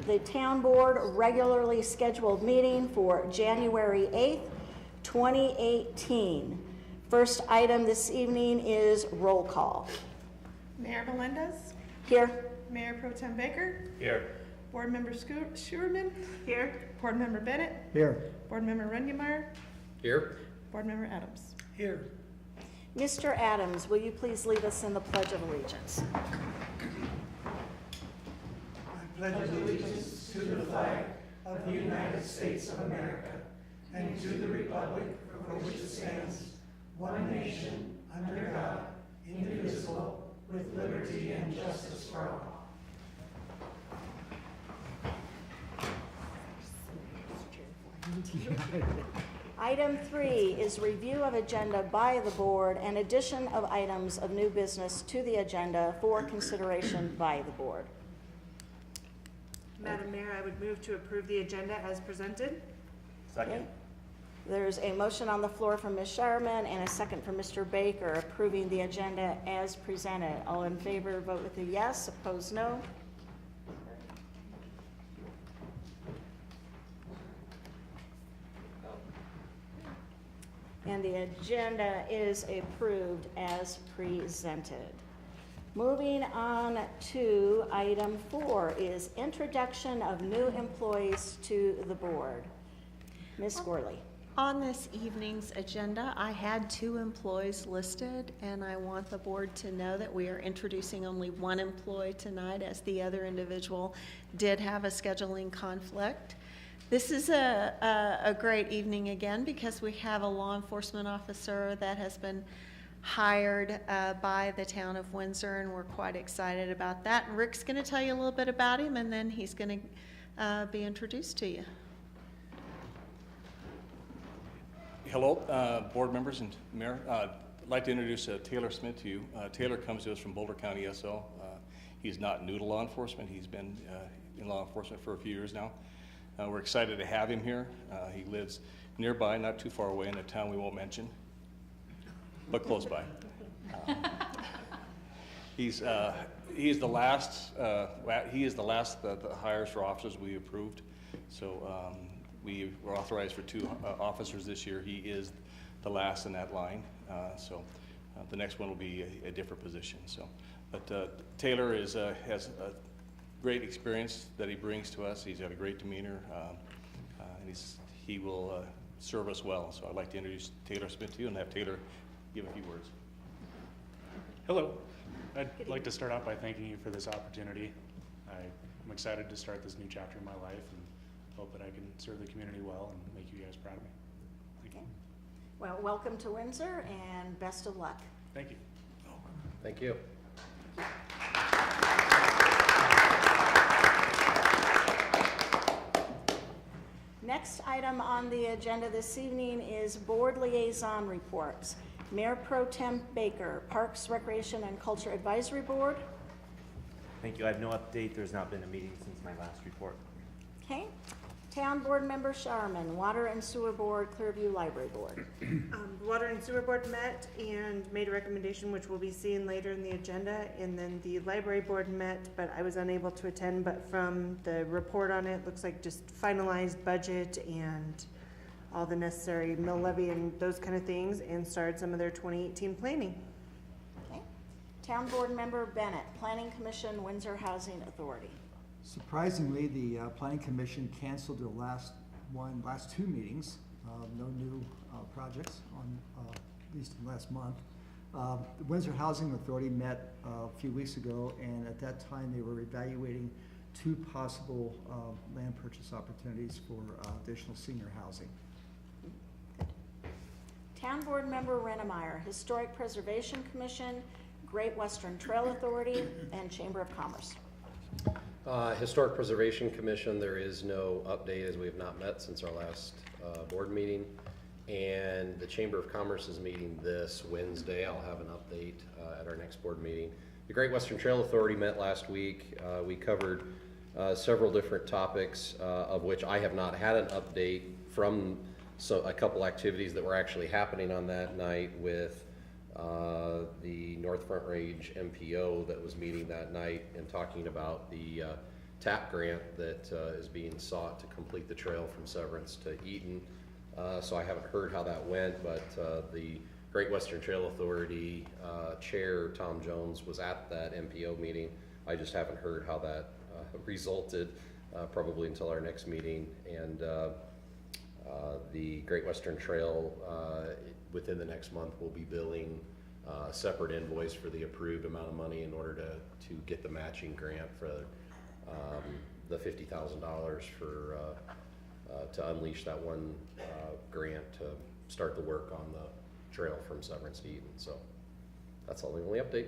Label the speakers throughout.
Speaker 1: the town board regularly scheduled meeting for January 8th, 2018. First item this evening is roll call.
Speaker 2: Mayor Melendez?
Speaker 1: Here.
Speaker 2: Mayor Pro Tem Baker?
Speaker 3: Here.
Speaker 2: Board Member Schuerman?
Speaker 4: Here.
Speaker 2: Board Member Bennett?
Speaker 5: Here.
Speaker 2: Board Member Rungemeyer?
Speaker 3: Here.
Speaker 2: Board Member Adams?
Speaker 3: Here.
Speaker 1: Mr. Adams, will you please lead us in the Pledge of Allegiance?
Speaker 6: I pledge allegiance to the flag of the United States of America and to the republic for which it stands, one nation, under God, indivisible, with liberty and justice for all.
Speaker 1: Item 3 is review of agenda by the board and addition of items of new business to the agenda for consideration by the board.
Speaker 4: Madam Mayor, I would move to approve the agenda as presented.
Speaker 3: Second.
Speaker 1: Okay. There's a motion on the floor from Ms. Sharman and a second from Mr. Baker approving the agenda as presented. All in favor, vote with a yes. Opposed, no. And the agenda is approved as presented. Moving on to item 4 is introduction of new employees to the board. Ms. Gorley.
Speaker 7: On this evening's agenda, I had 2 employees listed, and I want the board to know that we are introducing only 1 employee tonight, as the other individual did have a scheduling conflict. This is a great evening again because we have a law enforcement officer that has been hired by the town of Windsor, and we're quite excited about that. And Rick's going to tell you a little bit about him, and then he's going to be introduced to you.
Speaker 8: Hello, board members and mayor. I'd like to introduce Taylor Smith to you. Taylor comes to us from Boulder County SO. He's not new to law enforcement. He's been in law enforcement for a few years now. We're excited to have him here. He lives nearby, not too far away, in a town we won't mention, but close by. He is the last the hires for officers we approved. So we were authorized for 2 officers this year. He is the last in that line. So the next one will be a different position. So, but Taylor has a great experience that he brings to us. He's got a great demeanor, and he will serve us well. So I'd like to introduce Taylor Smith to you and have Taylor give a few words.
Speaker 9: Hello. I'd like to start out by thanking you for this opportunity. I'm excited to start this new chapter in my life and hope that I can serve the community well and make you guys proud of me. Thank you.
Speaker 1: Well, welcome to Windsor and best of luck.
Speaker 9: Thank you.
Speaker 3: Thank you.
Speaker 1: Next item on the agenda this evening is board liaison reports. Mayor Pro Tem Baker, Parks, Recreation, and Culture Advisory Board.
Speaker 10: Thank you. I have no update. There's not been a meeting since my last report.
Speaker 1: Okay. Town Board Member Sharman, Water and Sewer Board, Clearview Library Board.
Speaker 4: The Water and Sewer Board met and made a recommendation, which we'll be seeing later in the agenda. And then the Library Board met, but I was unable to attend. But from the report on it, looks like just finalized budget and all the necessary mill levy and those kind of things, and started some of their 2018 planning.
Speaker 1: Okay. Town Board Member Bennett, Planning Commission, Windsor Housing Authority.
Speaker 5: Surprisingly, the Planning Commission canceled their last 2 meetings. No new projects on at least last month. The Windsor Housing Authority met a few weeks ago, and at that time they were evaluating 2 possible land purchase opportunities for additional senior housing.
Speaker 1: Town Board Member Rennemeyer, Historic Preservation Commission, Great Western Trail Authority, and Chamber of Commerce.
Speaker 3: Historic Preservation Commission, there is no update as we have not met since our last board meeting. And the Chamber of Commerce is meeting this Wednesday. I'll have an update at our next board meeting. The Great Western Trail Authority met last week. We covered several different topics, of which I have not had an update from a couple activities that were actually happening on that night with the North Front Range MPO that was meeting that night and talking about the TAP grant that is being sought to complete the trail from Severance to Eaton. So I haven't heard how that went, but the Great Western Trail Authority Chair, Tom Jones, was at that MPO meeting. I just haven't heard how that resulted, probably until our next meeting. And the Great Western Trail, within the next month, will be billing a separate invoice for the approved amount of money in order to get the matching grant for the $50,000 for to unleash that one grant to start the work on the trail from Severance to Eaton. So that's the only update.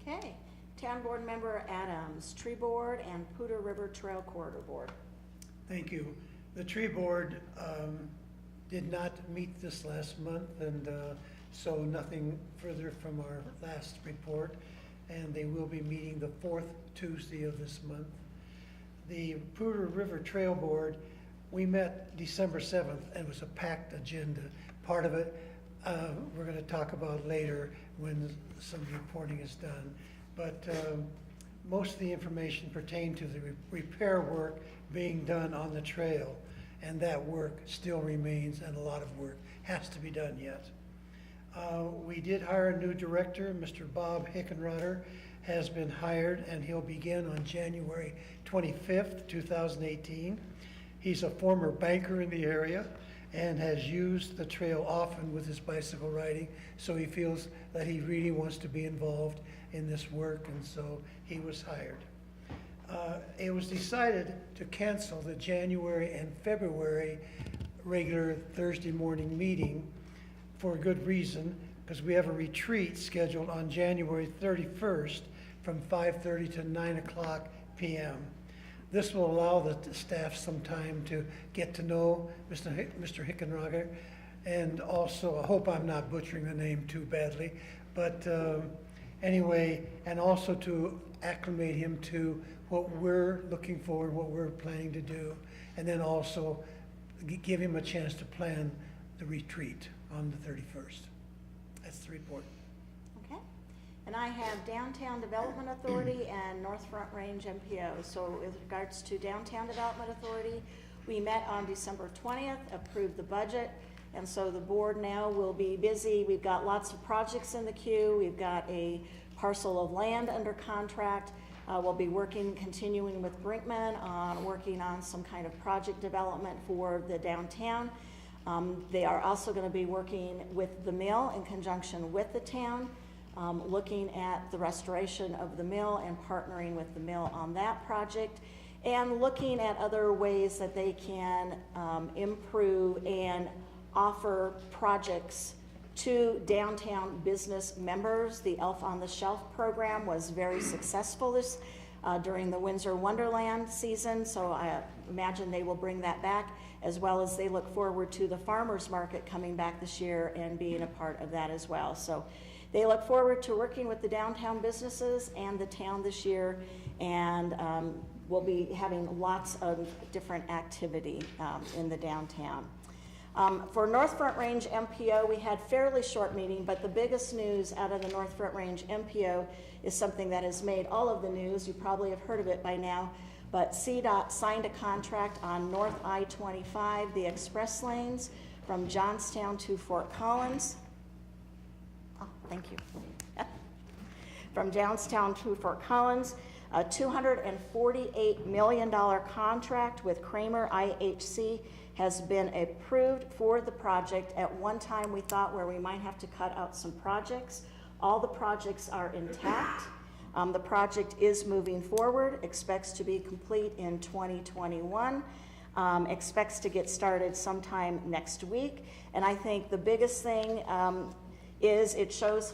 Speaker 1: Okay. Town Board Member Adams, Tree Board and Poudre River Trail Corridor Board.
Speaker 6: Thank you. The tree board did not meet this last month, and so nothing further from our last report, and they will be meeting the 4th Tuesday of this month. The Poudre River Trail Board, we met December 7th, and it was a packed agenda. Part of it we're going to talk about later when some reporting is done. But most of the information pertained to the repair work being done on the trail, and that work still remains, and a lot of work has to be done yet. We did hire a new director. Mr. Bob Hickenroder has been hired, and he'll begin on January 25th, 2018. He's a former banker in the area and has used the trail often with his bicycle riding, so he feels that he really wants to be involved in this work, and so he was hired. It was decided to cancel the January and February regular Thursday morning meeting for a good reason, because we have a retreat scheduled on January 31st from 5:30 to 9 o'clock p.m. This will allow the staff some time to get to know Mr. Hickenroder, and also, I hope I'm not butchering the name too badly, but anyway, and also to acclimate him to what we're looking for, what we're planning to do, and then also give him a chance to plan the retreat on the 31st. That's the report.
Speaker 1: Okay. And I have Downtown Development Authority and North Front Range MPO. So with regards to Downtown Development Authority, we met on December 20th, approved the budget, and so the board now will be busy. We've got lots of projects in the queue. We've got a parcel of land under contract. We'll be continuing with Brinkman on working on some kind of project development for the downtown. They are also going to be working with the mill in conjunction with the town, looking at the restoration of the mill and partnering with the mill on that project, and looking at other ways that they can improve and offer projects to downtown business members. The Elf on the Shelf program was very successful during the Windsor Wonderland season, so I imagine they will bring that back, as well as they look forward to the farmers market coming back this year and being a part of that as well. So they look forward to working with the downtown businesses and the town this year, and we'll be having lots of different activity in the downtown. For North Front Range MPO, we had fairly short meeting, but the biggest news out of the North Front Range MPO is something that has made all of the news. You probably have heard of it by now, but CDOT signed a contract on North I-25, the express lanes from Johnstown to Fort Collins. Oh, thank you. From Johnstown to Fort Collins, a $248 million contract with Kramer IHC has been approved for the project. At one time, we thought where we might have to cut out some projects. All the projects are intact. The project is moving forward, expects to be complete in 2021, expects to get started sometime next week. And I think the biggest thing is it shows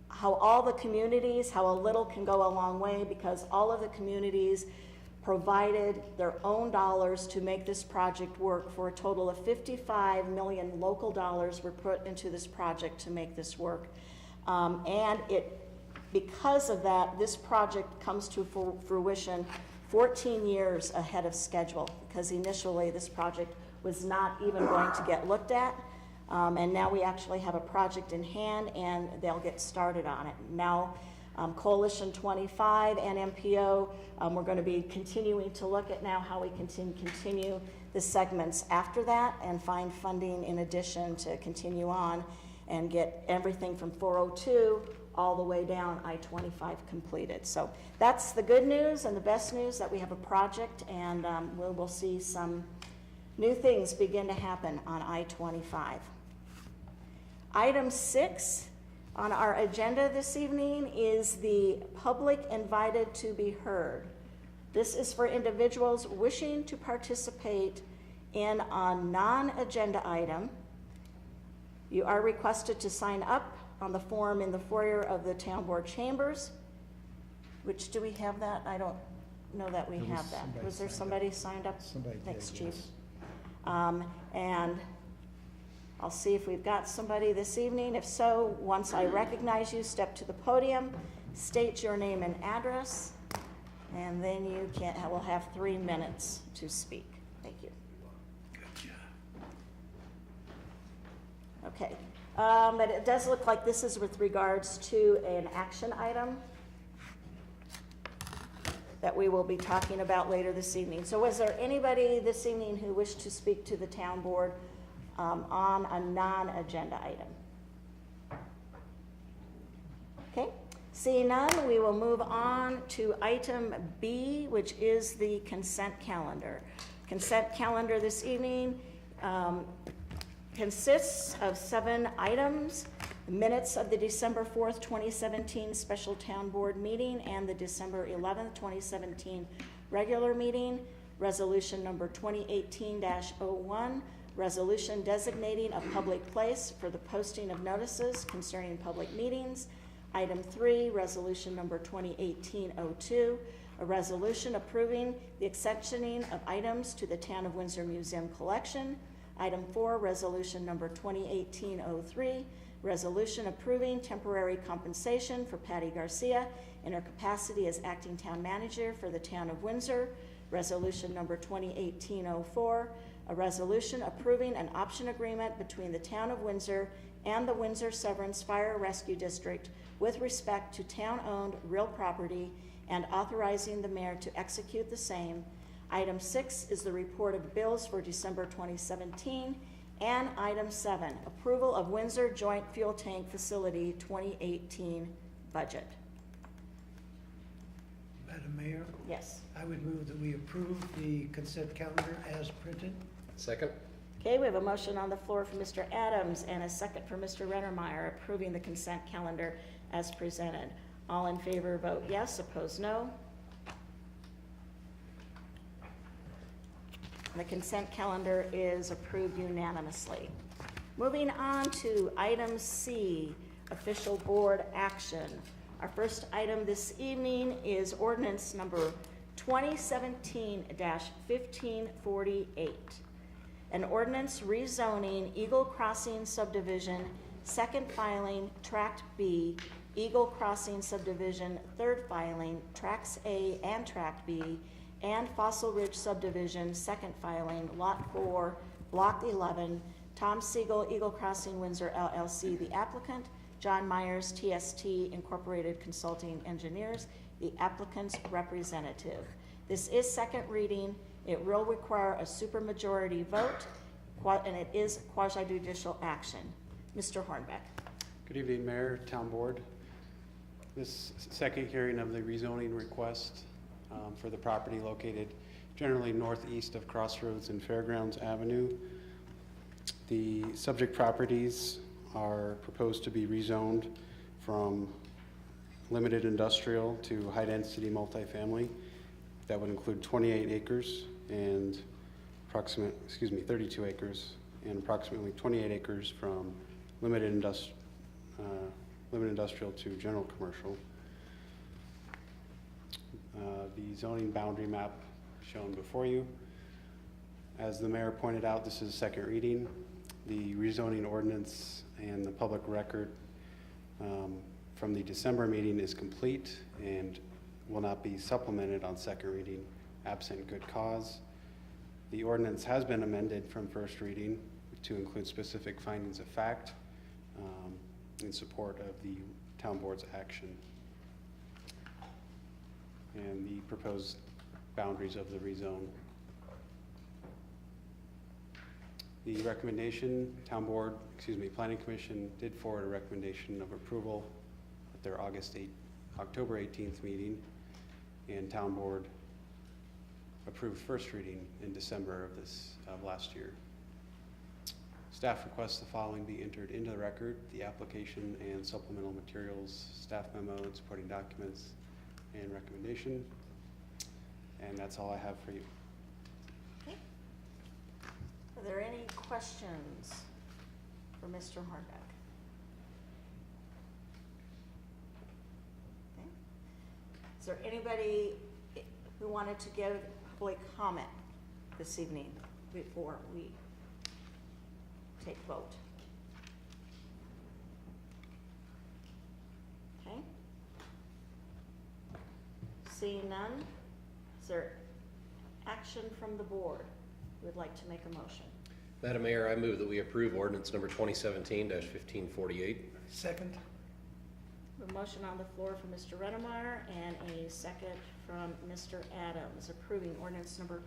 Speaker 1: how all the communities, how a little can go a long way, because all of the communities provided their own dollars to make this project work. For a total of 55 million local dollars were put into this project to make this work. Because of that, this project comes to fruition 14 years ahead of schedule, because initially this project was not even going to get looked at. And now we actually have a project in hand, and they'll get started on it. Now, Coalition 25 and MPO, we're going to be continuing to look at now how we continue the segments after that and find funding in addition to continue on and get everything from 402 all the way down I-25 completed. So that's the good news, and the best news that we have a project, and we'll see some new things begin to happen on I-25. Item 6 on our agenda this evening is the public invited to be heard. This is for individuals wishing to participate in a non-agenda item. You are requested to sign up on the form in the foyer of the Town Board Chambers. Which, do we have that? I don't know that we have that. Was there somebody signed up?
Speaker 5: Somebody
Speaker 1: Thanks,
Speaker 5: did,
Speaker 1: Chief.
Speaker 5: yes.
Speaker 1: And I'll see if we've got somebody this evening. If so, once I recognize you, step to the podium, state your name and address, and then you will have 3 minutes to speak. Thank you.
Speaker 6: Good job.
Speaker 1: Okay, but it does look like this is with regards to an action item that we will be talking about later this evening. So was there anybody this evening who wished to speak to the town board on a non-agenda item? Okay, seeing none, we will move on to item B, which is the consent calendar. Consent calendar this evening consists of 7 items: the minutes of the December 4th, 2017 special town board meeting and the December 11th, 2017 regular meeting, resolution number 2018-01, resolution designating a public place for the posting of notices concerning public meetings. Item 3, resolution number 2018-02, a resolution approving the accessioning of items to the Town of Windsor Museum collection. Item 4, resolution number 2018-03, resolution approving temporary compensation for Patty Garcia in her capacity as acting town manager for the Town of Windsor. Resolution number 2018-04, a resolution approving an option agreement between the Town of Windsor and the Windsor Severance Fire Rescue District with respect to town-owned real property and authorizing the mayor to execute the same. Item 6 is the report of bills for December 2017. And item 7, approval of Windsor Joint Fuel Tank Facility 2018 budget.
Speaker 6: Madam Mayor,
Speaker 1: Yes.
Speaker 6: I would move that we approve the consent calendar as printed.
Speaker 3: Second?
Speaker 1: Okay, we have a motion on the floor for Mr. Adams and a second for Mr. Rennermeyer approving the consent calendar as presented. All in favor vote yes, opposed no. The consent calendar is approved unanimously. Moving on to item C, official board action. Our first item this evening is ordinance number 2017-1548. An ordinance rezoning Eagle Crossing subdivision, second filing, Tract B, Eagle Crossing subdivision, third filing, Tracts A and Tract B, and Fossil Ridge subdivision, second filing, Lot 4, Block 11, Tom Siegel, Eagle Crossing Windsor LLC, the applicant, John Myers, TST Incorporated Consulting Engineers, the applicant's representative. This is second reading. It will require a supermajority vote, and it is quasi-judicial action. Mr. Hornbeck.
Speaker 11: Good evening, Mayor, Town Board. This second hearing of the rezoning request for the property located generally northeast of Crossroads and Fairgrounds Avenue. The subject properties are proposed to be rezoned from limited industrial to high-density multifamily. That would include 28 acres and 32 acres and approximately 28 acres from limited industrial to general commercial. The zoning boundary map shown before you. As the mayor pointed out, this is second reading. The rezoning ordinance and the public record from the December meeting is complete and will not be supplemented on second reading absent good cause. The ordinance has been amended from first reading to include specific findings of fact in support of the town board's action. and the proposed boundaries of the rezone. The recommendation, Planning Commission did forward a recommendation of approval at their October 18th meeting, and Town Board approved first reading in December of last year. Staff requests the following be entered into the record: the application and supplemental materials, staff memo and supporting documents, and recommendation. And that's all I have for you.
Speaker 1: Okay. Are there any questions for Mr. Hornbeck? Okay. Is there anybody who wanted to give public comment this evening before we take vote? Okay. Seeing none, is there action from the board who would like to make a motion?
Speaker 3: Madam Mayor, I move that we approve ordinance number 2017-1548.
Speaker 6: Second.
Speaker 1: A motion on the floor from Mr. Redemeyer and a second from Mr. Adams approving ordinance number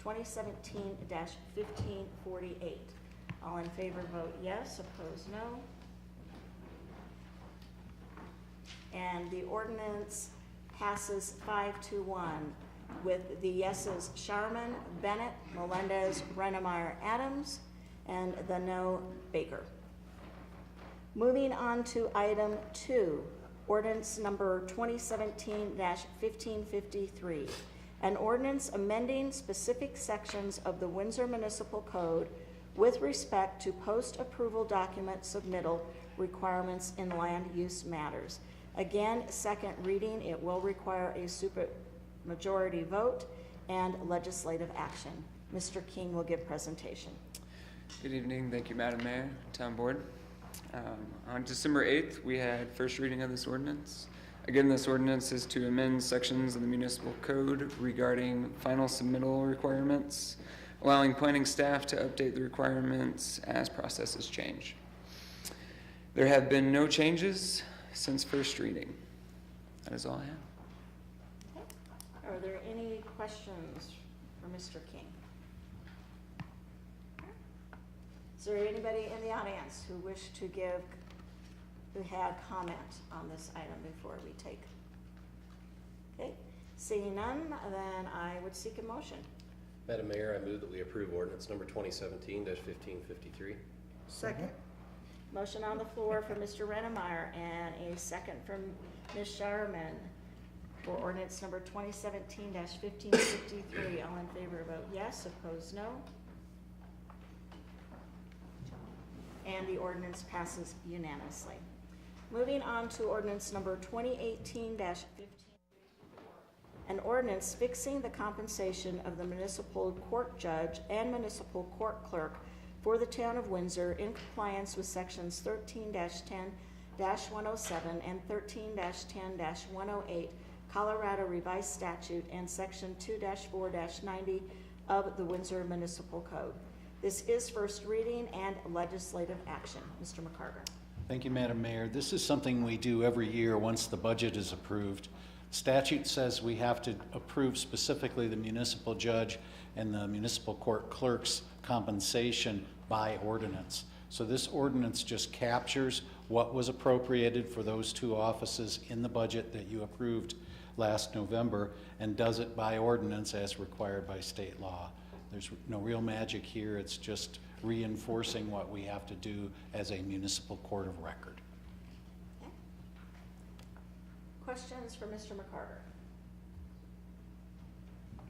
Speaker 1: 2017-1548. All in favor vote yes, opposed no. And the ordinance passes 5-1 with the yeses Sharman, Bennett, Melendez, Redemeyer, Adams, and the no Baker. Moving on to item 2, ordinance number 2017-1553, an ordinance amending specific sections of the Windsor Municipal Code with respect to post-approval document submittal requirements in land use matters. Again, second reading, it will require a supermajority vote and legislative action. Mr. King will give presentation.
Speaker 12: Good evening. Thank you, Madam Mayor, Town Board. On December 8th, we had first reading of this ordinance. Again, this ordinance is to amend sections of the municipal code regarding final submittal requirements, allowing planning staff to update the requirements as processes change. There have been no changes since first reading. That is all I have.
Speaker 1: Okay. Are there any questions for Mr. King? Is there anybody in the audience who had comment on this item before we take? Okay, seeing none, then I would seek a motion.
Speaker 3: Madam Mayor, I move that we approve ordinance number 2017-1553.
Speaker 4: Second.
Speaker 1: Motion on the floor from Mr. Redemeyer and a second from Ms. Sharman for ordinance number 2017-1553. All in favor vote yes, opposed no. And the ordinance passes unanimously. Moving on to ordinance number 2018-1554, an ordinance fixing the compensation of the municipal court judge and municipal court clerk for the town of Windsor in compliance with sections 13-10-107 and 13-10-108 Colorado Revised Statute and section 2-4-90 of the Windsor Municipal Code. This is first reading and legislative action. Mr. McCarter.
Speaker 13: Thank you, Madam Mayor. This is something we do every year once the budget is approved. Statute says we have to approve specifically the municipal judge and the municipal court clerk's compensation by ordinance. So this ordinance just captures what was appropriated for those two offices in the budget that you approved last November and does it by ordinance as required by state law. There's no real magic here. It's just reinforcing what we have to do as a municipal court of record.
Speaker 1: Okay. Questions for Mr. McCarter?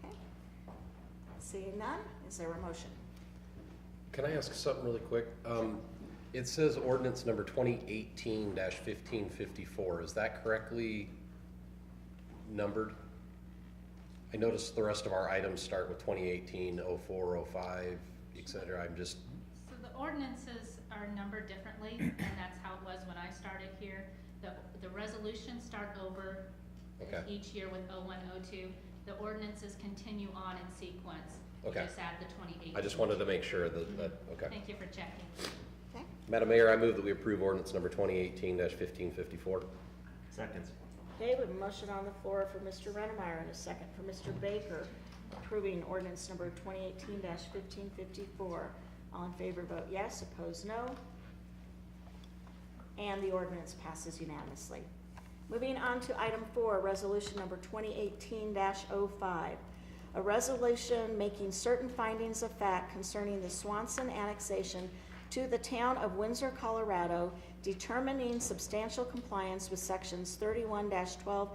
Speaker 1: Okay. Seeing none, is there a motion?
Speaker 3: Can I ask something really quick? It says ordinance number 2018-1554. Is that correctly numbered? I noticed the rest of our items start with 2018, 04, 05, et cetera. I'm just...
Speaker 14: So the ordinances are numbered differently, and that's how it was when I started here. The resolutions start over each year with 01, 02. The ordinances continue on in sequence.
Speaker 3: Okay.
Speaker 14: You just add the 2018.
Speaker 3: I just wanted to make sure that, okay.
Speaker 14: Thank you for checking.
Speaker 1: Okay.
Speaker 3: Madam Mayor, I move that we approve ordinance number 2018-1554.
Speaker 10: Second.
Speaker 1: Okay, we have a motion on the floor for Mr. Rennemeyer and a second for Mr. Baker, approving ordinance number 2018-1554. All in favor vote yes, opposed no. And the ordinance passes unanimously. Moving on to item 4, resolution number 2018-05. A resolution making certain findings of fact concerning the Swanson annexation to the town of Windsor, Colorado, determining substantial compliance with sections 31-12-101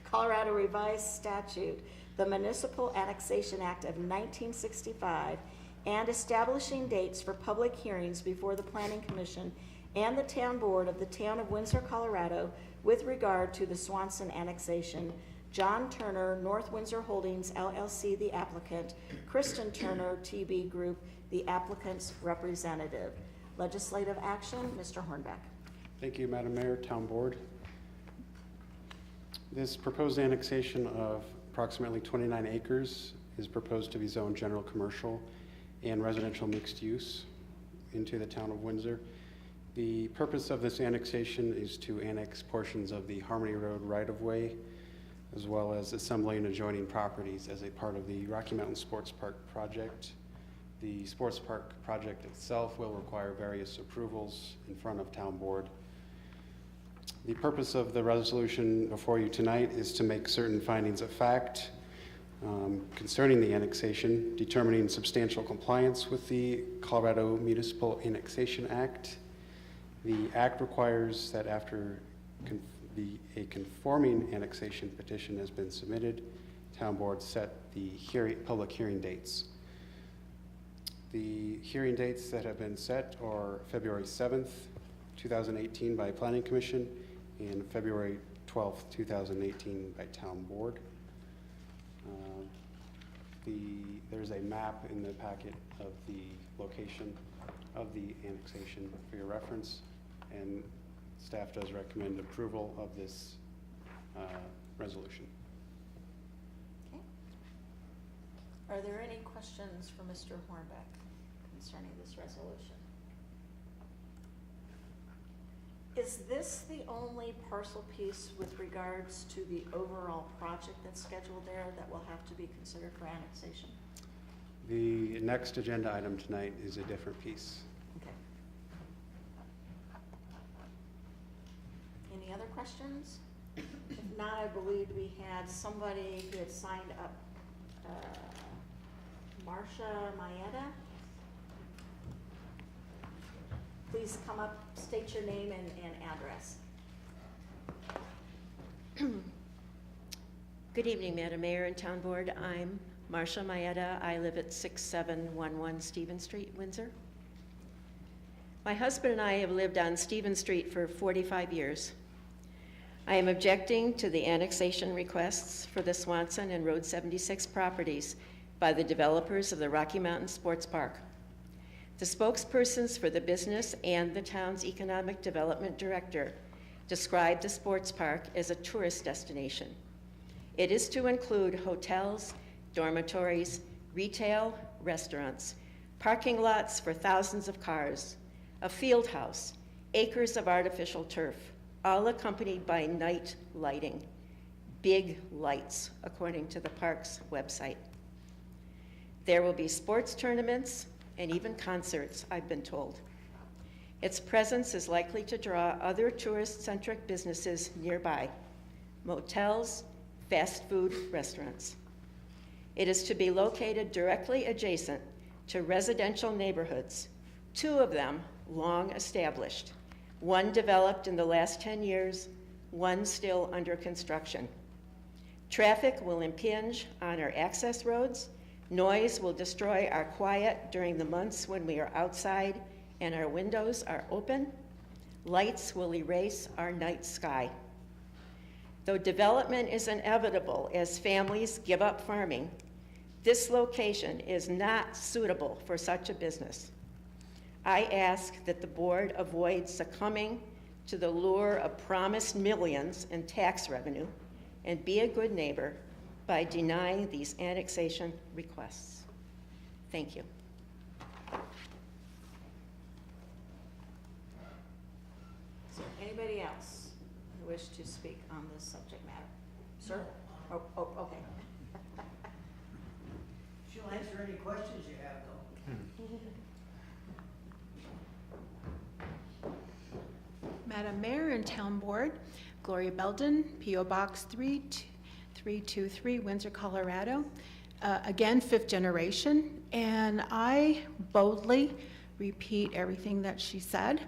Speaker 1: Colorado Revised Statute, the Municipal Annexation Act of 1965, and establishing dates for public hearings before the Planning Commission and the Town Board of the Town of Windsor, Colorado, with regard to the Swanson annexation. John Turner, North Windsor Holdings, LLC, the applicant. Kristen Turner, TB Group, the applicant's representative. Legislative action, Mr. Hornbeck.
Speaker 11: Thank you, Madam Mayor, Town Board. This proposed annexation of approximately 29 acres is proposed to be zoned general commercial and residential mixed use into the town of Windsor. The purpose of this annexation is to annex portions of the Harmony Road right-of-way, as well as assembling adjoining properties as a part of the Rocky Mountain Sports Park project. The sports park project itself will require various approvals in front of Town Board. The purpose of the resolution before you tonight is to make certain findings of fact concerning the annexation, determining substantial compliance with the Colorado Municipal Annexation Act. The act requires that after a conforming annexation petition has been submitted, Town Board set the public hearing dates. The hearing dates that have been set are February 7th, 2018 by Planning Commission and February 12th, 2018 by Town Board. There's a map in the packet of the location of the annexation for your reference, and staff does recommend approval of this resolution.
Speaker 1: Okay. Are there any questions for Mr. Hornbeck concerning this resolution? Is this the only parcel piece with regards to the overall project that's scheduled there that will have to be considered for annexation?
Speaker 11: The next agenda item tonight is a different piece.
Speaker 1: Okay. Any other questions? If not, I believe we had somebody who had signed up, Marcia Maeda. Please come up, state your name and address.
Speaker 15: Good evening, Madam Mayor and Town Board. I'm Marcia Maeda. I live at 6711 Stephen Street, Windsor. My husband and I have lived on Stephen Street for 45 years. I am objecting to the annexation requests for the Swanson and Road 76 properties by the developers of the Rocky Mountain Sports Park. The spokespersons for the business and the town's economic development director described the sports park as a tourist destination. It is to include hotels, dormitories, retail, restaurants, parking lots for thousands of cars, a field house, acres of artificial turf, all accompanied by night lighting, big lights, according to the park's website. There will be sports tournaments and even concerts, I've been told. Its presence is likely to draw other tourist-centric businesses nearby, motels, fast food restaurants. It is to be located directly adjacent to residential neighborhoods, 2 of them long established, 1 developed in the last 10 years, 1 still under construction. Traffic will impinge on our access roads. Noise will destroy our quiet during the months when we are outside and our windows are open. Lights will erase our night sky. Though development is inevitable as families give up farming, this location is not suitable for such a business. I ask that the board avoid succumbing to the lure of promised millions in tax revenue and be a good neighbor by denying these annexation requests. Thank you.
Speaker 1: anybody else who wish to speak on this subject matter? Sir? Oh, okay.
Speaker 6: She'll answer any questions you have, though.
Speaker 16: Madam Mayor and Town Board, Gloria Belden, P.O. Box 3323, Windsor, Colorado. Again, 5th generation, and I boldly repeat everything that she said,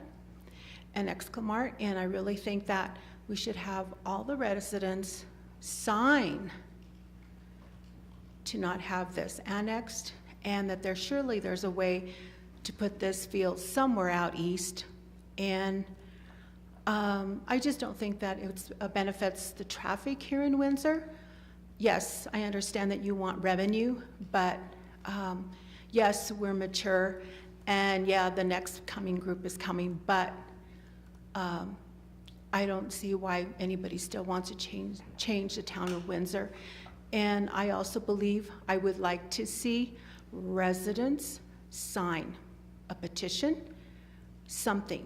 Speaker 16: an exclamation, and I really think that we should have all the residents sign to not have this annexed, and that there's a way to put this field somewhere out east. And I just don't think that it benefits the traffic here in Windsor. Yes, I understand that you want revenue, but yes, we're mature, and yeah, the next coming group is coming, but I don't see why anybody still wants to change the town of Windsor. And I also believe I would like to see residents sign a petition, something,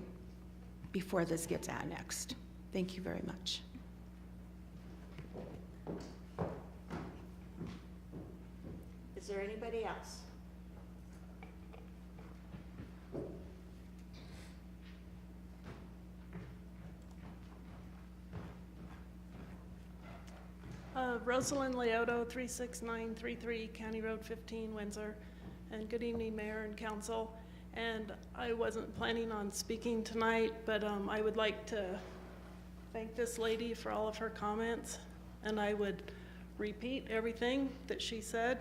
Speaker 16: before this gets annexed. Thank you very much.
Speaker 1: Is there anybody else?
Speaker 2: Rosalind Leoto, 36933 County Road 15, Windsor. And good evening, Mayor and Council. And I wasn't planning on speaking tonight, but I would like to thank this lady for all of her comments. And I would repeat everything that she said.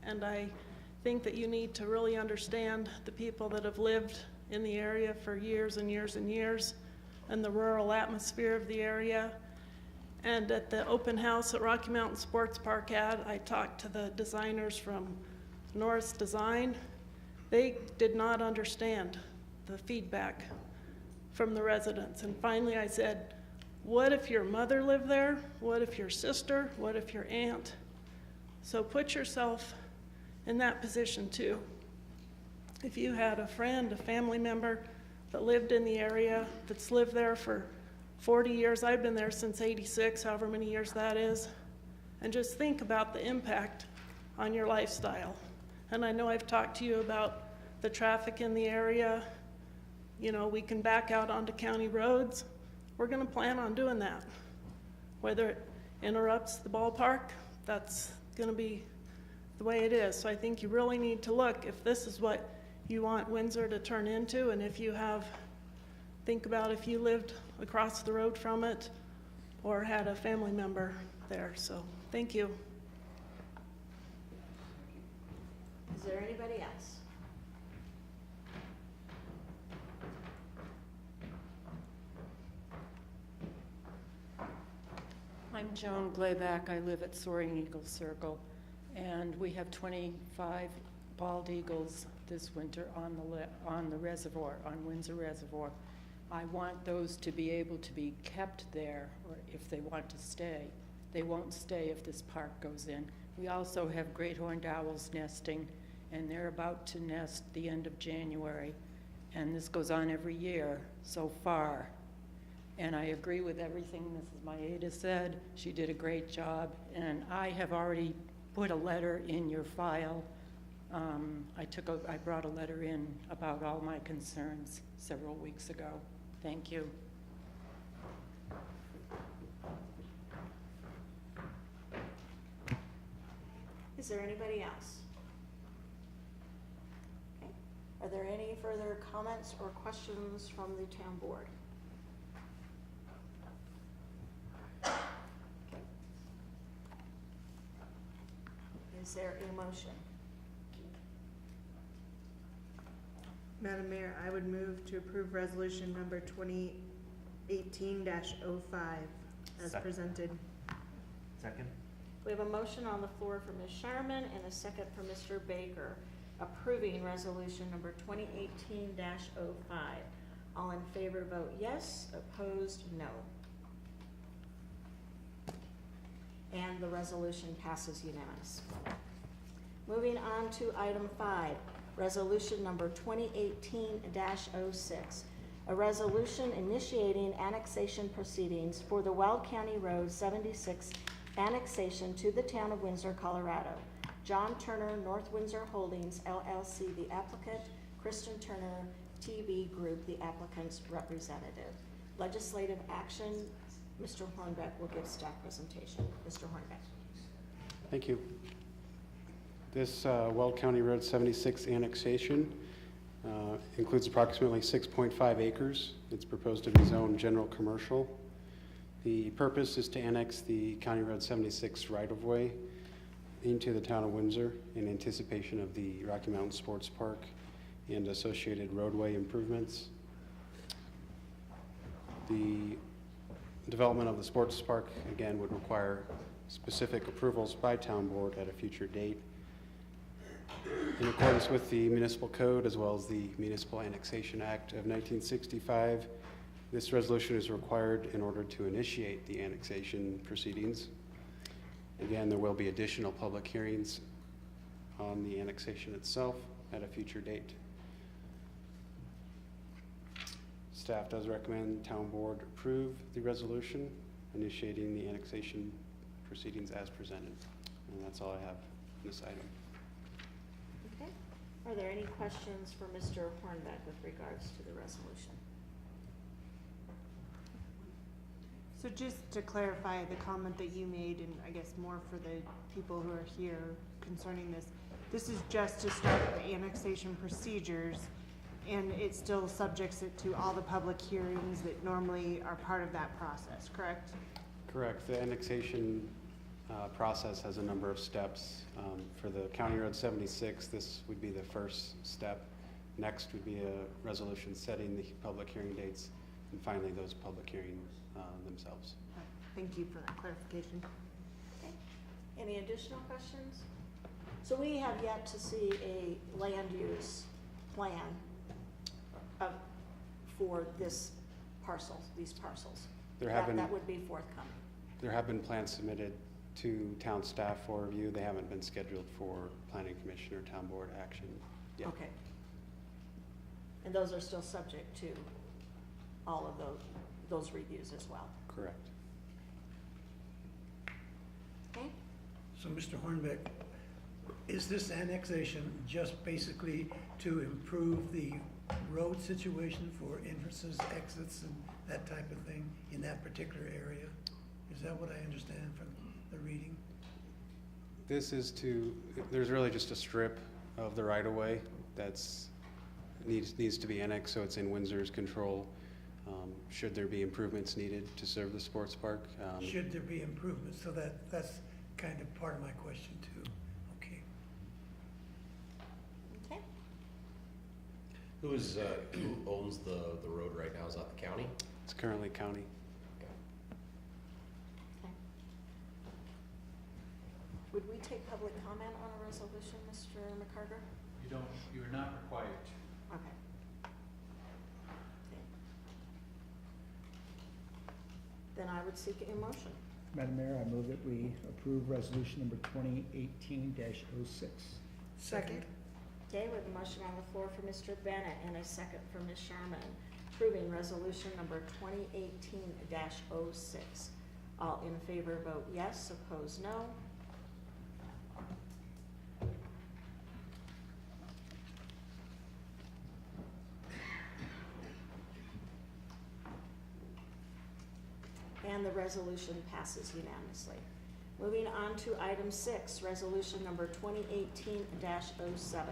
Speaker 2: And I think that you need to really understand the people that have lived in the area for years and years and years, and the rural atmosphere of the area. And at the open house at Rocky Mountain Sports Park I talked to the designers from Norris Design. They did not understand the feedback from the residents. And finally I said, what if your mother lived there? What if your sister? What if your aunt? So put yourself in that position too. If you had a friend, a family member that lived in the area, that's lived there for 40 years, I've been there since '86, however many years that is, and just think about the impact on your lifestyle. And I know I've talked to you about the traffic in the area. You know, we can back out onto county roads. We're gonna plan on doing that. Whether it interrupts the ballpark, that's gonna be the way it is. So I think you really need to look if this is what you want Windsor to turn into, and if you have, think about if you lived across the road from it or had a family member there. So thank you.
Speaker 1: Is there anybody else?
Speaker 17: I'm Joan Glayback. I live at Soaring Eagle Circle, and we have 25 bald eagles this winter on the reservoir, on Windsor Reservoir. I want those to be able to be kept there, or if they want to stay. They won't stay if this park goes in. We also have great horned owls nesting, and they're about to nest the end of January. And this goes on every year so far. And I agree with everything Mrs. Maeda said. She did a great job. And I have already put a letter in your file. I brought a letter in about all my concerns several weeks ago. Thank you.
Speaker 1: Is there anybody else? Okay. Are there any further comments or questions from the town board? Okay. Is there a motion?
Speaker 4: Madam Mayor, I would move to approve resolution number 2018-05 as
Speaker 10: Second.
Speaker 4: presented.
Speaker 10: Second?
Speaker 1: We have a motion on the floor for Ms. Sharman and a second for Mr. Baker, approving resolution number 2018-05. All in favor vote yes, opposed no. And the resolution passes unanimous. Moving on to item 5, resolution number 2018-06, a resolution initiating annexation proceedings for the Weld County Road 76 annexation to the town of Windsor, Colorado. John Turner, North Windsor Holdings, LLC, the applicant, Kristen Turner, TV Group, the applicant's representative. Legislative action, Mr. Hornbeck will give staff presentation. Mr. Hornbeck.
Speaker 11: Thank you. This Weld County Road 76 annexation includes approximately 6.5 acres. It's proposed to be zoned general commercial. The purpose is to annex the County Road 76 right-of-way into the town of Windsor in anticipation of the Rocky Mountain Sports Park and associated roadway improvements. The development of the sports park, again, would require specific approvals by town board at a future date. In accordance with the municipal code as well as the Municipal Annexation Act of 1965, this resolution is required in order to initiate the annexation proceedings. Again, there will be additional public hearings on the annexation itself at a future date. Staff does recommend town board approve the resolution initiating the annexation proceedings as presented. And that's all I have in this item.
Speaker 1: Okay. Are there any questions for Mr. Hornbeck with regards to the resolution?
Speaker 4: So just to clarify the comment that you made, and I guess more for the people who are here concerning this, this is just to start the annexation procedures, and it still subjects it to all the public hearings that normally are part of that process, correct?
Speaker 11: Correct. The annexation process has a number of steps. For the County Road 76, this would be the first step. Next would be a resolution setting the public hearing dates, and finally those public hearings themselves.
Speaker 4: Thank you for that clarification.
Speaker 1: Okay. Any additional questions? So we have yet to see a land use plan for this parcel, these parcels. That would be forthcoming.
Speaker 11: There have been plans submitted to town staff for review. They haven't been scheduled for planning commission or town board action yet.
Speaker 1: Okay. And those are still subject to all of those reviews as well.
Speaker 11: Correct.
Speaker 1: Okay.
Speaker 6: So, Mr. Hornbeck, is this annexation just basically to improve the road situation for entrances, exits, and that type of thing in that particular area? Is that what I understand from the reading?
Speaker 11: This is there's really just a strip of the right-of-way that's needs to be annexed, so it's in Windsor's control. Should there be improvements needed to serve the sports park?
Speaker 6: Should there be improvements? So that's kind of part of my question too. Okay.
Speaker 1: Okay.
Speaker 3: Who owns the road right now? Is that the county?
Speaker 11: It's currently county.
Speaker 1: Okay. Would we take public comment on a resolution, Mr. McCarter?
Speaker 13: You are not required to.
Speaker 1: Okay. Then I would seek a motion.
Speaker 18: Madam Mayor, I move that we approve resolution number 2018-06.
Speaker 6: Second.
Speaker 1: Okay, with a motion on the floor for Mr. Bennett and a second for Ms. Sharman, approving resolution number 2018-06. All in favor vote yes, opposed no. And the resolution passes unanimously. Moving on to item 6, resolution number 2018-07,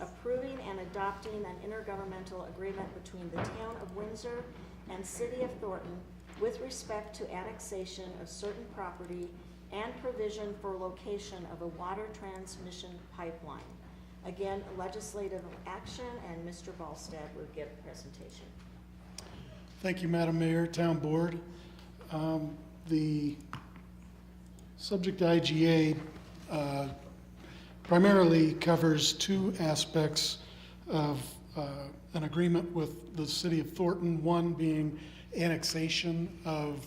Speaker 1: approving and adopting an intergovernmental agreement between the town of Windsor and city of Thornton with respect to annexation of certain property and provision for location of a water transmission pipeline. Again, legislative action, and Mr. Ballstead will give a presentation.
Speaker 19: Thank you, Madam Mayor, Town Board. The subject IGA primarily covers two aspects of an agreement with the city of Thornton, one being annexation of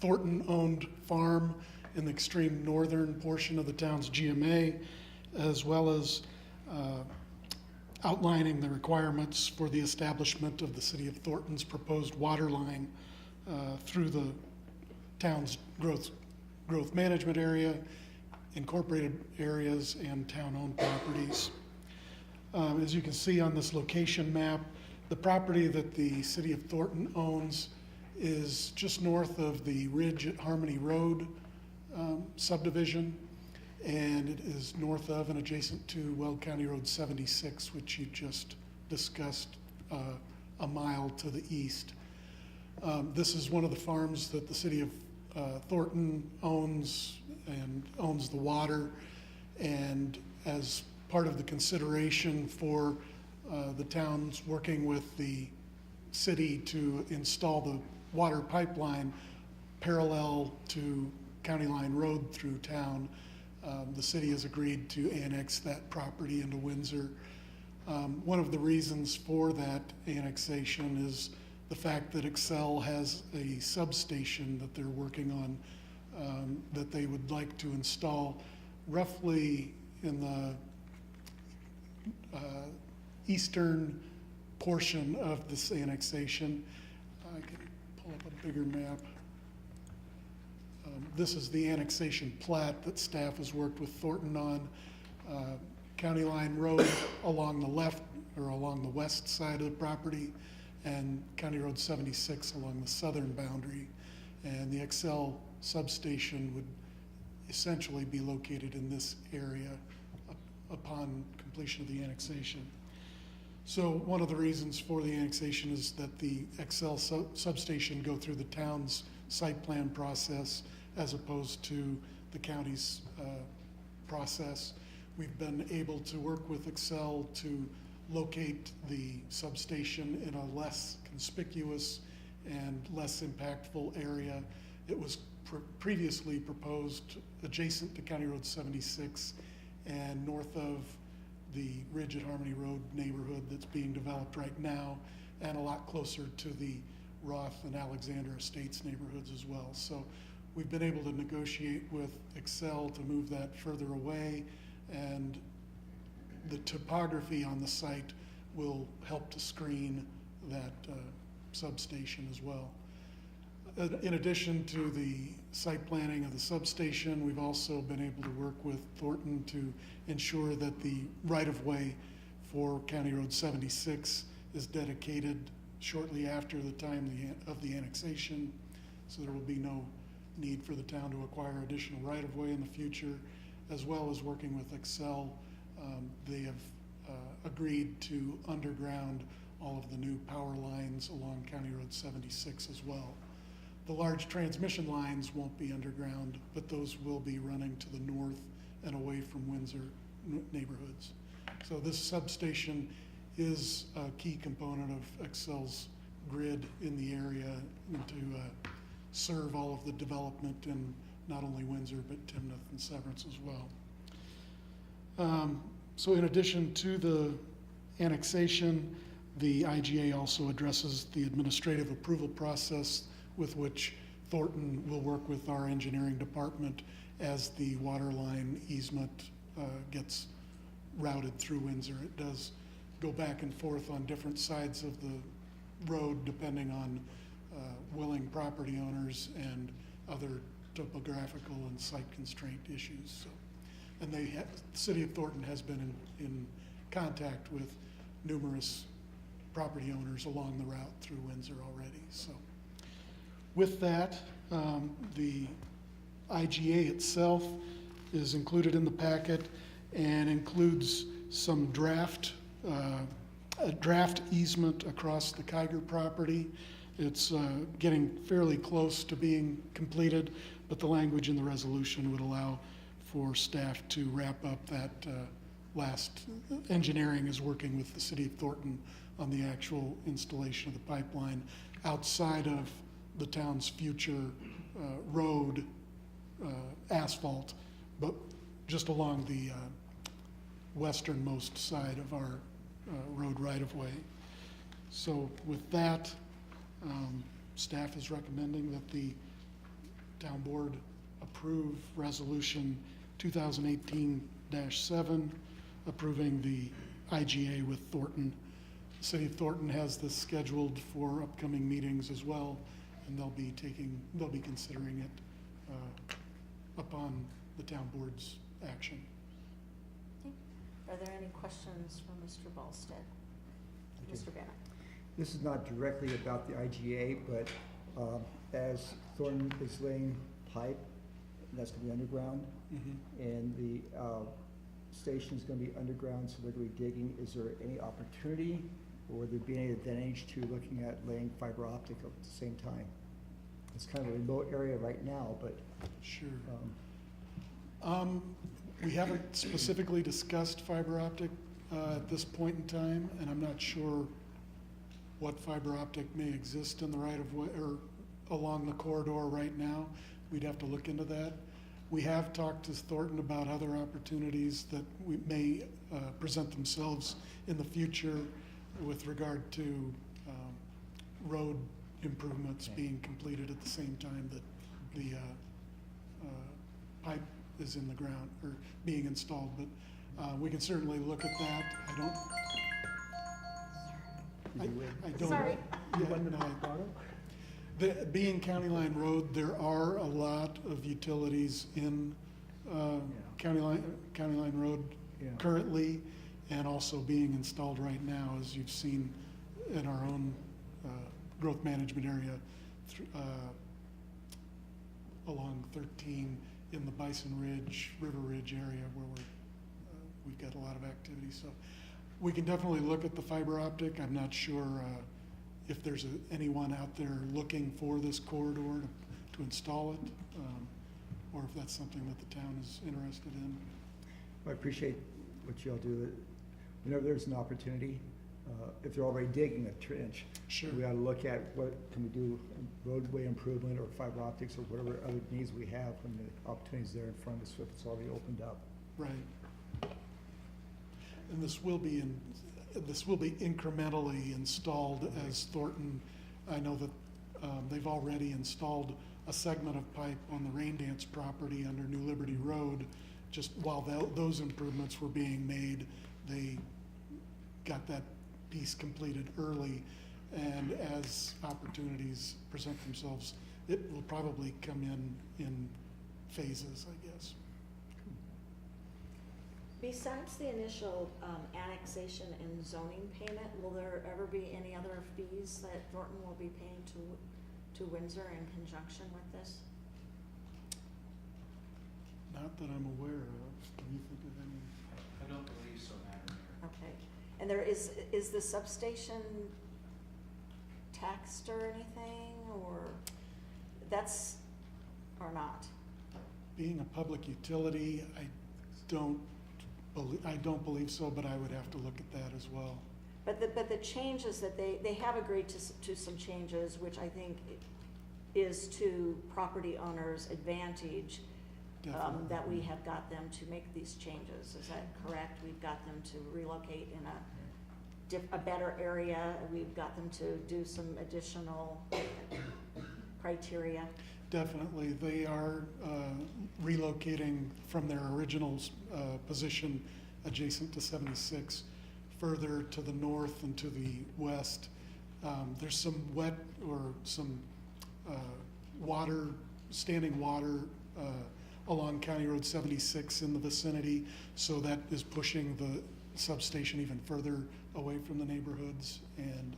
Speaker 19: Thornton-owned farm in the extreme northern portion of the town's GMA, as well as outlining the requirements for the establishment of the City of Thornton's proposed water line through the town's growth management area, incorporated areas, and town-owned properties. As you can see on this location map, the property that the City of Thornton owns is just north of the Ridge at Harmony Road subdivision, and it is north of and adjacent to Weld County Road 76, which you just discussed a mile to the east. This is one of the farms that the City of Thornton owns and owns the water, and as part of the consideration for the towns working with the city to install the water pipeline parallel to County Line Road through town, the city has agreed to annex that property into Windsor. One of the reasons for that annexation is the fact that Excel has a substation that they're working on that they would like to install roughly in the eastern portion of this annexation. I can pull up a bigger map. This is the annexation plat that staff has worked with Thornton on. County Line Road along the left or along the west side of the property, and County Road 76 along the southern boundary. And the Excel substation would essentially be located in this area upon completion of the annexation. So one of the reasons for the annexation is that the Excel substation go through the town's site plan process as opposed to the county's process. We've been able to work with Excel to locate the substation in a less conspicuous and less impactful area. It was previously proposed adjacent to County Road 76 and north of the Ridge at Harmony Road neighborhood that's being developed right now, and a lot closer to the Roth and Alexander Estates neighborhoods as well. So we've been able to negotiate with Excel to move that further away, and the topography on the site will help to screen that substation as well. In addition to the site planning of the substation, we've also been able to work with Thornton to ensure that the right-of-way for County Road 76 is dedicated shortly after the time of the annexation, so there will be no need for the town to acquire additional right-of-way in the future, as well as working with Excel. They have agreed to underground all of the new power lines along County Road 76 as well. The large transmission lines won't be underground, but those will be running to the north and away from Windsor neighborhoods. So this substation is a key component of Excel's grid in the area and to serve all of the development in not only Windsor, but Timnath and Severance as well. So in addition to the annexation, the IGA also addresses the administrative approval process with which Thornton will work with our engineering department as the water line easement gets routed through Windsor. It does go back and forth on different sides of the road depending on willing property owners and other topographical and site constraint issues. So, and the City of Thornton has been in contact with numerous property owners along the route through Windsor already. So with that, the IGA itself is included in the packet and includes some a draft easement across the Kiger property. It's getting fairly close to being completed, but the language in the resolution would allow for staff to wrap up that last. Engineering is working with the City of Thornton on the actual installation of the pipeline outside of the town's future road asphalt, but just along the westernmost side of our road right-of-way. So with that, staff is recommending that the town board approve resolution 2018-7, approving the IGA with Thornton. The City of Thornton has this scheduled for upcoming meetings as well, and they'll be considering it upon the town board's action.
Speaker 1: Are there any questions for Mr. Volstead? Mr. Bennett?
Speaker 5: This is not directly about the IGA, but as Thornton is laying pipe, that's going to be underground, and the station is going to be underground, so they're going to be digging. Is there any opportunity, or would there be any advantage to looking at laying fiber optic at the same time? It's kind of a remote area right now, but.
Speaker 19: Sure. We haven't specifically discussed fiber optic at this point in time, and I'm not sure what fiber optic may exist in the right of way or along the corridor right now. We'd have to look into that. We have talked to Thornton about other opportunities that we may present themselves in the future with regard to road improvements being completed at the same time that the pipe is in the ground or being installed, but we can certainly look at that. I don't.
Speaker 1: Sorry.
Speaker 19: Being County Line Road, there are a lot of utilities in County Line Road currently, and also being installed right now, as you've seen in our own growth management area along 13 in the Bison Ridge, River Ridge area where we've got a lot of activity. So we can definitely look at the fiber optic. I'm not sure if there's anyone out there looking for this corridor to install it, or if that's something that the town is interested in.
Speaker 5: I appreciate what you all do. Whenever there's an opportunity, if they're already digging a trench,
Speaker 19: sure,
Speaker 5: we ought to look at what can we do, roadway improvement or fiber optics or whatever other needs we have when the opportunity's there in front of us, if it's already opened up.
Speaker 19: Right. And this will be incrementally installed as Thornton. I know that they've already installed a segment of pipe on the Rain Dance property under New Liberty Road. Just while those improvements were being made, they got that piece completed early, and as opportunities present themselves, it will probably come in phases, I guess.
Speaker 1: Besides the initial annexation and zoning payment, will there ever be any other fees that Thornton will be paying to Windsor in conjunction with this?
Speaker 19: Not that I'm aware of. Can you think of any?
Speaker 13: I don't believe so, Madam Mayor.
Speaker 1: Okay. And there is the substation taxed or anything, or that's, or not?
Speaker 19: Being a public utility, I don't believe so, but I would have to look at that as well.
Speaker 1: But the changes that they have agreed to some changes, which I think is to property owners' advantage, that we have got them to make these changes. Is that correct? We've got them to relocate in a better area. We've got them to do some additional criteria.
Speaker 19: Definitely. They are relocating from their original position adjacent to 76 further to the north and to the west. There's some wet or some standing water along County Road 76 in the vicinity, so that is pushing the substation even further away from the neighborhoods. And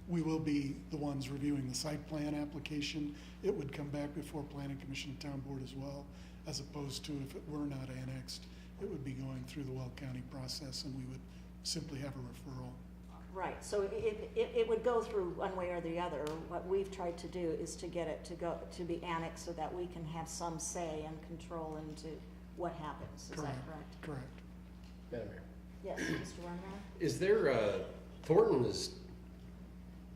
Speaker 19: we will be the ones reviewing the site plan application. It would come back before Planning Commission and Town Board as well, as opposed to if it were not annexed, it would be going through the Weld County process, and we would simply have a referral.
Speaker 1: Right, so it would go through one way or the other. What we've tried to do is to get it to be annexed so that we can have some say and control into what happens. Is that correct?
Speaker 19: Correct.
Speaker 3: Madam Mayor.
Speaker 1: Yes, Mr. Runner?
Speaker 3: Is there, Thornton is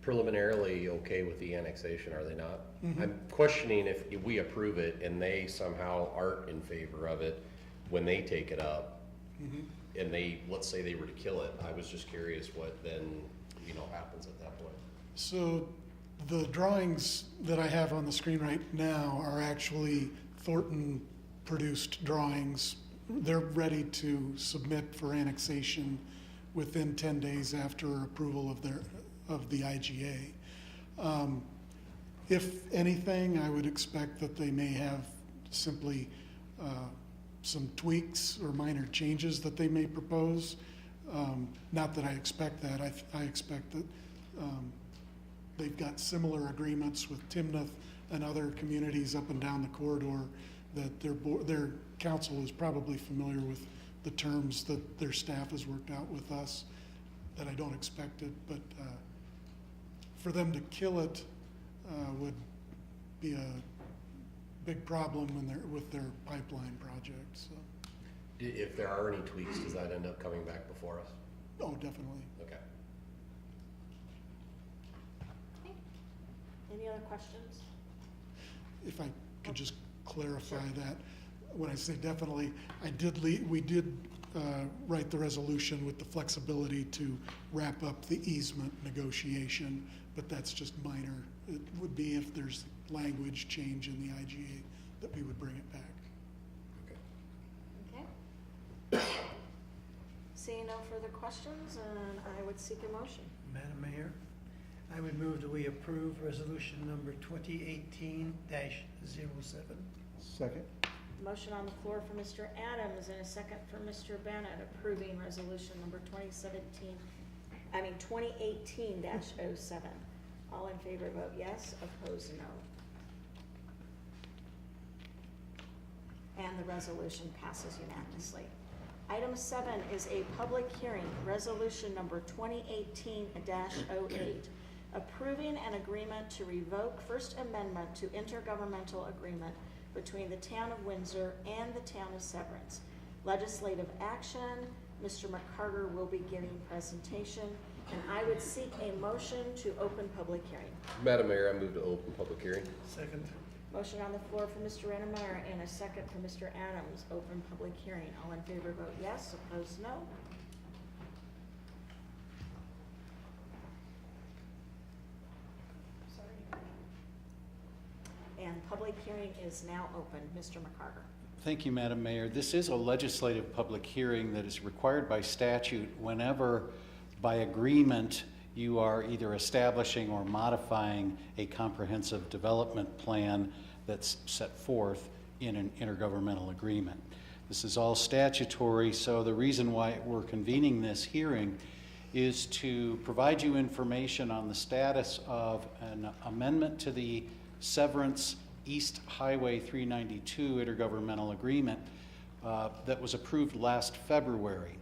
Speaker 3: preliminarily okay with the annexation, are they not?
Speaker 19: Mm-hmm.
Speaker 3: I'm questioning if we approve it and they somehow aren't in favor of it when they take it up,
Speaker 19: Mm-hmm.
Speaker 3: and they, let's say they were to kill it. I was just curious what then, happens at that point.
Speaker 19: So the drawings that I have on the screen right now are actually Thornton produced drawings they're ready to submit for annexation within 10 days after approval of the IGA. If anything, I would expect that they may have simply some tweaks or minor changes that they may propose. Not that I expect that. I expect that they've got similar agreements with Timnath and other communities up and down the corridor, that their council is probably familiar with the terms that their staff has worked out with us, that I don't expect it, but for them to kill it would be a big problem with their pipeline project. So.
Speaker 3: If there are any tweaks, does that end up coming back before us?
Speaker 19: Oh, definitely.
Speaker 3: Okay.
Speaker 1: Any other questions?
Speaker 19: If I could just clarify that, when I say definitely, we did write the resolution with the flexibility to wrap up the easement negotiation, but that's just minor. It would be if there's language change in the IGA that we would bring it back.
Speaker 1: Okay. Seeing no further questions, and I would seek a motion.
Speaker 6: Madam Mayor, I would move that we approve resolution number 2018-07.
Speaker 18: Second.
Speaker 1: Motion on the floor for Mr. Adams and a second for Mr. Bennett approving resolution number 2018-07. All in favor vote yes, opposed no. And the resolution passes unanimously. Item 7 is a public hearing, resolution number 2018-08, approving an agreement to revoke First Amendment to intergovernmental agreement between the town of Windsor and the town of Severance. Legislative action, Mr. McCarter will be giving presentation, and I would seek a motion to open public hearing.
Speaker 3: Madam Mayor, I move to open public hearing.
Speaker 6: Second.
Speaker 1: Motion on the floor for Mr. Rennemeyer and a second for Mr. Adams. Open public hearing. All in favor vote yes, opposed no. And public hearing is now open. Mr. McCarter.
Speaker 13: Thank you, Madam Mayor. This is a legislative public hearing that is required by statute whenever, by agreement, you are either establishing or modifying a comprehensive development plan that's set forth in an intergovernmental agreement. This is all statutory, so the reason why we're convening this hearing is to provide you information on the status of an amendment to the Severance East Highway 392 intergovernmental agreement that was approved last February.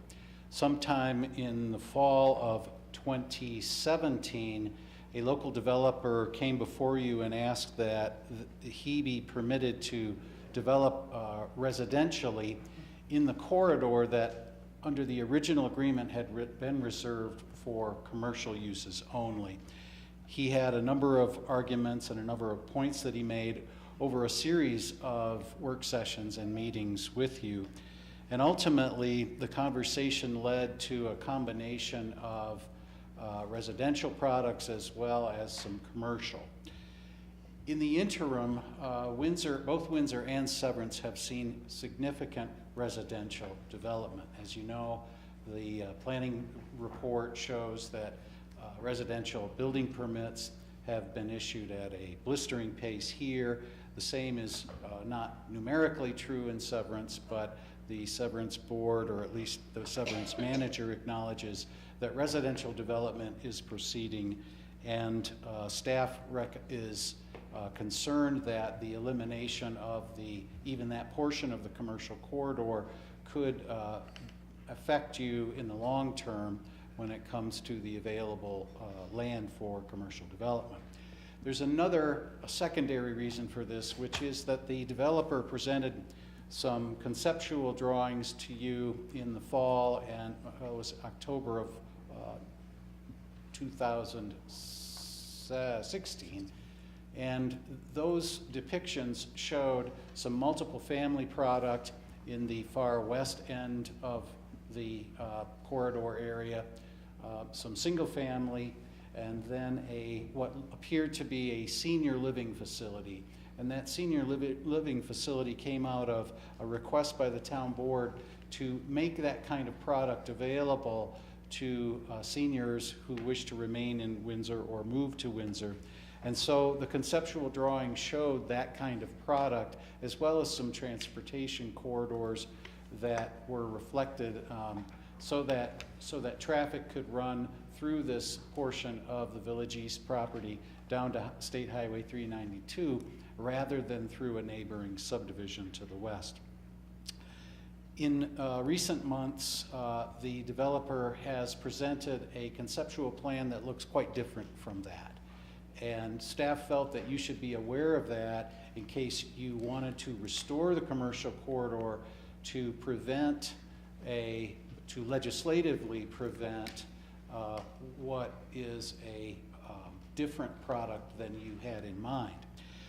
Speaker 13: Sometime in the fall of 2017, a local developer came before you and asked that he be permitted to develop residentially in the corridor that under the original agreement had been reserved for commercial uses only. He had a number of arguments and a number of points that he made over a series of work sessions and meetings with you. And ultimately, the conversation led to a combination of residential products as well as some commercial. In the interim, both Windsor and Severance have seen significant residential development. As you know, the planning report shows that residential building permits have been issued at a blistering pace here. The same is not numerically true in Severance, but the Severance board, or at least the Severance manager, acknowledges that residential development is proceeding, and staff is concerned that the elimination of even that portion of the commercial corridor could affect you in the long term when it comes to the available land for commercial development. There's a secondary reason for this, which is that the developer presented some conceptual drawings to you in the fall, and it was October of 2016, and those depictions showed some multiple family product in the far west end of the corridor area, some single family, and then what appeared to be a senior living facility And that senior living facility came out of a request by the town board to make that kind of product available to seniors who wish to remain in Windsor or move to Windsor. And so the conceptual drawing showed that kind of product, as well as some transportation corridors that were reflected so that traffic could run through this portion of the Village East property down to State Highway 392 rather than through a neighboring subdivision to the west. In recent months, the developer has presented a conceptual plan that looks quite different from that. And staff felt that you should be aware of that in case you wanted to restore the commercial corridor to legislatively prevent what is a different product than you had in mind.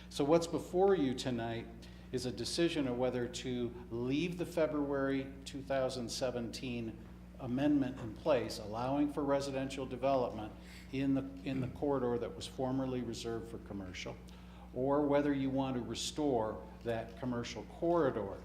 Speaker 13: So what's before you tonight is a decision of whether to leave the February 2017 amendment in place, allowing for residential development in the corridor that was formerly reserved for commercial, or whether you want to restore that commercial corridor.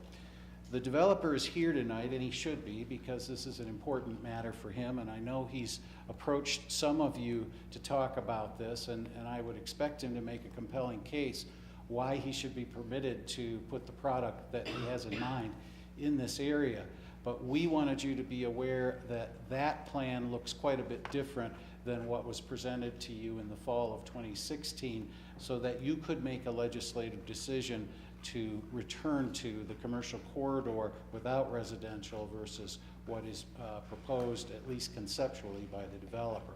Speaker 13: The developer is here tonight, and he should be, because this is an important matter for him, and I know he's approached some of you to talk about this, and I would expect him to make a compelling case why he should be permitted to put the product that he has in mind in this area. But we wanted you to be aware that that plan looks quite a bit different than what was presented to you in the fall of 2016, so that you could make a legislative decision to return to the commercial corridor without residential versus what is proposed, at least conceptually, by the developer.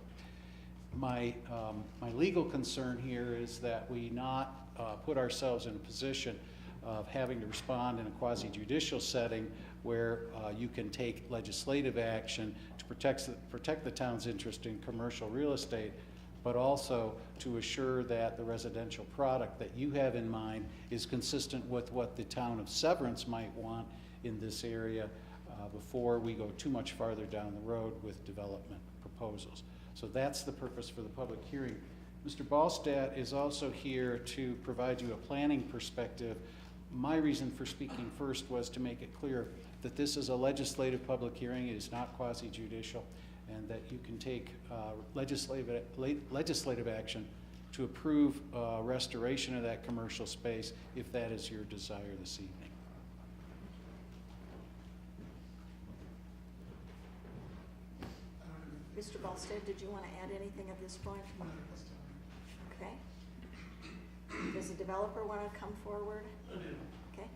Speaker 13: My legal concern here is that we not put ourselves in a position of having to respond in a quasi-judicial setting where you can take legislative action to protect the town's interest in commercial real estate, but also to assure that the residential product that you have in mind is consistent with what the town of Severance might want in this area before we go too much farther down the road with development proposals. So that's the purpose for the public hearing. Mr. Ballstadt is also here to provide you a planning perspective. My reason for speaking first was to make it clear that this is a legislative public hearing. It is not quasi-judicial, and that you can take legislative action to approve restoration of that commercial space if that is your desire this evening.
Speaker 1: Mr. Ballstead, did you want to add anything at this point? Okay. Does the developer want to come forward? Okay.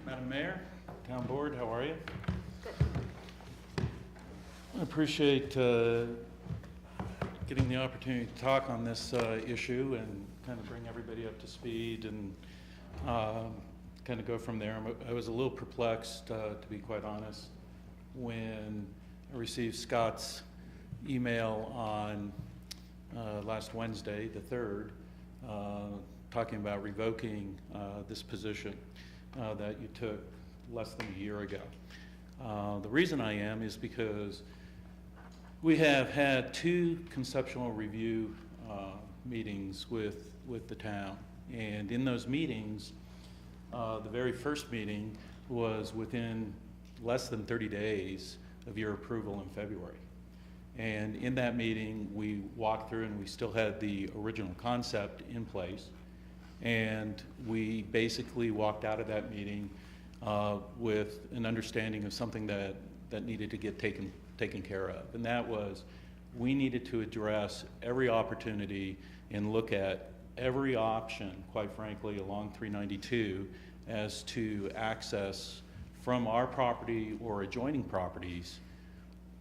Speaker 9: Madam Mayor, Town Board, how are you?
Speaker 1: Good.
Speaker 9: I appreciate getting the opportunity to talk on this issue and kind of bring everybody up to speed and kind of go from there. I was a little perplexed, to be quite honest, when I received Scott's email on last Wednesday, the 3rd, talking about revoking this position that you took less than a year ago. The reason I am is because we have had 2 conceptual review meetings with the town, and in those meetings, the very first meeting was within less than 30 days of your approval in February. And in that meeting, we walked through and we still had the original concept in place. And we basically walked out of that meeting with an understanding of something that needed to get taken care of. And that was, we needed to address every opportunity and look at every option, quite frankly, along 392 as to access from our property or adjoining properties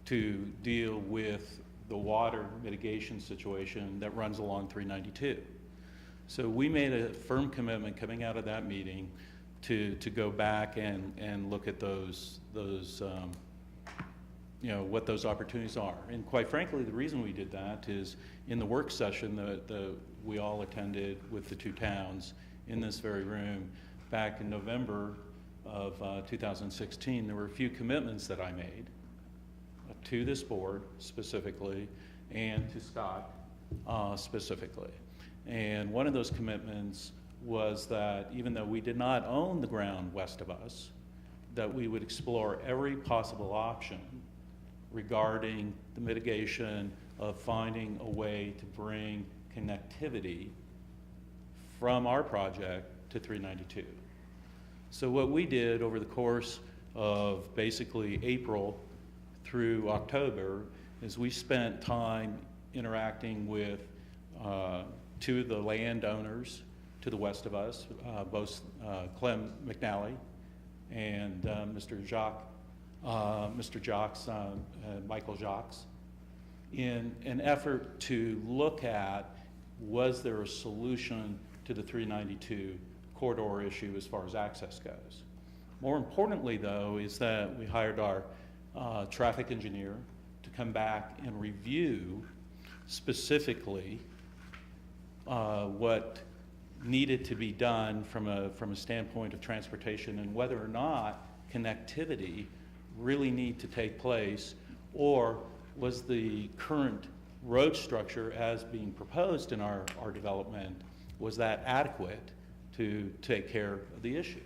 Speaker 9: to deal with the water mitigation situation that runs along 392. So we made a firm commitment coming out of that meeting to go back and look at those you know, what those opportunities are. And quite frankly, the reason we did that is in the work session that we all attended with the 2 towns in this very room back in November
Speaker 13: of 2016, there were a few commitments that I made to this board specifically and to Scott specifically. And one of those commitments was that even though we did not own the ground west of us, that we would explore every possible option regarding the mitigation of finding a way to bring connectivity from our project to 392. So what we did over the course of basically April through October is we spent time interacting with two of the landowners to the west of us, both Clem McNally and Mr. Jacques, Michael Jacques, in an effort to look at, was there a solution to the 392 corridor issue as far as access goes. More importantly, though, is that we hired our traffic engineer to come back and review specifically what needed to be done from a standpoint of transportation and whether or not connectivity really need to take place, or was the current road structure as being proposed in our development, was that adequate to take care of the issue?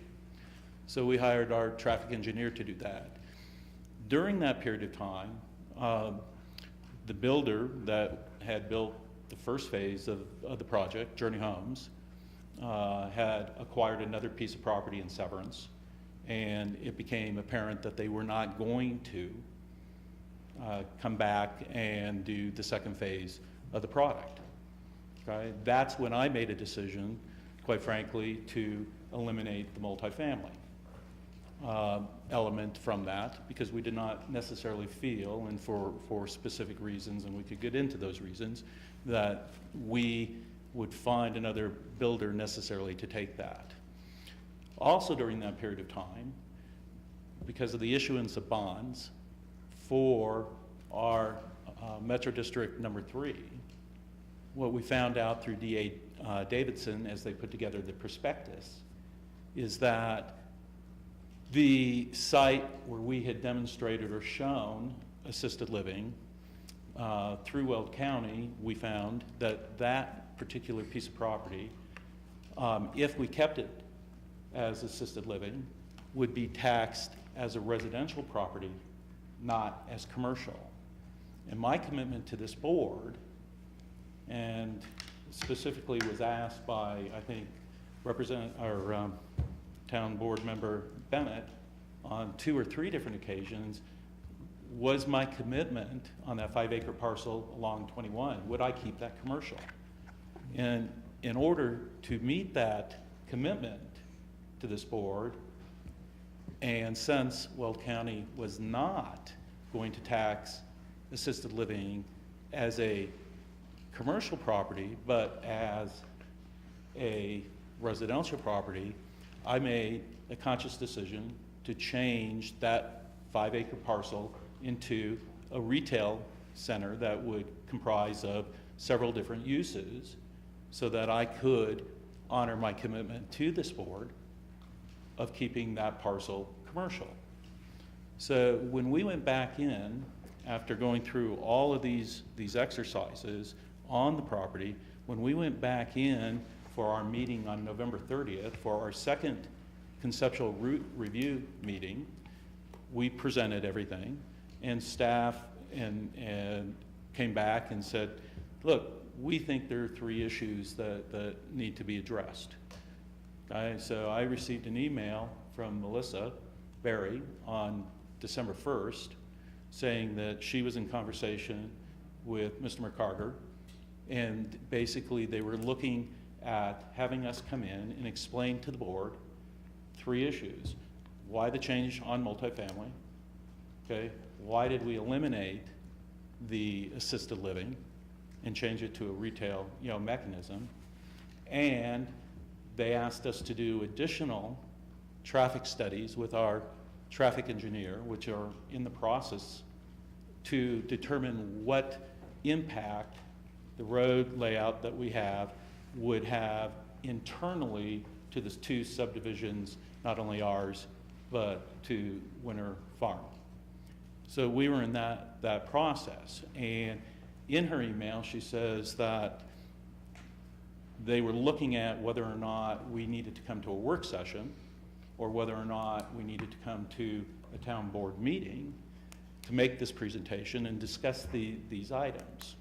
Speaker 13: So we hired our traffic engineer to do that. During that period of time, the builder that had built the first phase of the project, Journey Homes, had acquired another piece of property in Severance, and it became apparent that they were not going to come back and do the second phase of the product. Okay? That's when I made a decision, quite frankly, to eliminate the multifamily element from that, because we did not necessarily feel, and for specific reasons, and we could get into those reasons, that we would find another builder necessarily to take that. Also during that period of time, because of the issuance of bonds for our Metro District number 3, what we found out through D.A. Davidson as they put together the prospectus is that the site where we had demonstrated or shown assisted living through Weld County, we found that that particular piece of property, if we kept it as assisted living, would be taxed as a residential property, not as commercial. And my commitment to this board, and specifically was asked by, I think, Town Board Member Bennett on 2 or 3 different occasions, was my commitment on that 5-acre parcel along 21, would I keep that commercial? And in order to meet that commitment to this board, and since Weld County was not going to tax assisted living as a commercial property, but as a residential property, I made a conscious decision to change that 5-acre parcel into a retail center that would comprise of several different uses so that I could honor my commitment to this board of keeping that parcel commercial. So when we went back in, after going through all of these exercises on the property, when we went back in for our meeting on November 30th, for our second conceptual route review meeting, we presented everything, and staff and came back and said, look, we think there are 3 issues that need to be addressed. Okay, so I received an email from Melissa Berry on December 1st saying that she was in conversation with Mr. McCarter, and basically they were looking at having us come in and explain to the board 3 issues. Why the change on multifamily? Okay, why did we eliminate the assisted living and change it to a retail, mechanism? And they asked us to do additional traffic studies with our traffic engineer, which are in the process, to determine what impact the road layout that we have would have internally to the 2 subdivisions, not only ours, but to Winter Farm. So we were in that process. And in her email, she says that they were looking at whether or not we needed to come to a work session or whether or not we needed to come to a town board meeting to make this presentation and discuss these items.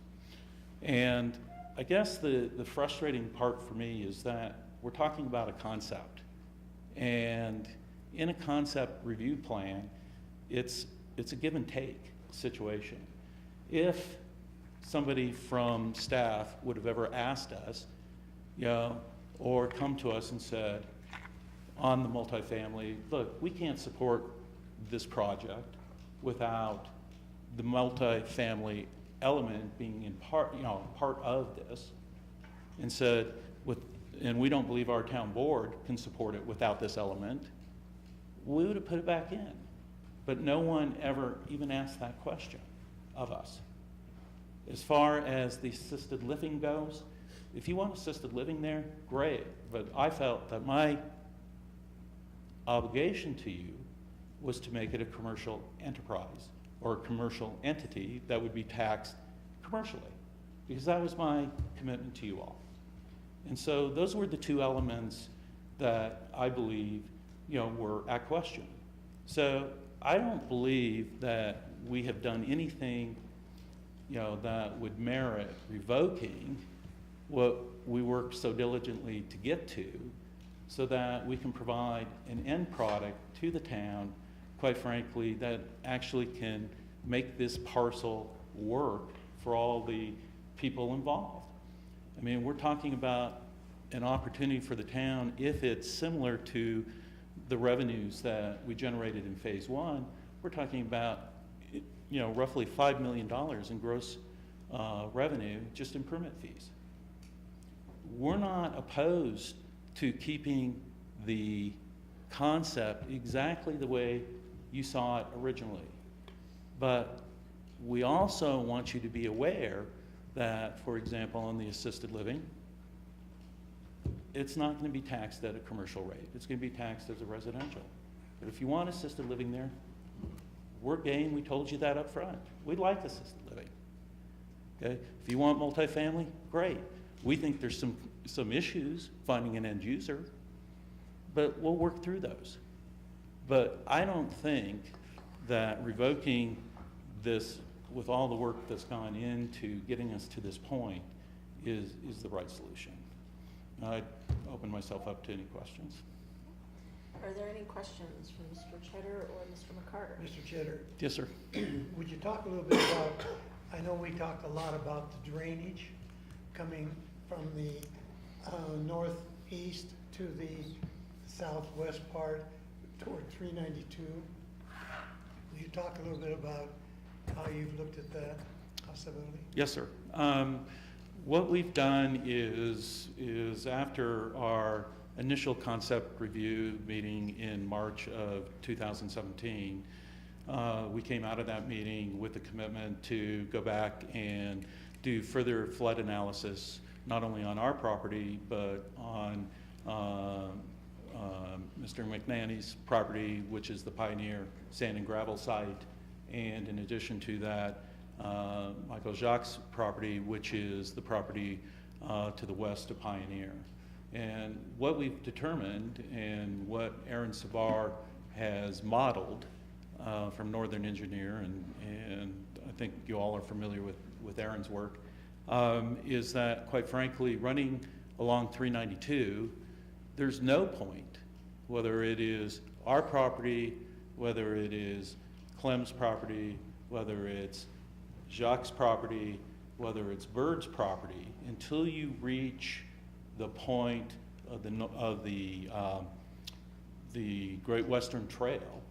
Speaker 13: And I guess the frustrating part for me is that we're talking about a concept. And in a concept review plan, it's a give and take situation. If somebody from staff would have ever asked us, or come to us and said, on the multifamily, look, we can't support this project without the multifamily element being in part of this, and said, and we don't believe our town board can support it without this element, we would have put it back in. But no one ever even asked that question of us. As far as the assisted living goes, if you want assisted living there, great. But I felt that my obligation to you was to make it a commercial enterprise or a commercial entity that would be taxed commercially, because that was my commitment to you all. And so those were the two elements that I believe, were at question. So I don't believe that we have done anything, that would merit revoking what we worked so diligently to get to, so that we can provide an end product to the town, quite frankly, that actually can make this parcel work for all the people involved. I mean, we're talking about an opportunity for the town, if it's similar to the revenues that we generated in phase one, we're talking about, roughly $5 million in gross revenue just in permit fees. We're not opposed to keeping the concept exactly the way you saw it originally. But we also want you to be aware that, for example, on the assisted living, it's not going to be taxed at a commercial rate. It's going to be taxed as a residential. But if you want assisted living there, we're game. We told you that up front. We like assisted living. Okay? If you want multifamily, great. We think there's some issues finding an end user, but we'll work through those. But I don't think that revoking this with all the work that's gone into getting us to this point is the right solution. I'd open myself up to any questions.
Speaker 1: Are there any questions from Mr. Cheddar or Mr. McCarter?
Speaker 6: Mr. Cheddar,
Speaker 13: Yes, sir.
Speaker 6: would you talk a little bit about, I know we talked a lot about the drainage coming from the northeast to the southwest part toward 392. Will you talk a little bit about how you've looked at that possibility?
Speaker 13: Yes, sir. What we've done is after our initial concept review meeting in March of 2017, we came out of that meeting with a commitment to go back and do further flood analysis, not only on our property, but on Mr. McNanny's property, which is the Pioneer Sand and Gravel site, and in addition to that, Michael Jacques' property, which is the property to the west of Pioneer. And what we've determined, and what Aaron Savar has modeled from Northern Engineer, and I think you all are familiar with Aaron's work, is that, quite frankly, running along 392, there's no point, whether it is our property, whether it is Clem's property, whether it's Jacques' property, whether it's Bird's property, until you reach the point of the Great Western Trail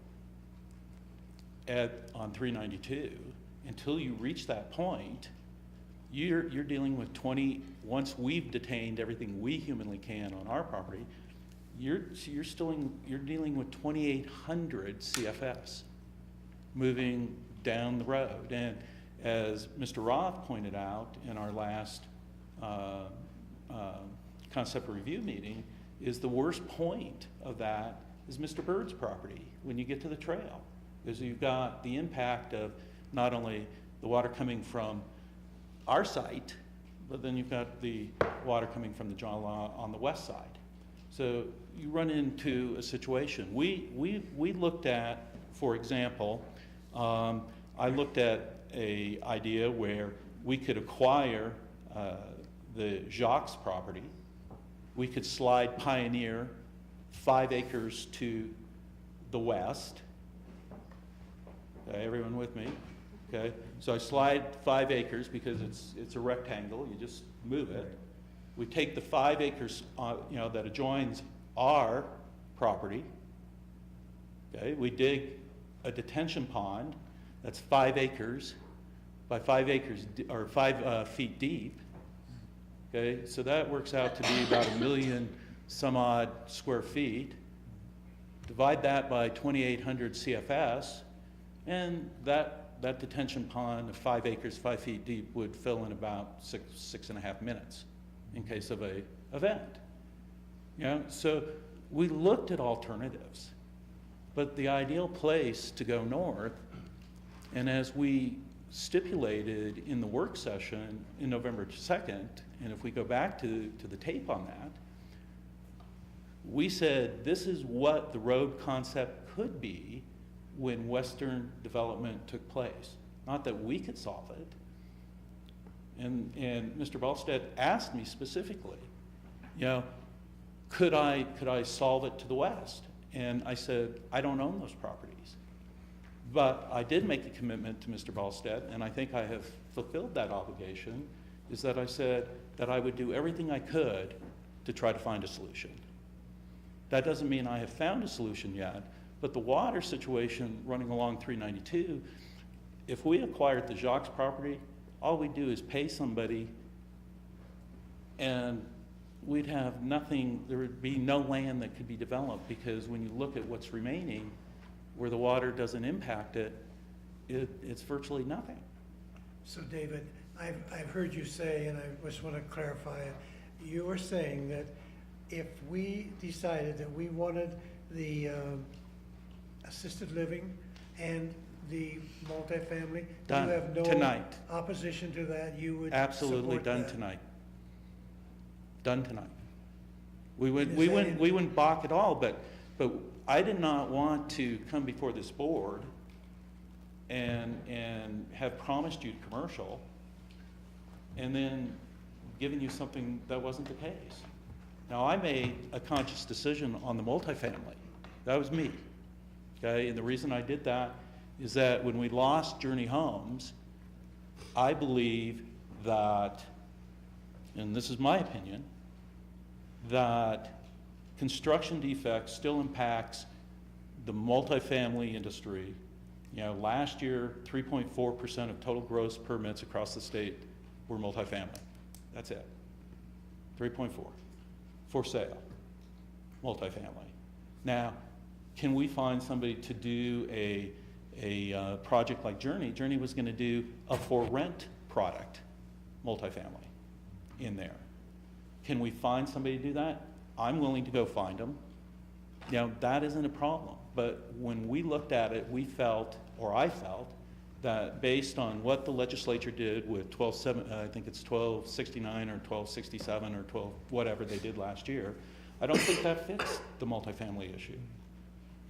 Speaker 13: on 392, until you reach that point, you're dealing with once we've detained everything we humanly can on our property, you're dealing with 2,800 CFS moving down the road. And as Mr. Roth pointed out in our last concept review meeting, is the worst point of that is Mr. Bird's property when you get to the trail. Because you've got the impact of not only the water coming from our site, but then you've got the water coming from the John Law on the west side. So you run into a situation. We looked at, for example, I looked at a idea where we could acquire the Jacques property. We could slide Pioneer 5 acres to the west. Okay, everyone with me? Okay, so I slide 5 acres because it's a rectangle. You just move it. We take the 5 acres, that adjoins our property. Okay, we dig a detention pond that's 5 acres by 5 acres or 5 feet deep. Okay, so that works out to be about 1 million some odd square feet. Divide that by 2,800 CFS, and that detention pond of 5 acres, 5 feet deep would fill in about 6.5 minutes in case of a event. So we looked at alternatives, but the ideal place to go north, and as we stipulated in the work session in November 2nd, and if we go back to the tape on that, we said this is what the road concept could be when Western development took place. Not that we could solve it. And Mr. Balstead asked me specifically, could I solve it to the west? And I said, I don't own those properties. But I did make a commitment to Mr. Balstead, and I think I have fulfilled that obligation, is that I said that I would do everything I could to try to find a solution. That doesn't mean I have found a solution yet, but the water situation running along 392, if we acquired the Jacques property, all we do is pay somebody and we'd have nothing, there would be no land that could be developed, because when you look at what's remaining, where the water doesn't impact it, it's virtually nothing.
Speaker 6: So David, I've heard you say, and I just want to clarify it, you were saying that if we decided that we wanted the assisted living and the multifamily,
Speaker 13: Done
Speaker 6: you have no
Speaker 13: tonight.
Speaker 6: opposition to that, you would
Speaker 13: Absolutely
Speaker 6: support
Speaker 13: done
Speaker 6: that?
Speaker 13: tonight. Done tonight. We wouldn't balk at all, but I did not want to come before this board and have promised you commercial and then given you something that wasn't the case. Now, I made a conscious decision on the multifamily. That was me. Okay, and the reason I did that is that when we lost Journey Homes, I believe that, and this is my opinion, that construction defects still impacts the multifamily industry. Last year, 3.4% of total gross permits across the state were multifamily. That's it. 3.4. For sale. Multifamily. Now, can we find somebody to do a project like Journey? Journey was going to do a for rent product, multifamily, in there. Can we find somebody to do that? I'm willing to go find them. That isn't a problem. But when we looked at it, we felt, or I felt, that based on what the legislature did with 1269 or 1267 or 12, whatever they did last year, I don't think that fits the multifamily issue.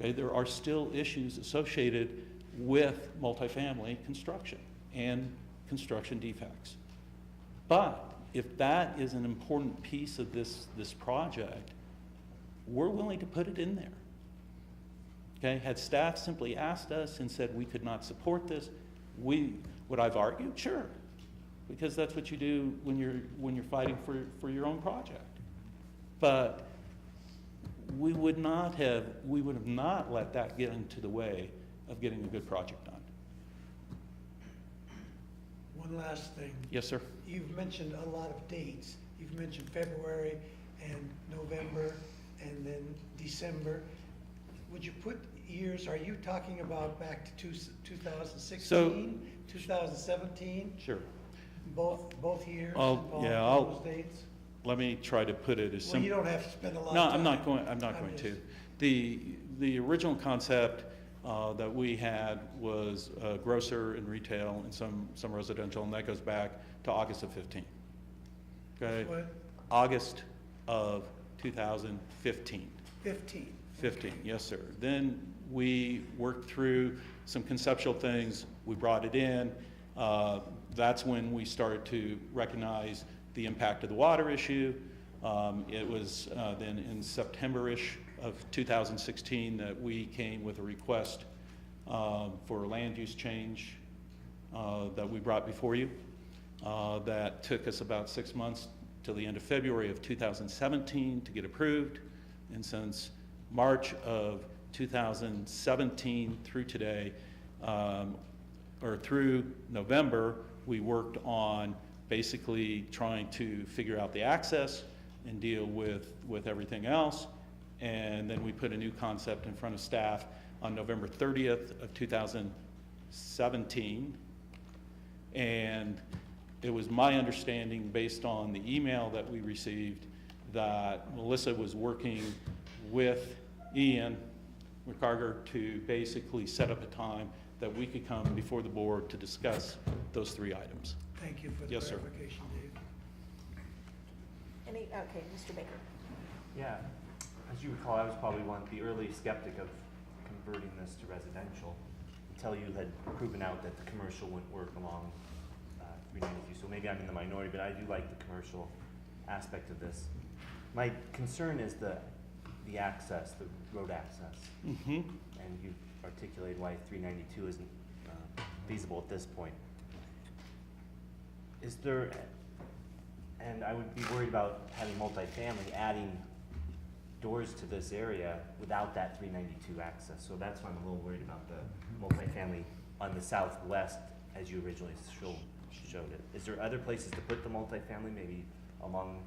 Speaker 13: Okay, there are still issues associated with multifamily construction and construction defects. But if that is an important piece of this project, we're willing to put it in there. Okay, had staff simply asked us and said we could not support this, would I've argued? Sure, because that's what you do when you're fighting for your own project. But we would have not let that get into the way of getting a good project done.
Speaker 6: One last thing.
Speaker 13: Yes, sir.
Speaker 6: You've mentioned a lot of dates. You've mentioned February and November and then December. Would you put years, are you talking about back to 2016, 2017?
Speaker 13: Sure.
Speaker 6: Both years?
Speaker 13: Those dates? Let me try to put it as simple.
Speaker 6: Well, you don't have to spend a lot
Speaker 13: No,
Speaker 6: of time.
Speaker 13: I'm not going to.
Speaker 8: The original concept that we had was grocer and retail and some residential, and that goes back to August of 15. Okay?
Speaker 6: What?
Speaker 8: August of 2015.
Speaker 6: 15.
Speaker 8: Yes, sir. Then we worked through some conceptual things. We brought it in. That's when we started to recognize the impact of the water issue. It was then in September-ish of 2016 that we came with a request for a land use change that we brought before you. That took us about 6 months till the end of February of 2017 to get approved. And since March of 2017 through today, or through November, we worked on basically trying to figure out the access and deal with everything else. And then we put a new concept in front of staff on November 30th of 2017. And it was my understanding, based on the email that we received, that Melissa was working with Ian McCarger to basically set up a time that we could come before the board to discuss those 3 items.
Speaker 6: Thank you for the
Speaker 8: Yes, sir.
Speaker 6: clarification, Dave.
Speaker 1: Okay, Mr. Baker.
Speaker 10: Yeah, as you recall, I was probably the early skeptic of converting this to residential until you had proven out that the commercial wouldn't work along 392. So maybe I'm in the minority, but I do like the commercial aspect of this. My concern is the access, the road access.
Speaker 8: Mm-hmm.
Speaker 10: And you've articulated why 392 isn't feasible at this point. Is there, and I would be worried about having multifamily adding doors to this area without that 392 access. So that's why I'm a little worried about the multifamily on the southwest as you originally showed it. Is there other places to put the multifamily, maybe along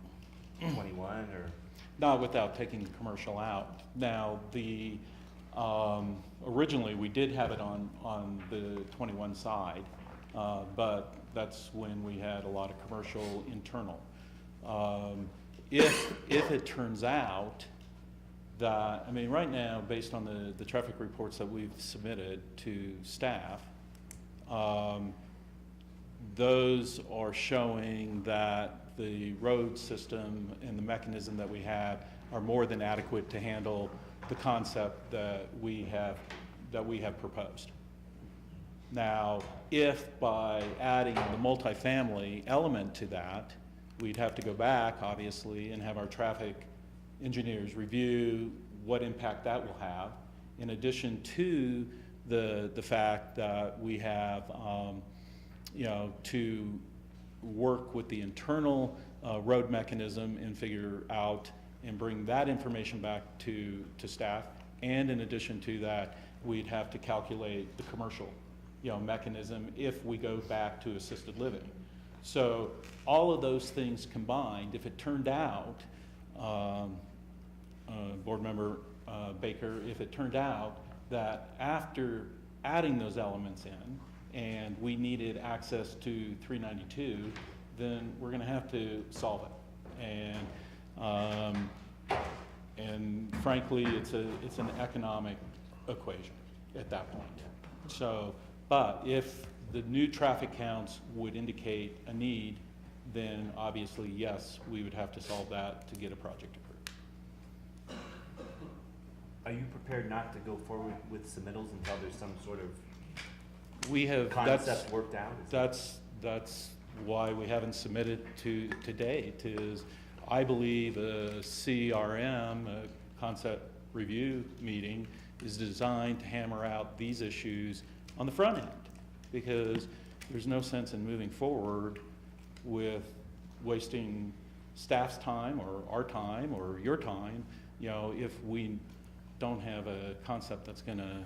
Speaker 10: 21 or?
Speaker 8: Not without taking the commercial out. Now, originally we did have it on the 21 side, but that's when we had a lot of commercial internal. If it turns out that, I mean, right now, based on the traffic reports that we've submitted to staff, those are showing that the road system and the mechanism that we have are more than adequate to handle the concept that we have proposed. Now, if by adding the multifamily element to that, we'd have to go back, obviously, and have our traffic engineers review what impact that will have, in addition to the fact that we have, to work with the internal road mechanism and figure out and bring that information back to staff. And in addition to that, we'd have to calculate the commercial mechanism if we go back to assisted living. So all of those things combined, if it turned out, Board Member Baker, if it turned out that after adding those elements in and we needed access to 392, then we're going to have to solve it. And frankly, it's an economic equation at that point. So, but if the new traffic counts would indicate a need, then obviously, yes, we would have to solve that to get a project approved.
Speaker 10: Are you prepared not to go forward with submittals until there's some sort of concept worked out?
Speaker 8: That's why we haven't submitted to date. Is I believe a CRM, a concept review meeting, is designed to hammer out these issues on the front end, because there's no sense in moving forward with wasting staff's time or our time or your time, if we don't have a concept that's gonna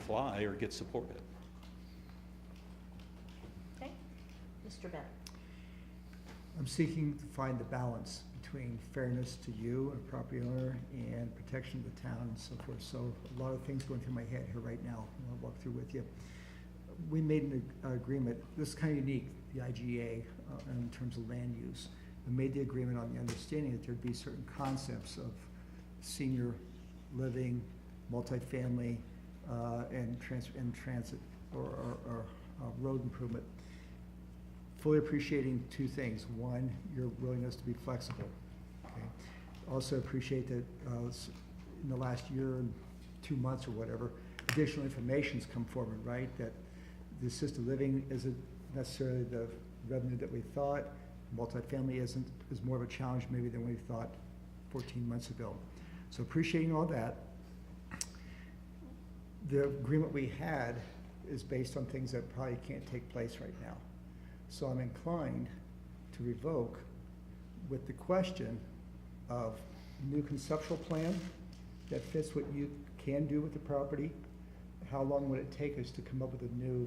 Speaker 8: fly or get supported.
Speaker 1: Okay, Mr. Bennett.
Speaker 5: I'm seeking to find the balance between fairness to you, a property owner, and protection of the town and so forth. So a lot of things going through my head here right now, and I'll walk through with you. We made an agreement, this is kind of unique, the IGA, in terms of land use. We made the agreement on the understanding that there'd be certain concepts of senior living, multifamily, and transit or road improvement. Fully appreciating two things. One, your willingness to be flexible. Okay? Also appreciate that in the last year and 2 months or whatever, additional information's come forward, right? That the assisted living isn't necessarily the revenue that we thought. Multifamily is more of a challenge maybe than we thought 14 months ago. So appreciating all that. The agreement we had is based on things that probably can't take place right now. So I'm inclined to revoke with the question of new conceptual plan that fits what you can do with the property. How long would it take us to come up with a new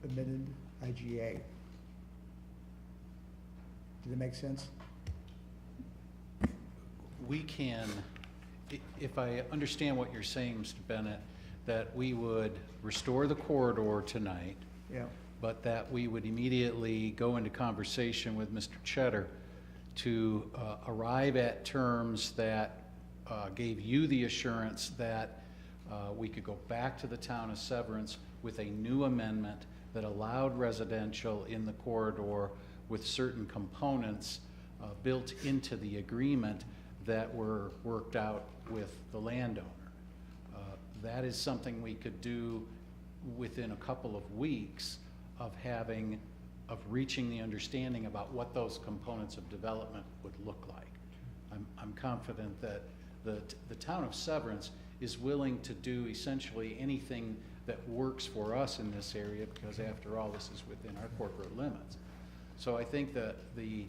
Speaker 5: amended IGA? Does that make sense?
Speaker 13: We can, if I understand what you're saying, Mr. Bennett, that we would restore the corridor tonight,
Speaker 5: Yeah.
Speaker 13: but that we would immediately go into conversation with Mr. Cheddar to arrive at terms that gave you the assurance that we could go back to the town of Severance with a new amendment that allowed residential in the corridor with certain components built into the agreement that were worked out with the landowner. That is something we could do within a couple of weeks of reaching the understanding about what those components of development would look like. I'm confident that the town of Severance is willing to do essentially anything that works for us in this area, because after all, this is within our corporate limits. So I think that the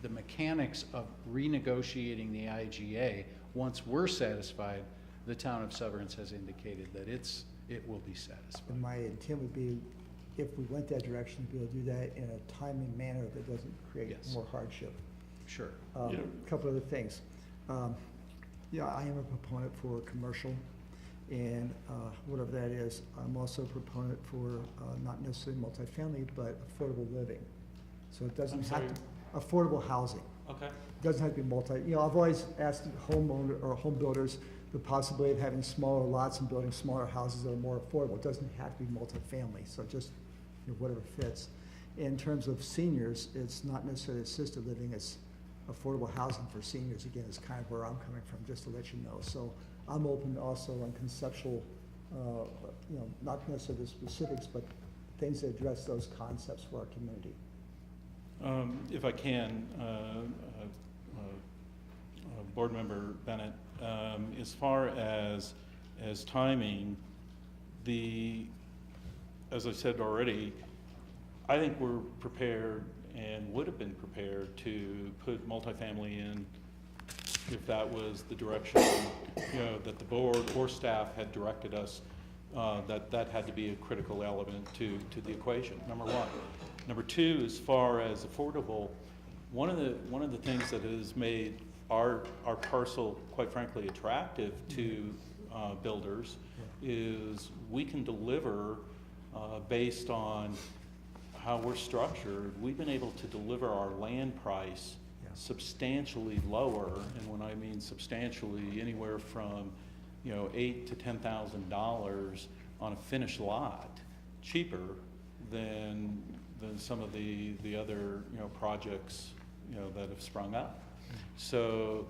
Speaker 13: mechanics of renegotiating the IGA, once we're satisfied, the town of Severance has indicated that it will be satisfied.
Speaker 5: And my intent would be, if we went that direction, to be able to do that in a timely manner that doesn't create more hardship.
Speaker 13: Sure.
Speaker 5: A couple other things. Yeah, I am a proponent for commercial, and whatever that is. I'm also a proponent for not necessarily multifamily, but affordable living. So it doesn't have to, affordable housing.
Speaker 8: Okay.
Speaker 5: It doesn't have to be I've always asked homeowner or home builders the possibility of having smaller lots and building smaller houses that are more affordable. It doesn't have to be multifamily, so just whatever fits. In terms of seniors, it's not necessarily assisted living, it's affordable housing for seniors. Again, is kind of where I'm coming from, just to let you know. So I'm open also on conceptual, not necessarily the specifics, but things that address those concepts for our community.
Speaker 9: If I can, Board Member Bennett, as far as timing, as I said already, I think we're prepared and would have been prepared to put multifamily in if that was the direction, that the board or staff had directed us, that had to be a critical element to the equation, number one. Number two, as far as affordable, one of the things that has made our parcel, quite frankly, attractive to builders is we can deliver based on how we're structured. We've been able to deliver our land price substantially lower, and when I mean substantially, anywhere from $8,000 to $10,000 on a finished lot, cheaper than some of the other projects that have sprung up. So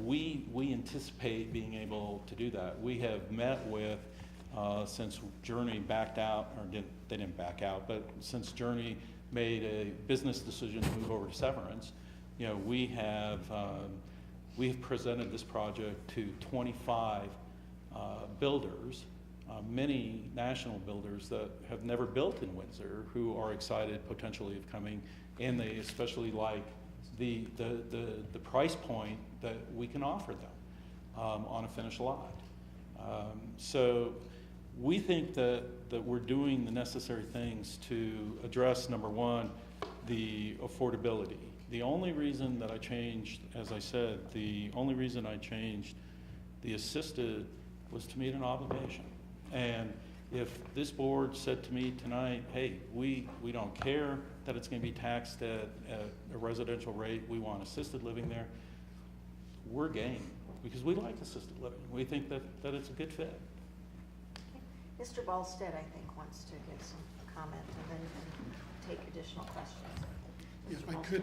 Speaker 9: we anticipate being able to do that. We have met with since Journey backed out, or they didn't back out, but since Journey made a business decision to move over to Severance, we have presented this project to 25 builders, many national builders that have never built in Windsor, who are excited potentially of coming, and they especially like the price point that we can offer them on a finished lot. So we think that we're doing the necessary things to address, number one, the affordability. The only reason that I changed, as I said, the only reason I changed the assisted was to meet an obligation. And if this board said to me tonight, hey, we don't care that it's going to be taxed at a residential rate, we want assisted living there,
Speaker 20: we're game, because we like assisted living. We think that it's a good fit.
Speaker 1: Mr. Ballstead, I think, wants to give some comment, and then you can take additional questions.
Speaker 19: If
Speaker 1: Mr.
Speaker 19: I
Speaker 1: Ballstead.
Speaker 19: could,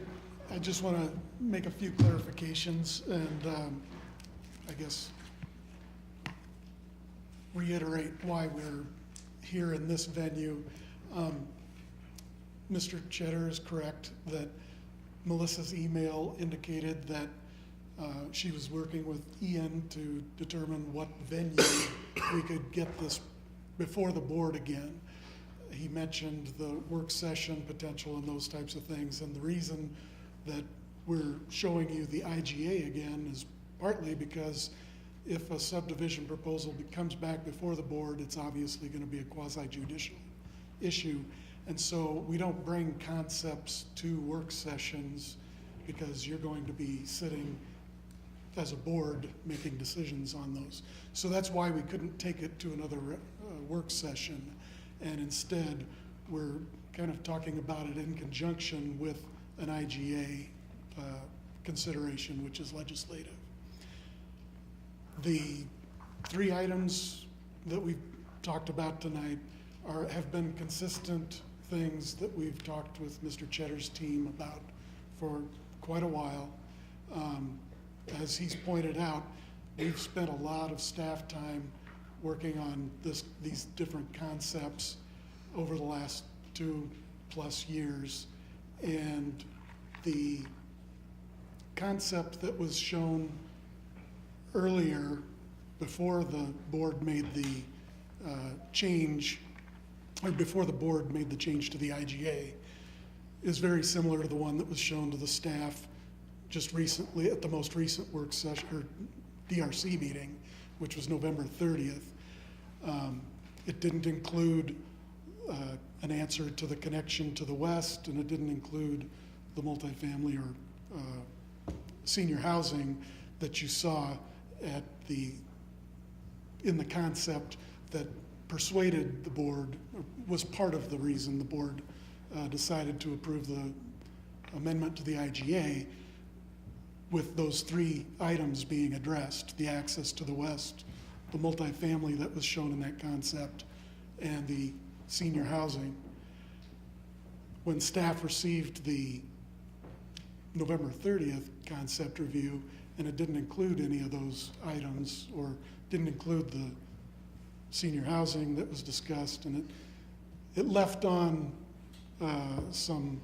Speaker 19: I just want to make a few clarifications and I guess reiterate why we're here in this venue. Mr. Cheddar is correct that Melissa's email indicated that she was working with Ian to determine what venue we could get this before the board again. He mentioned the work session potential and those types of things, and the reason that we're showing you the IGA again is partly because if a subdivision proposal comes back before the board, it's obviously going to be a quasi-judicial issue. And so we don't bring concepts to work sessions because you're going to be sitting as a board making decisions on those. So that's why we couldn't take it to another work session. And instead, we're kind of talking about it in conjunction with an IGA consideration, which is legislative. The 3 items that we've talked about tonight have been consistent things that we've talked with Mr. Cheddar's team about for quite a while. As he's pointed out, we've spent a lot of staff time working on these different concepts over the last 2+ years. And the concept that was shown earlier before the board made the change, or before the board made the change to the IGA, is very similar to the one that was shown to the staff just recently at the most recent work session, or DRC meeting, which was November 30th. It didn't include an answer to the connection to the west, and it didn't include the multifamily or senior housing that you saw at in the concept that persuaded the board, was part of the reason the board decided to approve the amendment to the IGA, with those 3 items being addressed: the access to the west, the multifamily that was shown in that concept, and the senior housing. When staff received the November 30th concept review, and it didn't include any of those items, or didn't include the senior housing that was discussed, and it left on an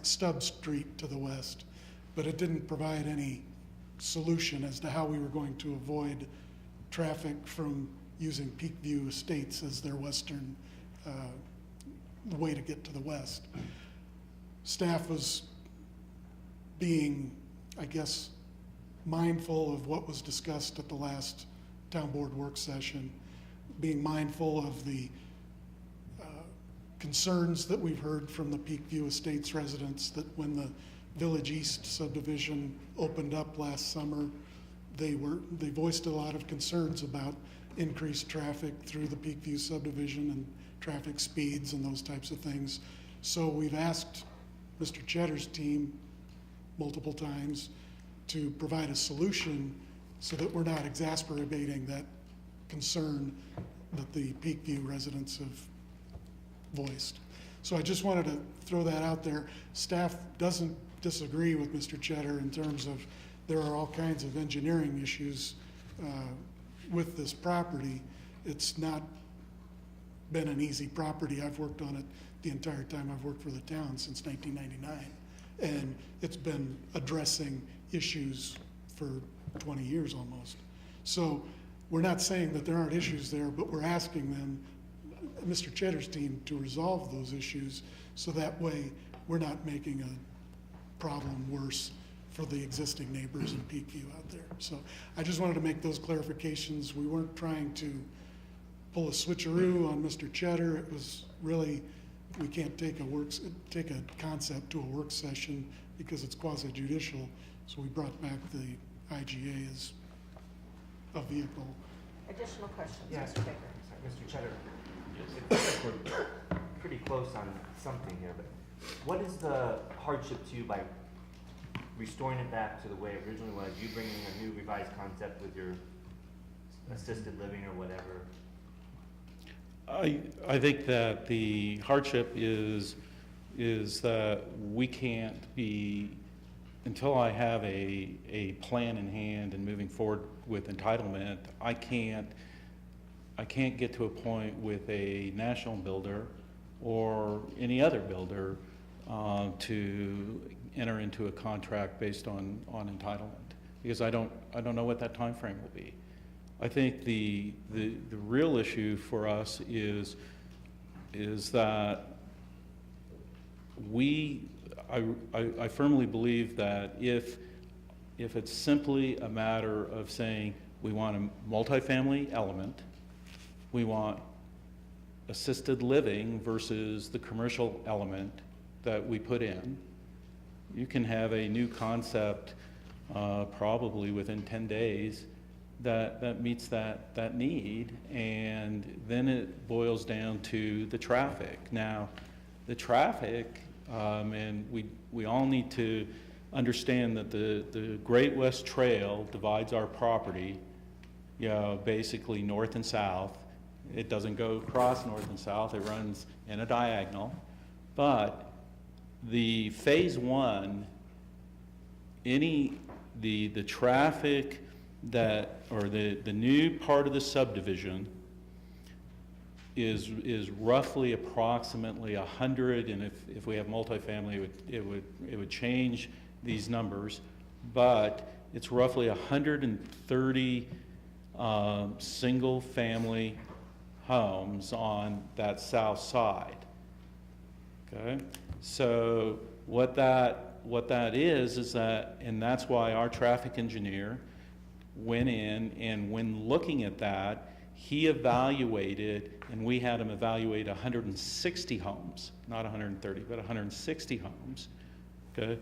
Speaker 19: stub street to the west, but it didn't provide any solution as to how we were going to avoid traffic from using Peakview Estates as their western way to get to the west. Staff was being, I guess, mindful of what was discussed at the last town board work session, being mindful of the concerns that we've heard from the Peakview Estates residents, that when the Village East subdivision opened up last summer, they voiced a lot of concerns about increased traffic through the Peakview subdivision and traffic speeds and those types of things. So we've asked Mr. Cheddar's team multiple times to provide a solution so that we're not exacerbating that concern that the Peakview residents have voiced. So I just wanted to throw that out there. Staff doesn't disagree with Mr. Cheddar in terms of there are all kinds of engineering issues with this property. It's not been an easy property. I've worked on it the entire time I've worked for the town, since 1999. And it's been addressing issues for 20 years almost. So we're not saying that there aren't issues there, but we're asking them, Mr. Cheddar's team, to resolve those issues so that way we're not making a problem worse for the existing neighbors in Peakview out there. So I just wanted to make those clarifications. We weren't trying to pull a switcheroo on Mr. Cheddar. It was really, we can't take a concept to a work session because it's quasi-judicial. So we brought back the IGA as a vehicle.
Speaker 1: Additional questions,
Speaker 10: Yeah.
Speaker 1: Mr. Baker?
Speaker 10: Sorry, Mr. Cheddar, it feels like we're pretty close on something here, but what is the hardship to you by restoring it back to the way it originally was, you bringing a new revised concept with your assisted living or whatever?
Speaker 20: I think that the hardship is that we can't be, until I have a plan in hand and moving forward with entitlement, I can't get to a point with a national builder or any other builder to enter into a contract based on entitlement, because I don't know what that time frame will be. I think the real issue for us is that I firmly believe that if it's simply a matter of saying we want a multifamily element, we want assisted living versus the commercial element that we put in, you can have a new concept probably within 10 days that meets that need, and then it boils down to the traffic. Now, the traffic, and we all need to understand that the Great West Trail divides our property, basically north and south. It doesn't go across north and south, it runs in a diagonal. But the phase one, the traffic that, or the new part of the subdivision is roughly approximately 100, and if we have multifamily, it would change these numbers, but it's roughly 130 single family homes on that south side. Okay, so what that is that, and that's why our traffic engineer went in, and when looking at that, he evaluated, and we had him evaluate 160 homes, not 130, but 160 homes, okay,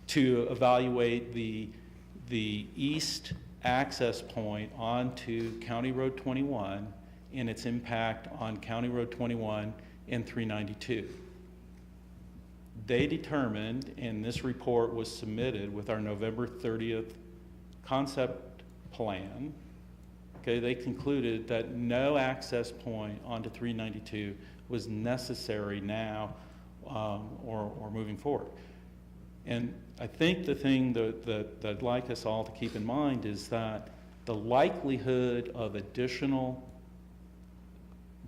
Speaker 20: to evaluate the east access point onto County Road 21 and its impact on County Road 21 and 392. They determined, and this report was submitted with our November 30th concept plan, okay, they concluded that no access point onto 392 was necessary now or moving forward. And I think the thing that I'd like us all to keep in mind is that the likelihood of additional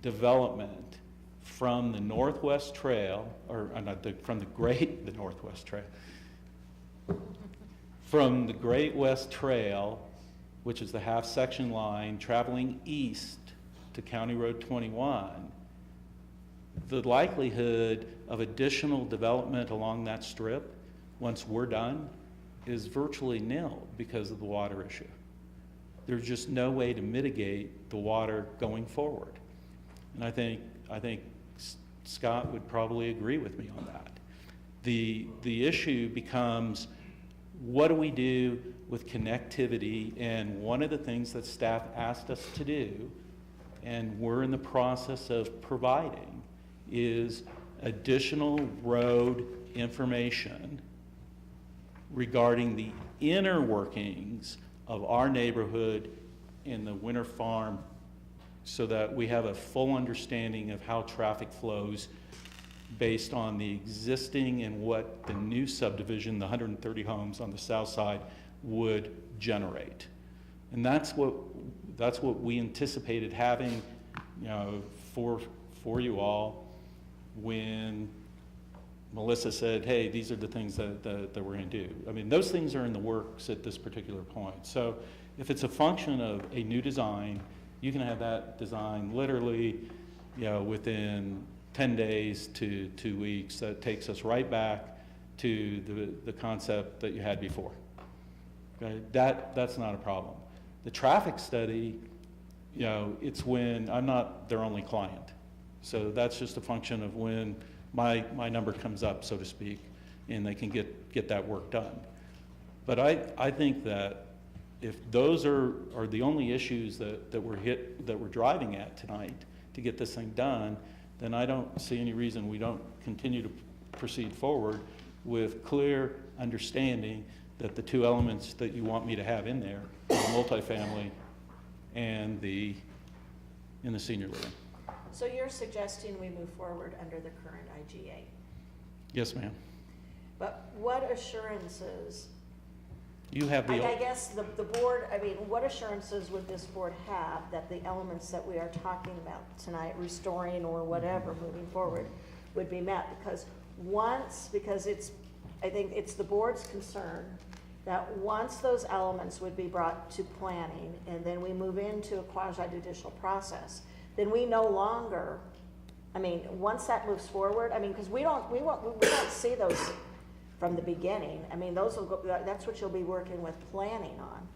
Speaker 20: development from the Northwest Trail, or from the Northwest Trail, from the Great West Trail, which is the half-section line traveling east to County Road 21, the likelihood of additional development along that strip, once we're done, is virtually nil because of the water issue. There's just no way to mitigate the water going forward. And I think Scott would probably agree with me on that. The issue becomes, what do we do with connectivity? And one of the things that staff asked us to do, and we're in the process of providing, is additional road information regarding the inner workings of our neighborhood in the Winter Farm, so that we have a full understanding of how traffic flows based on the existing and what the new subdivision, the 130 homes on the south side, would generate. And that's what we anticipated having, for you all when Melissa said, hey, these are the things that we're going to do. I mean, those things are in the works at this particular point. So if it's a function of a new design, you can have that design literally, within 10 days to 2 weeks. That takes us right back to the concept that you had before. Okay? That's not a problem. The traffic study, it's when I'm not their only client. So that's just a function of when my number comes up, so to speak, and they can get that work done. But I think that if those are the only issues that we're driving at tonight to get this thing done, then I don't see any reason we don't continue to proceed forward with clear understanding that the two elements that you want me to have in there are the multifamily and in the senior living.
Speaker 1: So you're suggesting we move forward under the current IGA?
Speaker 20: Yes, ma'am.
Speaker 1: But what assurances,
Speaker 20: You have the.
Speaker 1: I guess the board, I mean, what assurances would this board have that the elements that we are talking about tonight, restoring or whatever, moving forward, would be met? Because I think it's the board's concern that once those elements would be brought to planning and then we move into a quasi-judicial process, then we no longer, I mean, once that moves forward, I mean, because we don't see those from the beginning. I mean, those will go, that's what you'll be working with planning on.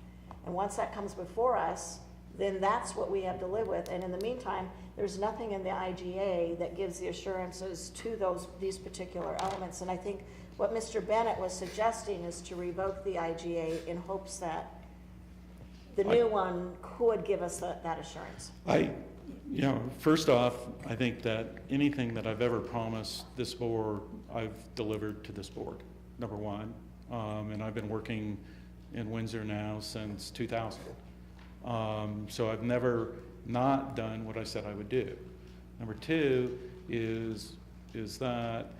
Speaker 1: And once that comes before us, then that's what we have to live with. And in the meantime, there's nothing in the IGA that gives the assurances to these particular elements. And I think what Mr. Bennett was suggesting is to revoke the IGA in hopes that the new one could give us that assurance.
Speaker 20: First off, I think that anything that I've ever promised this board, I've delivered to this board, number one. And I've been working in Windsor now since 2000. So I've never not done what I said I would do. Number two is that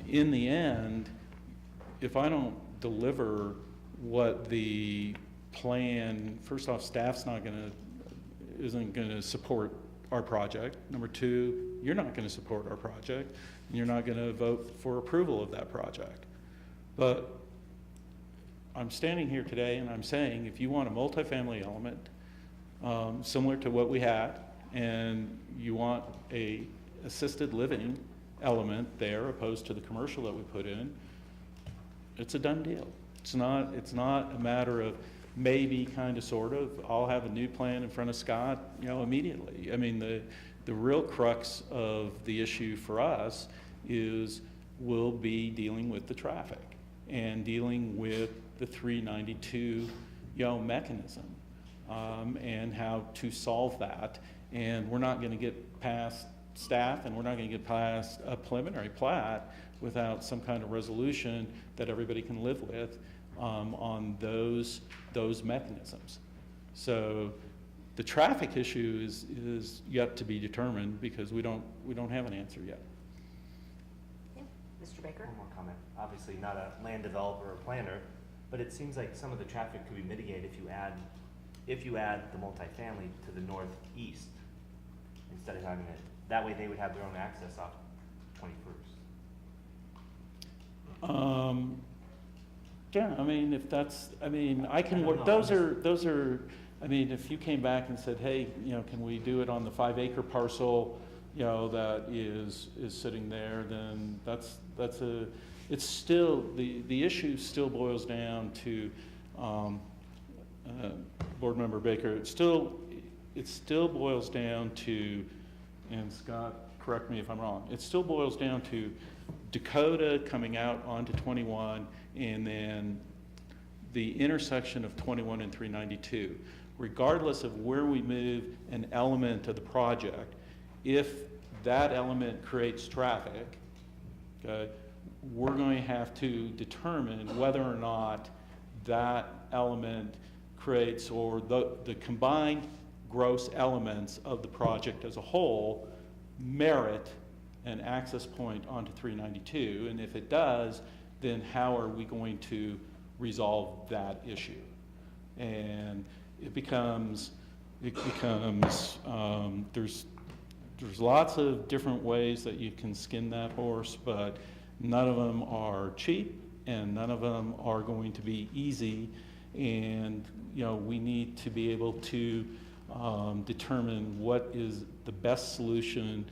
Speaker 20: in the end, if I don't deliver what the plan, first off, staff's isn't gonna support our project. Number two, you're not gonna support our project, and you're not gonna vote for approval of that project. But I'm standing here today and I'm saying, if you want a multifamily element, similar to what we had, and you want a assisted living element there opposed to the commercial that we put in, it's a done deal. It's not a matter of maybe, kind of, sort of. I'll have a new plan in front of Scott, immediately. I mean, the real crux of the issue for us will be dealing with the traffic and dealing with the 392, mechanism, and how to solve that. And we're not going to get past staff, and we're not going to get past a preliminary plat without some kind of resolution that everybody can live with on those mechanisms. So the traffic issue is yet to be determined because we don't have an answer yet.
Speaker 1: Mr. Baker?
Speaker 10: One more comment. Obviously not a land developer or planner, but it seems like some of the traffic could be mitigated if you add the multifamily to the northeast instead of having it. That way they would have their own access off 21st.
Speaker 20: Yeah, I mean, if that's, I mean, I can work, those are, I mean, if you came back and said, hey, can we do it on the 5-acre parcel, that is sitting there, then it's still, the issue still boils down to, Board Member Baker, it still boils down to, and Scott, correct me if I'm wrong, it still boils down to Dakota coming out onto 21 and then the intersection of 21 and 392. Regardless of where we move an element of the project, if that element creates traffic, okay, we're going to have to determine whether or not that element creates, or the combined gross elements of the project as a whole merit an access point onto 392, and if it does, then how are we going to resolve that issue? And there's lots of different ways that you can skin that horse, but none of them are cheap and none of them are going to be easy. And we need to be able to determine what is the best solution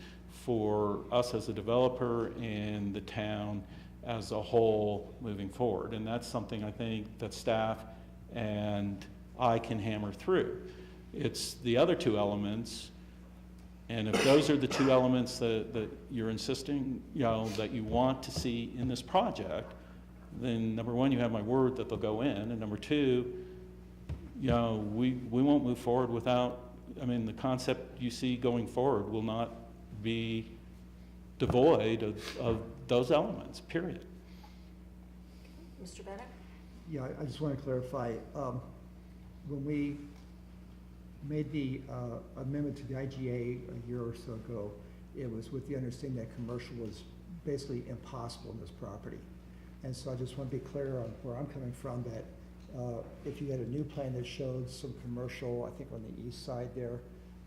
Speaker 20: for us as a developer and the town as a whole moving forward. And that's something I think that staff and I can hammer through. It's the other two elements, and if those are the two elements that you're insisting, that you want to see in this project, then number one, you have my word that they'll go in, and number two, we won't move forward without, the concept you see going forward will not be devoid of those elements, period.
Speaker 1: Mr. Bennett?
Speaker 5: Yeah, I just want to clarify, when we made the amendment to the IGA a year or so ago, it was with the understanding that commercial was basically impossible in this property. And so I just want to be clear on where I'm coming from, that if you had a new plan that showed some commercial, I think on the east side there,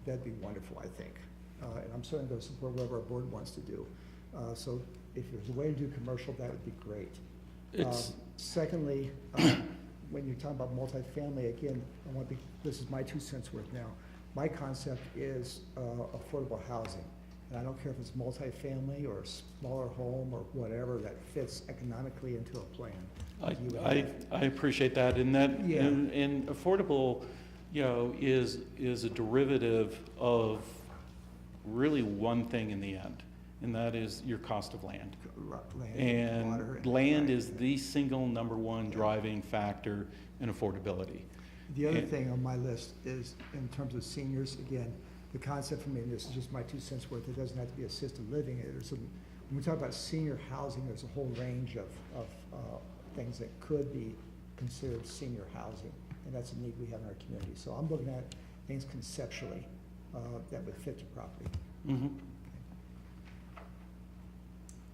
Speaker 5: that'd be wonderful, I think. And I'm certainly going to support whatever our board wants to do. So if there's a way to do commercial, that would be great. Secondly, when you're talking about multifamily, again, this is my 2 cents worth now. My concept is affordable housing. And I don't care if it's multifamily or a smaller home or whatever that fits economically into a plan.
Speaker 20: I appreciate that, and that, and affordable, you know, is a derivative of really one thing in the end, and that is your cost of land. And water, land is the single #1 driving factor in affordability.
Speaker 5: The other thing on my list is, in terms of seniors, again, the concept for me, and this is just my 2 cents worth, it doesn't have to be assisted living. When we talk about senior housing, there's a whole range of things that could be considered senior housing, and that's a need we have in our community. So I'm looking at things conceptually that would fit the property.
Speaker 20: Mm-hmm.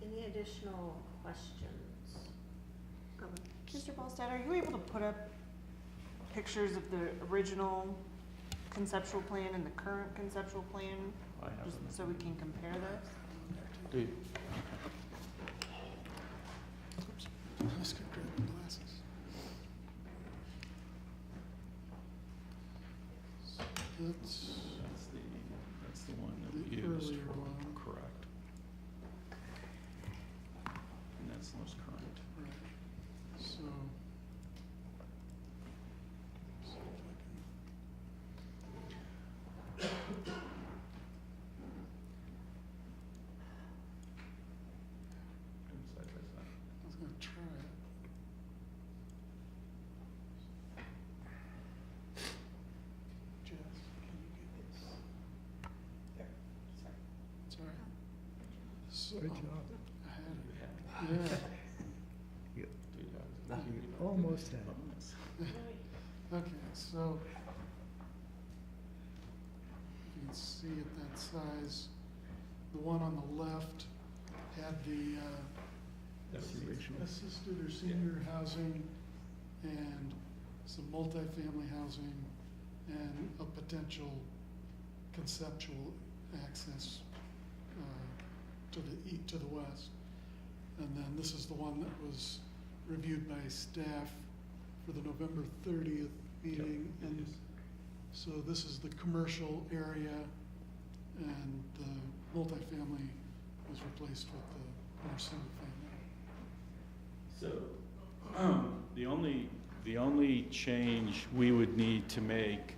Speaker 4: Any additional questions? Mr. Ballstead, are you able to put up pictures of the original conceptual plan and the current conceptual plan, just so we can compare those?
Speaker 19: Let's get rid of the glasses.
Speaker 20: That's the one that we
Speaker 19: the
Speaker 20: used.
Speaker 19: earlier one.
Speaker 20: Correct. And that's the most current.
Speaker 19: Right. So. I was gonna try it. Jess, can you get this? There, sorry. Sorry. So,
Speaker 5: Good job.
Speaker 19: I had it. Yeah.
Speaker 5: You almost had it.
Speaker 19: Okay, so you can see at that size, the one on the left had the assisted or senior housing and some multifamily housing and a potential conceptual access to the west. And then this is the one that was reviewed by staff for the November 30th meeting. Yep. And so this is the commercial area, and the multifamily was replaced with the more single family.
Speaker 20: So the only change we would need to make,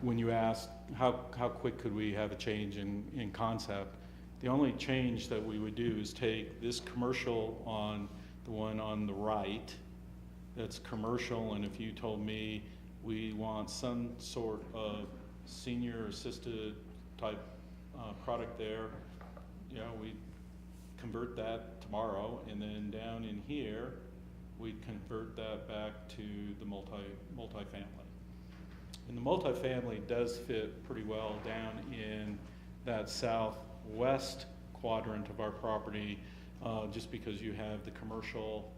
Speaker 20: when you asked how quick could we have a change in concept, the only change that we would do is take this commercial on the one on the right, that's commercial, and if you told me we want some sort of senior assisted type product there, you know, we'd convert that tomorrow, and then down in here, we'd convert that back to the multifamily. And the multifamily does fit pretty well down in that southwest quadrant of our property, just because you have the commercial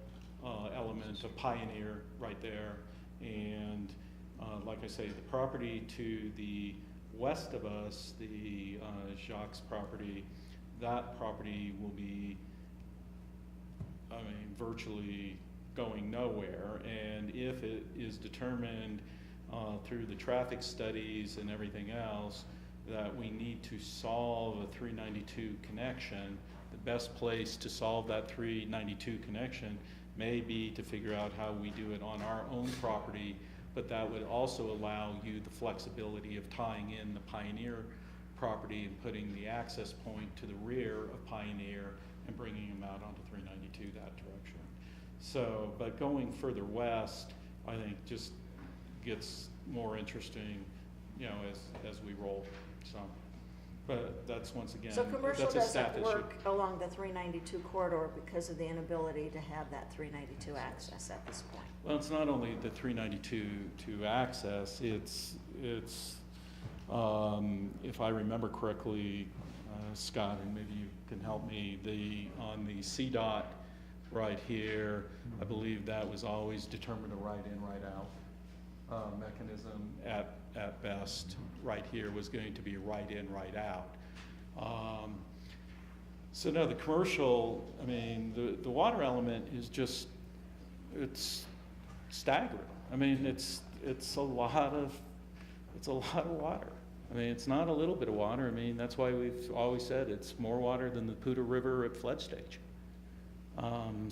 Speaker 20: element of Pioneer right there. And like I say, the property to the west of us, the Jacques property, that property will be, virtually going nowhere. And if it is determined through the traffic studies and everything else that we need to solve a 392 connection, the best place to solve that 392 connection may be to figure out how we do it on our own property, but that would also allow you the flexibility of tying in the Pioneer property and putting the access point to the rear of Pioneer and bringing them out onto 392 that direction. So, but going further west, I think just gets more interesting, you know, as we roll. So, But that's once again,
Speaker 1: So commercial
Speaker 20: that's a staff
Speaker 1: doesn't
Speaker 20: issue.
Speaker 1: work along the 392 corridor because of the inability to have that 392 access at this point.
Speaker 20: Well, it's not only the 392 to access, it's, if I remember correctly, Scott, and maybe you can help me, on the CDOT right here, I believe that was always determined a right in, right out mechanism. At best, right here was going to be right in, right out. So no, the commercial, I mean, the water element is just, it's staggering. I mean, it's a lot of water. I mean, it's not a little bit of water. I mean, that's why we've always said it's more water than the Poudre River at flood stage. And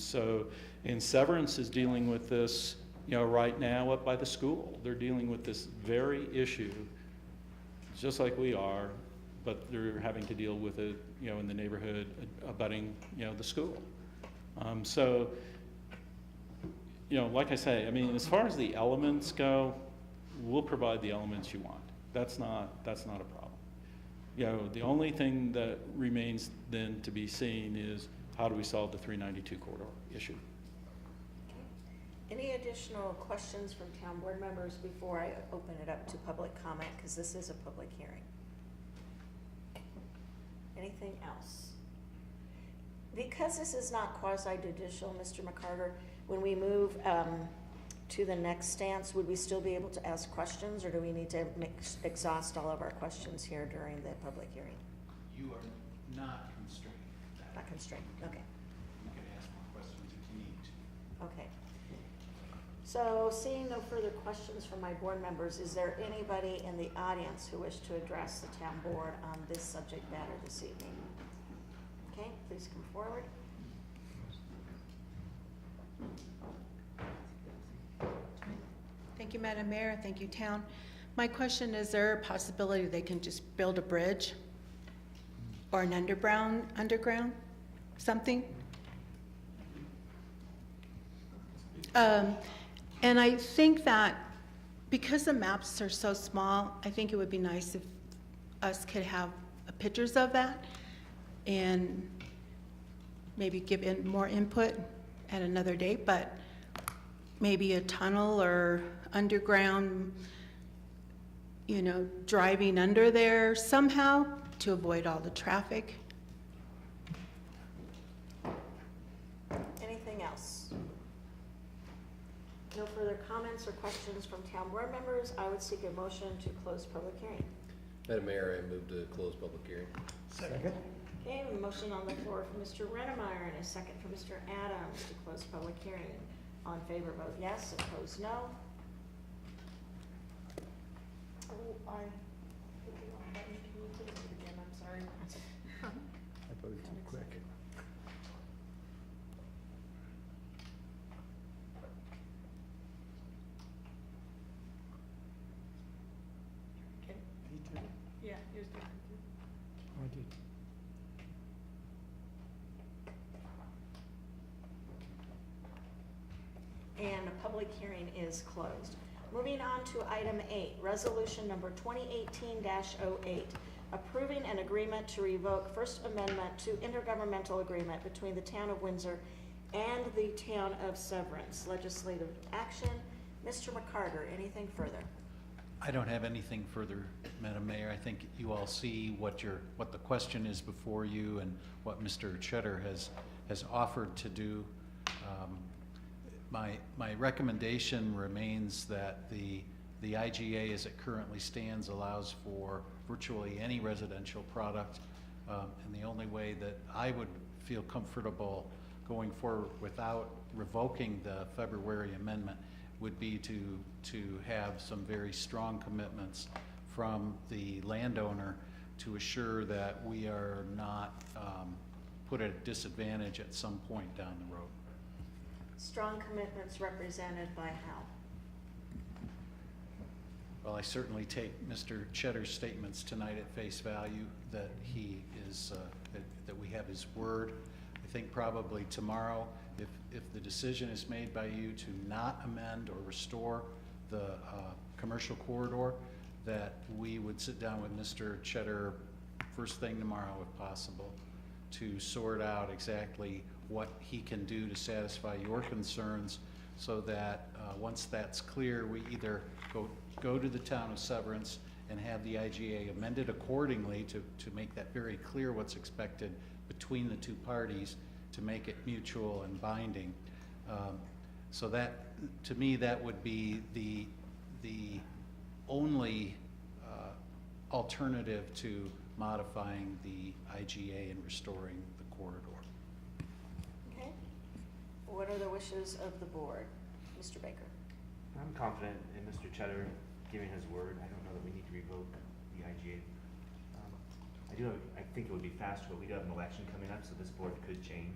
Speaker 20: Severance is dealing with this, right now up by the school. They're dealing with this very issue, just like we are, but they're having to deal with it, in the neighborhood abutting, the school. Like I say, I mean, as far as the elements go, we'll provide the elements you want. That's not a problem. The only thing that remains then to be seen is how do we solve the 392 corridor issue?
Speaker 1: Any additional questions from town board members before I open it up to public comment, because this is a public hearing? Anything else? Because this is not quasi-judicial, Mr. McCarter, when we move to the next stance, would we still be able to ask questions, or do we need to exhaust all of our questions here during the public hearing?
Speaker 13: You are not constrained.
Speaker 1: Not constrained, okay.
Speaker 13: You can ask more questions if you need to.
Speaker 1: Okay. So seeing no further questions from my board members, is there anybody in the audience who wish to address the town board on this subject matter this evening? Okay, please come forward.
Speaker 16: Thank you, Madam Mayor. Thank you, town. My question is there a possibility they can just build a bridge or an underground, something? And I think that because the maps are so small, I think it would be nice if us could have pictures of that and maybe give more input at another date, but maybe a tunnel or underground, driving under there somehow to avoid all the traffic.
Speaker 1: Anything else? No further comments or questions from town board members. I would seek a motion to close public hearing.
Speaker 3: Madam Mayor, I move to close public hearing.
Speaker 18: Second.
Speaker 1: Okay, a motion on the floor for Mr. Rennemeyer and a second for Mr. Adams to close public hearing. All in favor, vote yes. Opposed, no.
Speaker 4: Oh, I hit the wrong button. Can you please do it again? I'm sorry.
Speaker 18: I voted too quick.
Speaker 4: Okay.
Speaker 18: He did it.
Speaker 4: Yeah, here's the.
Speaker 18: Oh, I did.
Speaker 1: And the public hearing is closed. Moving on to item 8, resolution number 2018-08, approving an agreement to revoke First Amendment to intergovernmental agreement between the town of Windsor and the town of Severance. Legislative action. Mr. McCarter, anything further?
Speaker 13: I don't have anything further, Madam Mayor. I think you all see what the question is before you and what Mr. Cheddar has offered to do. My recommendation remains that the IGA as it currently stands allows for virtually any residential product. And the only way that I would feel comfortable going forward without revoking the February amendment would be to have some very strong commitments from the landowner to assure that we are not put at a disadvantage at some point down the road.
Speaker 1: Strong commitments represented by how?
Speaker 13: Well, I certainly take Mr. Cheddar's statements tonight at face value, that he is, that we have his word. I think probably tomorrow, if the decision is made by you to not amend or restore the commercial corridor, that we would sit down with Mr. Cheddar first thing tomorrow if possible, to sort out exactly what he can do to satisfy your concerns, so that once that's clear, we either go to the town of Severance and have the IGA amended accordingly to make that very clear what's expected between the two parties, to make it mutual and binding. So that, to me, that would be the only alternative to modifying the IGA and restoring the corridor.
Speaker 1: Okay. What are the wishes of the board? Mr. Baker?
Speaker 10: I'm confident in Mr. Cheddar giving his word. I don't know that we need to revoke the IGA. I think it would be faster, but we do have an election coming up, so this board could change.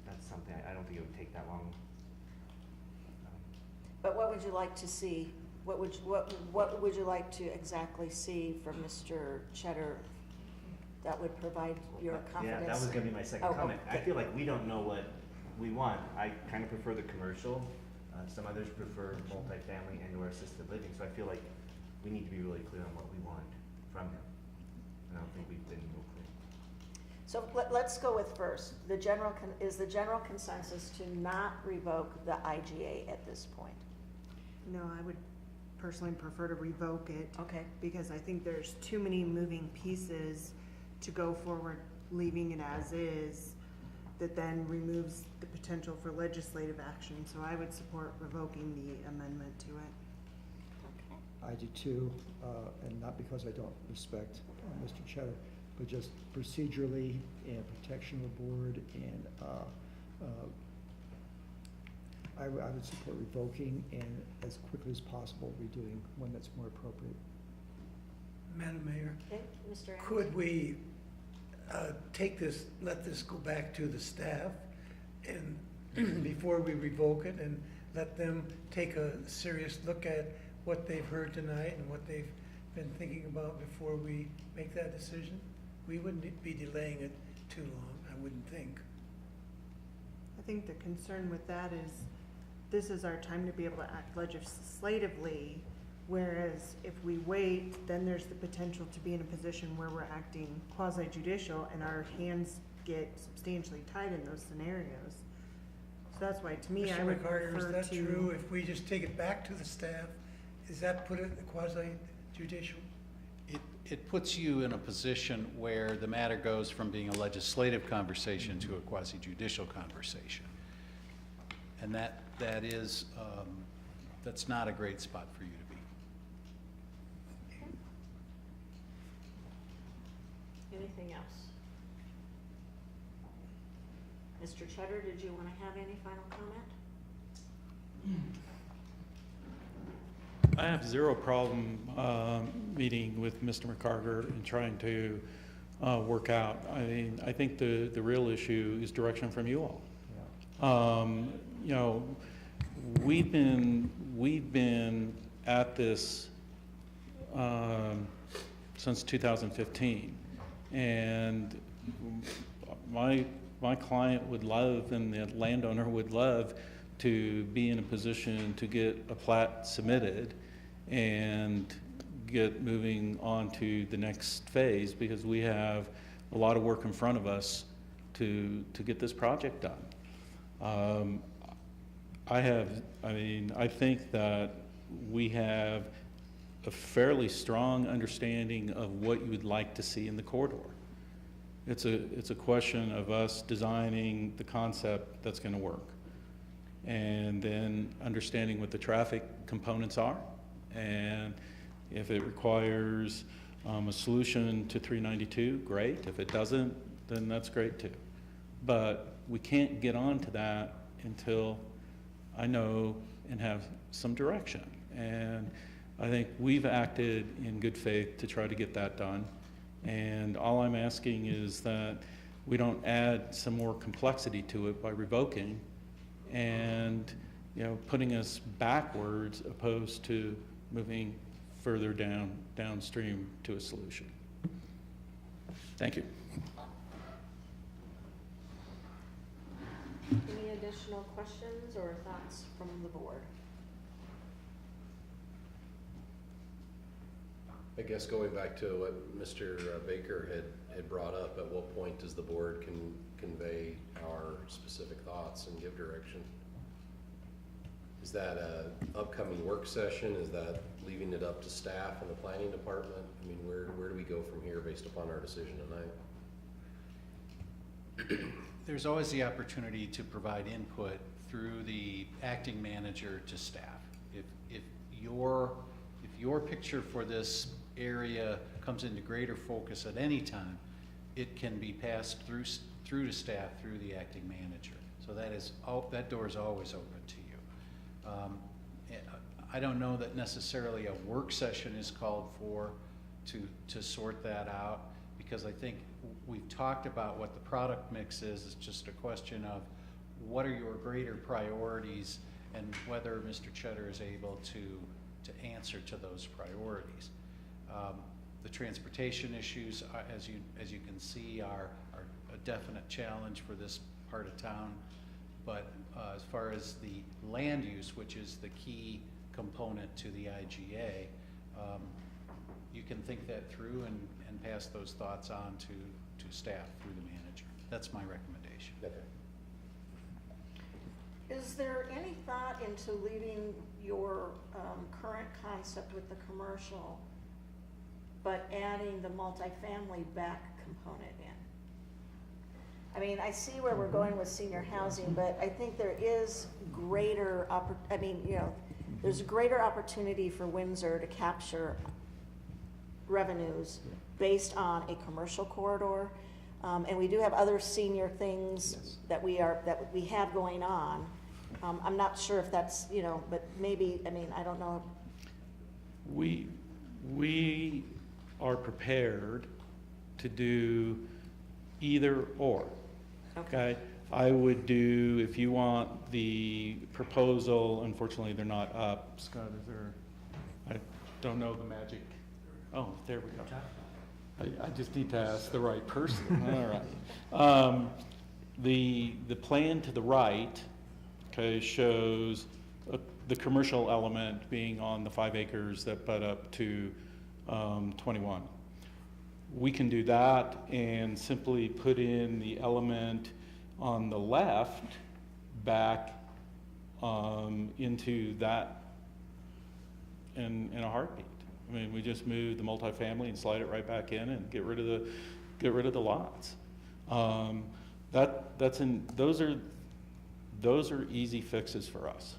Speaker 10: That's something, I don't think it would take that long.
Speaker 1: But what would you like to see? What would you like to exactly see from Mr. Cheddar that would provide your confidence?
Speaker 10: Yeah, that was gonna be my second comment. I feel like we don't know what we want. I kind of prefer the commercial. Some others prefer multifamily and or assisted living, so I feel like we need to be really clear on what we want from him. And I don't think we've been real clear.
Speaker 1: So let's go with first, is the general consensus to not revoke the IGA at this point?
Speaker 4: No, I would personally prefer to revoke it.
Speaker 1: Okay.
Speaker 4: Because I think there's too many moving pieces to go forward, leaving it as is, that then removes the potential for legislative action. So I would support revoking the amendment to it.
Speaker 5: I do too, and not because I don't respect Mr. Cheddar, but just procedurally and protection of the board, and I would support revoking and as quickly as possible redoing one that's more appropriate.
Speaker 6: Madam Mayor,
Speaker 1: Okay, Mr. Anderson?
Speaker 6: could we let this go back to the staff and before we revoke it, and let them take a serious look at what they've heard tonight and what they've been thinking about before we make that decision? We wouldn't be delaying it too long, I wouldn't think.
Speaker 4: I think the concern with that is this is our time to be able to act legislatively, whereas if we wait, then there's the potential to be in a position where we're acting quasi-judicial and our hands get substantially tied in those scenarios. So that's why, to me, I
Speaker 6: Mr.
Speaker 4: would
Speaker 6: McCarter,
Speaker 4: prefer
Speaker 6: is that
Speaker 4: to.
Speaker 6: true? If we just take it back to the staff, does that put it quasi-judicial?
Speaker 13: It puts you in a position where the matter goes from being a legislative conversation to a quasi-judicial conversation. And that's not a great spot for you to be.
Speaker 1: Anything else? Mr. Cheddar, did you want to have any final comment?
Speaker 20: I have zero problem meeting with Mr. McCarter and trying to work out. I mean, I think the real issue is direction from you all. You know, we've been at this since 2015, and my client would love, and the landowner would love, to be in a position to get a plat submitted and get moving on to the next phase, because we have a lot of work in front of us to get this project done. I think that we have a fairly strong understanding of what you would like to see in the corridor. It's a question of us designing the concept that's going to work, and then understanding what the traffic components are, and if it requires a solution to 392, great. If it doesn't, then that's great too. But we can't get on to that until I know and have some direction. And I think we've acted in good faith to try to get that done. And all I'm asking is that we don't add some more complexity to it by revoking and, you know, putting us backwards opposed to moving further downstream to a solution. Thank you.
Speaker 1: Any additional questions or thoughts from the board?
Speaker 3: I guess going back to what Mr. Baker had brought up, at what point does the board convey our specific thoughts and give direction? Is that a upcoming work session? Is that leaving it up to staff and the planning department? I mean, where do we go from here based upon our decision tonight?
Speaker 13: There's always the opportunity to provide input through the acting manager to staff. If your picture for this area comes into greater focus at any time, it can be passed through to staff through the acting manager. So that door is always open to you. I don't know that necessarily a work session is called for to sort that out, because I think we've talked about what the product mix is. It's just a question of what are your greater priorities and whether Mr. Cheddar is able to answer to those priorities. The transportation issues, as you can see, are a definite challenge for this part of town. But as far as the land use, which is the key component to the IGA, you can think that through and pass those thoughts on to staff through the manager. That's my recommendation.
Speaker 3: Okay.
Speaker 1: Is there any thought into leaving your current concept with the commercial, but adding the multifamily back component in? I mean, I see where we're going with senior housing, but I think there is greater there's greater opportunity for Windsor to capture revenues based on a commercial corridor. And we do have other senior things that we have going on. I'm not sure if that's, but maybe, I don't know.
Speaker 20: We are prepared to do either or. Okay. I would do, if you want the proposal, unfortunately they're not up. Scott, is there, I don't know the magic. Oh, there we go. I just need to ask the right person. All right. The plan to the right, okay, shows the commercial element being on the 5 acres that butt up to 21. We can do that and simply put in the element on the left back into that in a heartbeat. I mean, we just move the multifamily and slide it right back in and get rid of the lots. Those are easy fixes for us.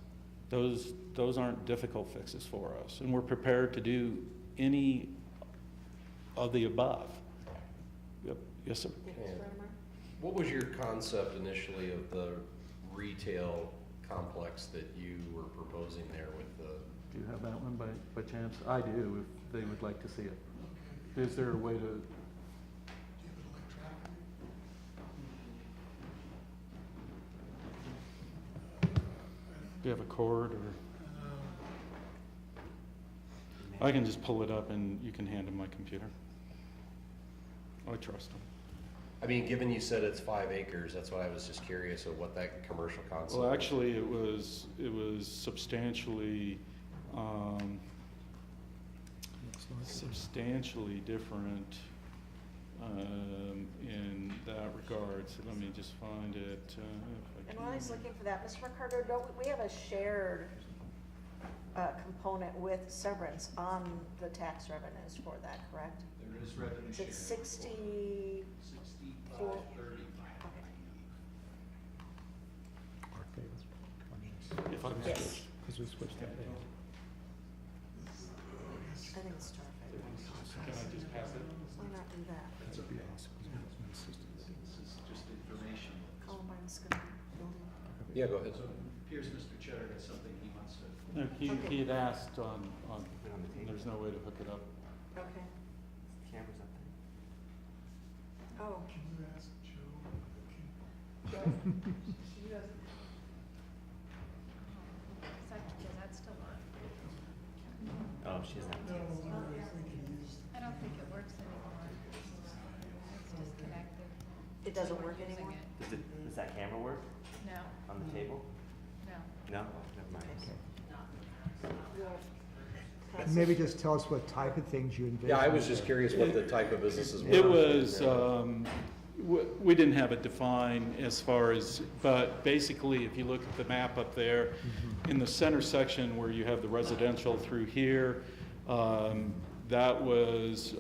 Speaker 20: Those aren't difficult fixes for us, and we're prepared to do any of the above. Yep. Yes, sir.
Speaker 3: What was your concept initially of the retail complex that you were proposing there with the?
Speaker 20: Do you have that one by chance? I do, if they would like to see it. Is there a way to? Do you have a cord or? I can just pull it up and you can hand him my computer. I trust him.
Speaker 3: I mean, given you said it's 5 acres, that's why I was just curious of what that commercial concept.
Speaker 20: Well, actually, it was substantially different in that regard. So let me just find it.
Speaker 1: And while he's looking for that, Mr. Ricardo, we have a shared component with severance on the tax revenues for that, correct?
Speaker 13: There is revenue
Speaker 1: Is
Speaker 13: sharing.
Speaker 1: it 60?
Speaker 13: 65, 35.
Speaker 20: If I may.
Speaker 1: Yes.
Speaker 18: Because we switched that day.
Speaker 1: I think it's terrific.
Speaker 20: Can I just pass it?
Speaker 1: Why not do that?
Speaker 18: That'd be awesome.
Speaker 13: This is just information.
Speaker 1: Columbine's gonna build it.
Speaker 3: Yeah, go ahead.
Speaker 13: So it appears Mr. Cheddar has something he wants to.
Speaker 20: No, he had asked on,
Speaker 10: Put it on the table.
Speaker 20: there's no way to hook it up.
Speaker 1: Okay.
Speaker 10: Camera's up there.
Speaker 1: Oh.
Speaker 19: Can you ask Joe?
Speaker 14: Does that still work?
Speaker 10: Oh, she's not.
Speaker 14: I don't think it works anymore. It's disconnected.
Speaker 1: It doesn't
Speaker 14: We're
Speaker 1: work
Speaker 14: using
Speaker 1: anymore?
Speaker 14: it.
Speaker 10: Does that camera work
Speaker 14: No,
Speaker 10: on the table?
Speaker 14: no.
Speaker 10: No? Never mind.
Speaker 1: We'll
Speaker 5: Maybe just tell us what type of things you envision.
Speaker 3: Yeah, I was just curious what the type of businesses were.
Speaker 20: It was, we didn't have it defined as far as, but basically, if you look at the map up there, in the center section where you have the residential through here, that was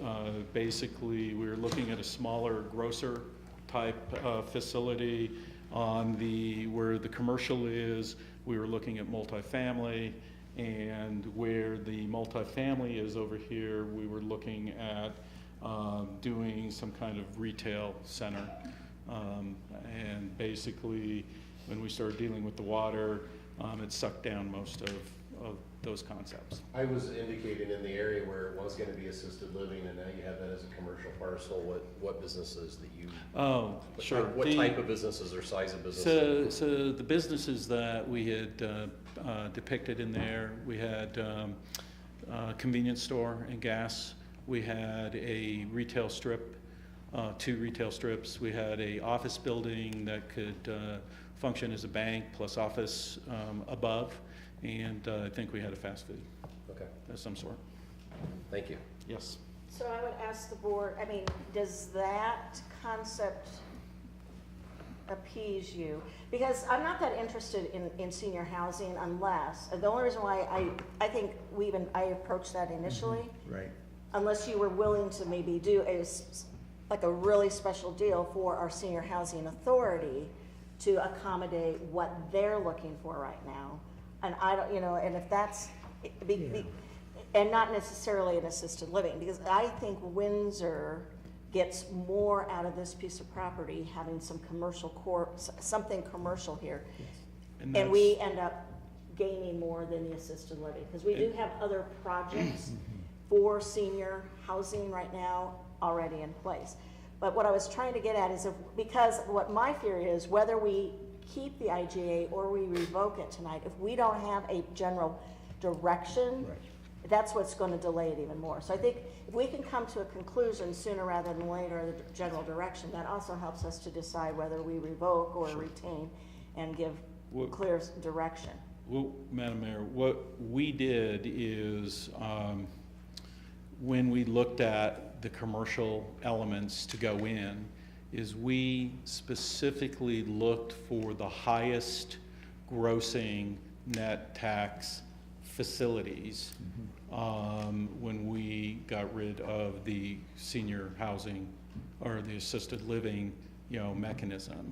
Speaker 20: basically, we were looking at a smaller grocer type facility. On the, where the commercial is, we were looking at multifamily, and where the multifamily is over here, we were looking at doing some kind of retail center. And basically, when we started dealing with the water, it sucked down most of those concepts.
Speaker 3: I was indicating in the area where it was going to be assisted living, and now you have that as a commercial parcel. What businesses that you?
Speaker 20: Oh, sure.
Speaker 3: What type of businesses or size of businesses?
Speaker 20: So the businesses that we had depicted in there, we had a convenience store and gas. We had a retail strip, 2 retail strips. We had a office building that could function as a bank plus office above. And I think we had a fast food.
Speaker 3: Okay.
Speaker 20: Of some sort.
Speaker 3: Thank you.
Speaker 20: Yes.
Speaker 1: So I would ask the board, I mean, does that concept appease you? Because I'm not that interested in senior housing unless, the only reason why I think I approached that initially.
Speaker 18: Right.
Speaker 1: Unless you were willing to maybe do like a really special deal for our senior housing authority to accommodate what they're looking for right now. And I don't, and if that's, and not necessarily an assisted living, because I think Windsor gets more out of this piece of property having some something commercial here.
Speaker 20: Yes.
Speaker 1: And we end up gaining more than the assisted living, because we do have other projects for senior housing right now already in place. But what I was trying to get at is because what my fear is, whether we keep the IGA or we revoke it tonight, if we don't have a general direction, that's what's going to delay it even more. So I think if we can come to a conclusion sooner rather than later, the general direction, that also helps us to decide whether we revoke or retain and give clear direction.
Speaker 20: Well, Madam Mayor, what we did is when we looked at the commercial elements to go in, is we specifically looked for the highest grossing net tax facilities when we got rid of the senior housing or the assisted living, mechanism.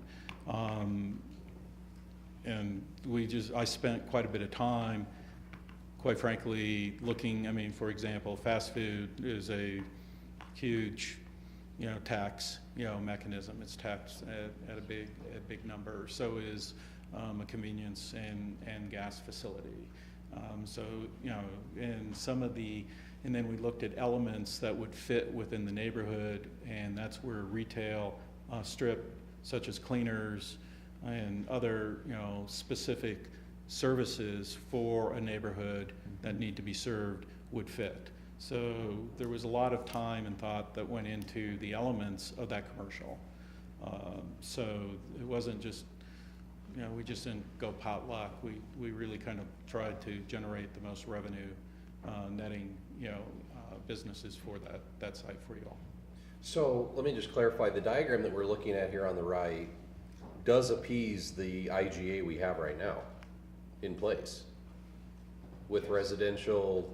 Speaker 20: And I spent quite a bit of time, quite frankly, looking, for example, fast food is a huge, tax, mechanism. It's taxed at a big number. So is a convenience and gas facility. And and then we looked at elements that would fit within the neighborhood, and that's where retail strip, such as cleaners and other, specific services for a neighborhood that need to be served would fit. So there was a lot of time and thought that went into the elements of that commercial. So it wasn't just, we just didn't go potluck. We really kind of tried to generate the most revenue netting, businesses for that site for you all.
Speaker 3: So let me just clarify, the diagram that we're looking at here on the right does appease the IGA we have right now in place with residential.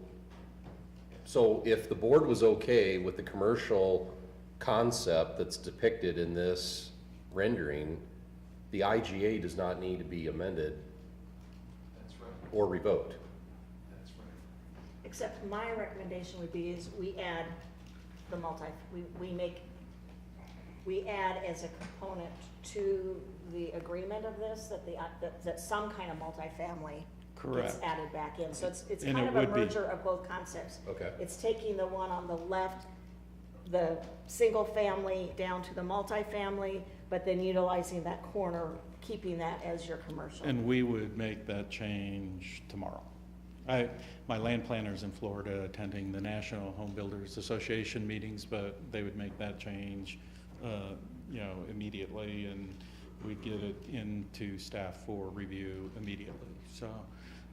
Speaker 3: So if the board was okay with the commercial concept that's depicted in this rendering, the IGA does not need to be amended.
Speaker 6: That's right.
Speaker 3: Or revoked.
Speaker 6: That's right.
Speaker 1: Except my recommendation would be is we add the we add as a component to the agreement of this that some kind of multifamily gets added back in. So it's kind of a merger of both concepts.
Speaker 3: Okay.
Speaker 1: It's taking the one on the left, the single family down to the multifamily, but then utilizing that corner, keeping that as your commercial.
Speaker 20: And we would make that change tomorrow. My land planner's in Florida attending the National Home Builders Association meetings, but they would make that change, immediately, and we'd get it into staff for review immediately. So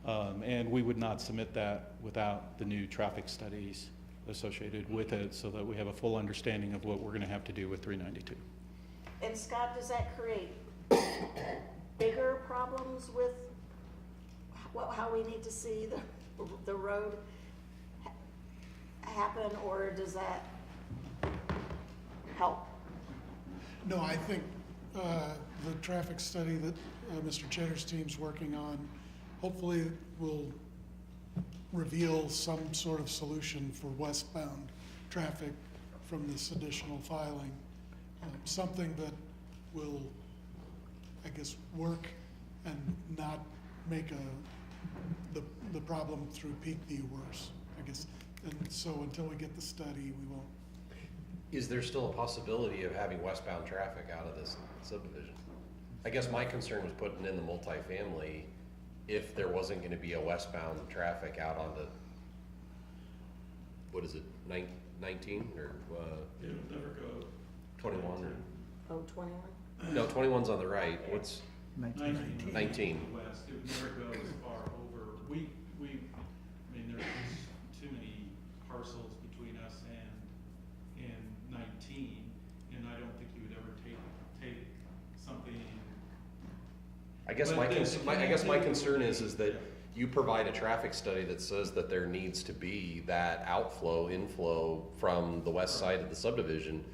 Speaker 20: And we would not submit that without the new traffic studies associated with it, so that we have a full understanding of what we're gonna have to do with 392.
Speaker 1: And Scott, does that create bigger problems with how we need to see the road happen, or does that help?
Speaker 19: No, I think the traffic study that Mr. Cheddar's team's working on hopefully will reveal some sort of solution for westbound traffic from this additional filing. Something that will, I guess, work and not make the problem through Peak View worse, I guess. And so until we get the study, we won't.
Speaker 3: Is there still a possibility of having westbound traffic out of this subdivision? I guess my concern was putting in the multifamily if there wasn't gonna be a westbound traffic out on the, what is it, 19 or,
Speaker 20: It'll never go.
Speaker 3: 21 or?
Speaker 1: Oh, 21?
Speaker 3: No, 21's on the right, what's?
Speaker 20: 19.
Speaker 3: 19.
Speaker 20: West, it would never go as far over. I mean, there's too many parcels between us and 19, and I don't think you would ever take something.
Speaker 3: I guess my concern is that you provide a traffic study that says that there needs to be that outflow, inflow from the west side of the subdivision.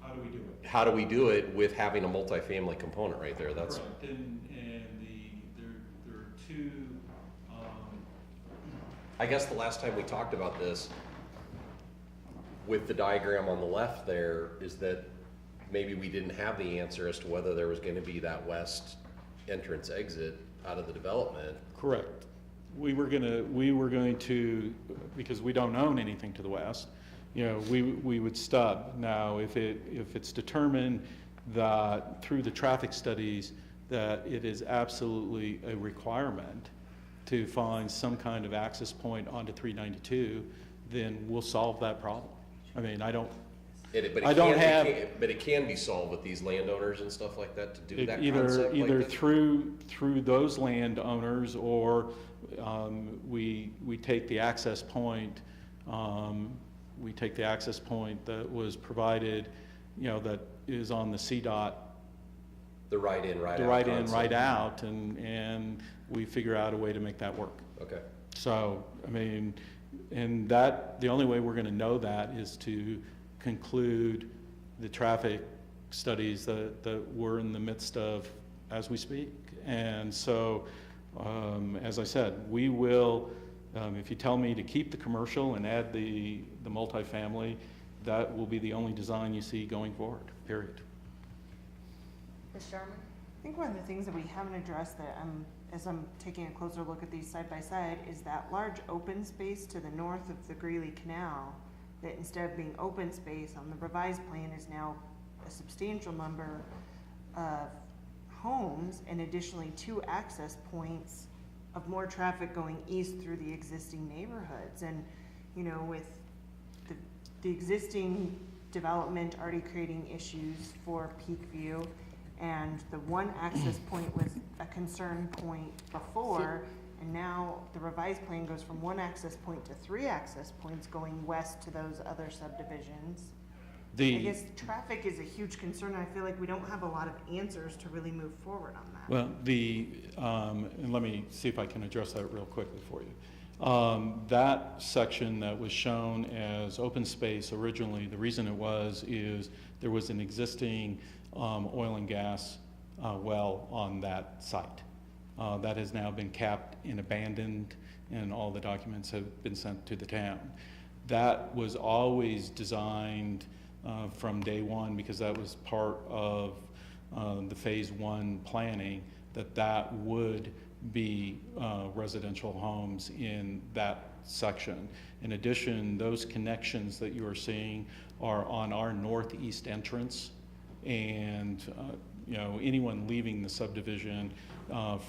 Speaker 20: How do we do it?
Speaker 3: How do we do it with having a multifamily component right there? That's
Speaker 20: correct. And there are two.
Speaker 3: I guess the last time we talked about this with the diagram on the left there is that maybe we didn't have the answer as to whether there was going to be that west entrance exit out of the development.
Speaker 20: Correct. We were going to, because we don't own anything to the west, you know, we would stub. Now, if it's determined that through the traffic studies that it is absolutely a requirement to find some kind of access point onto 392, then we'll solve that problem. I mean,
Speaker 3: But it can be solved with these landowners and stuff like that to do that concept.
Speaker 20: Either through those landowners, or we take the access point. We take the access point that was provided, you know, that is on the CDOT.
Speaker 3: The right in, right out.
Speaker 20: The right in, right out, and we figure out a way to make that work.
Speaker 3: Okay.
Speaker 20: So, I mean, and that, the only way we're gonna know that is to conclude the traffic studies that we're in the midst of as we speak. And so, as I said, we will, if you tell me to keep the commercial and add the multifamily, that will be the only design you see going forward, period.
Speaker 1: Ms. Sharman?
Speaker 4: I think one of the things that we haven't addressed that as I'm taking a closer look at these side by side is that large open space to the north of the Greeley Canal that instead of being open space on the revised plan is now a substantial number of homes and additionally 2 access points of more traffic going east through the existing neighborhoods. And, you know, with the existing development already creating issues for Peak View, and the one access point was a concern point before, and now the revised plan goes from 1 access point to 3 access points going west to those other subdivisions. I guess traffic is a huge concern. I feel like we don't have a lot of answers to really move forward on that.
Speaker 20: Well, and let me see if I can address that real quickly for you. That section that was shown as open space originally, the reason it was is there was an existing oil and gas well on that site. That has now been capped and abandoned, and all the documents have been sent to the town. That was always designed from day one, because that was part of the phase 1 planning, that would be residential homes in that section. In addition, those connections that you are seeing are on our northeast entrance, and you know, anyone leaving the subdivision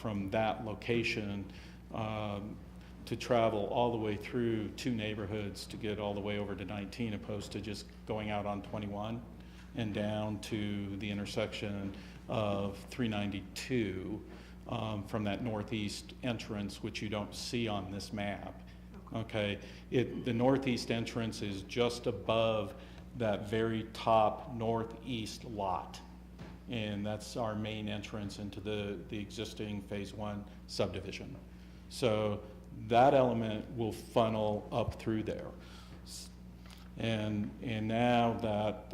Speaker 20: from that location to travel all the way through 2 neighborhoods to get all the way over to 19, opposed to just going out on 21 and down to the intersection of 392. from that northeast entrance, which you don't see on this map. Okay, the northeast entrance is just above that very top northeast lot. And that's our main entrance into the existing Phase 1 subdivision. So that element will funnel up through there. And now that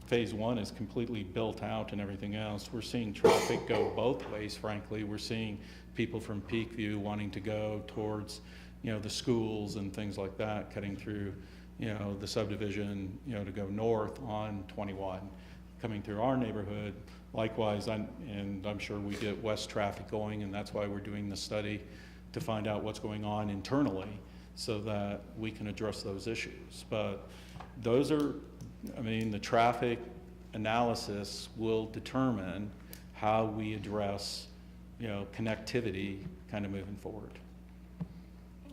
Speaker 20: Phase 1 is completely built out and everything else, we're seeing traffic go both ways, frankly. We're seeing people from Peakview wanting to go towards, the schools and things like that, cutting through, the subdivision, to go north on 21, coming through our neighborhood. Likewise, I'm sure we get west traffic going, and that's why we're doing the study to find out what's going on internally so that we can address those issues. But those are, the traffic analysis will determine how we address, connectivity kind of moving forward.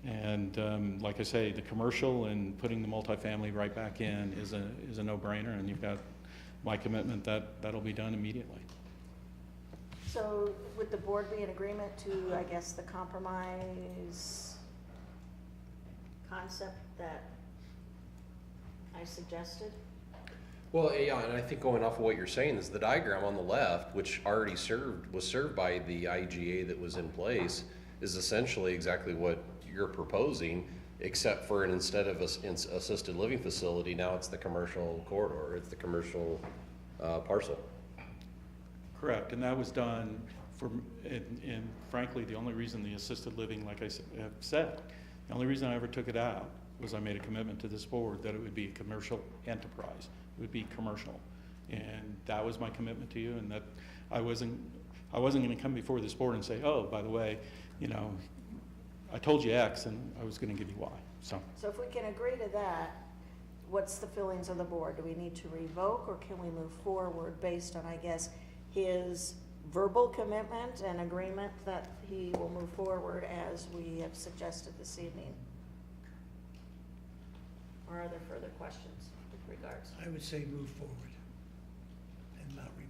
Speaker 20: And like I say, the commercial and putting the multifamily right back in is a no-brainer, and you've got my commitment that that'll be done immediately.
Speaker 1: So would the board be in agreement to, I guess, the compromise concept that I suggested?
Speaker 3: Well, yeah, and I think going off of what you're saying is the diagram on the left, which already was served by the IGA that was in place, is essentially exactly what you're proposing, except for instead of an assisted living facility, now it's the commercial corridor, it's the commercial parcel.
Speaker 20: Correct, and that was done and frankly, the only reason the assisted living, like I have said, the only reason I ever took it out was I made a commitment to this board that it would be a commercial enterprise. It would be commercial, and that was my commitment to you, and that I wasn't going to come before this board and say, oh, by the way, I told you X and I was going to give you Y. So
Speaker 1: if we can agree to that, what's the feelings of the board? Do we need to revoke, or can we move forward based on, I guess, his verbal commitment and agreement that he will move forward as we have suggested this evening? Or are there further questions with regards?
Speaker 6: I would say move forward and not revoke.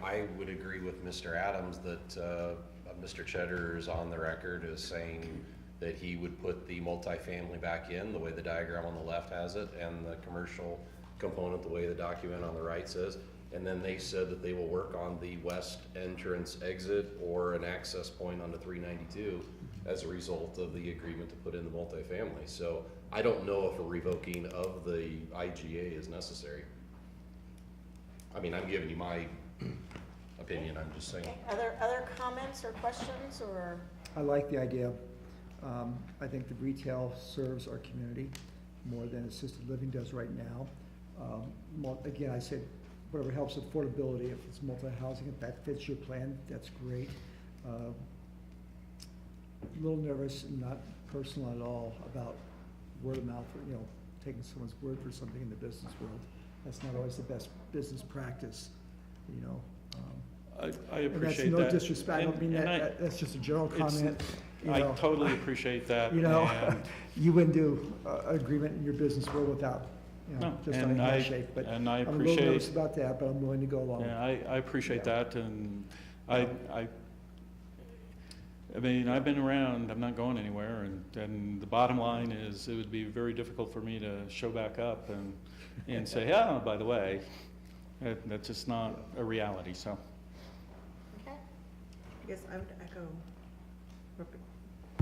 Speaker 3: I would agree with Mr. Adams that Mr. Cheddar is on the record as saying that he would put the multifamily back in the way the diagram on the left has it, and the commercial component the way the document on the right says. And then they said that they will work on the west entrance exit or an access point onto 392 as a result of the agreement to put in the multifamily. So I don't know if a revoking of the IGA is necessary. I'm giving you my opinion, I'm just saying.
Speaker 1: Okay. Other comments or questions, or?
Speaker 5: I like the idea. I think the retail serves our community more than assisted living does right now. Again, I said, whatever helps affordability, if it's multi-housing, if that fits your plan, that's great. A little nervous, not personal at all, about word of mouth, taking someone's word for something in the business world. That's not always the best business practice,
Speaker 20: I appreciate
Speaker 5: and that's no
Speaker 20: that.
Speaker 5: disrespect. I don't mean that's just a general comment.
Speaker 20: I totally appreciate that.
Speaker 5: You wouldn't do an agreement in your business world without, just on a handshake. But
Speaker 20: and I
Speaker 5: I'm a
Speaker 20: appreciate,
Speaker 5: little nervous about that, but I'm willing to go along.
Speaker 20: Yeah, I appreciate that, and I've been around, I'm not going anywhere, and the bottom line is it would be very difficult for me to show back up and say, yeah, by the way, that's just not a reality, so.
Speaker 1: Okay.
Speaker 4: I guess I would echo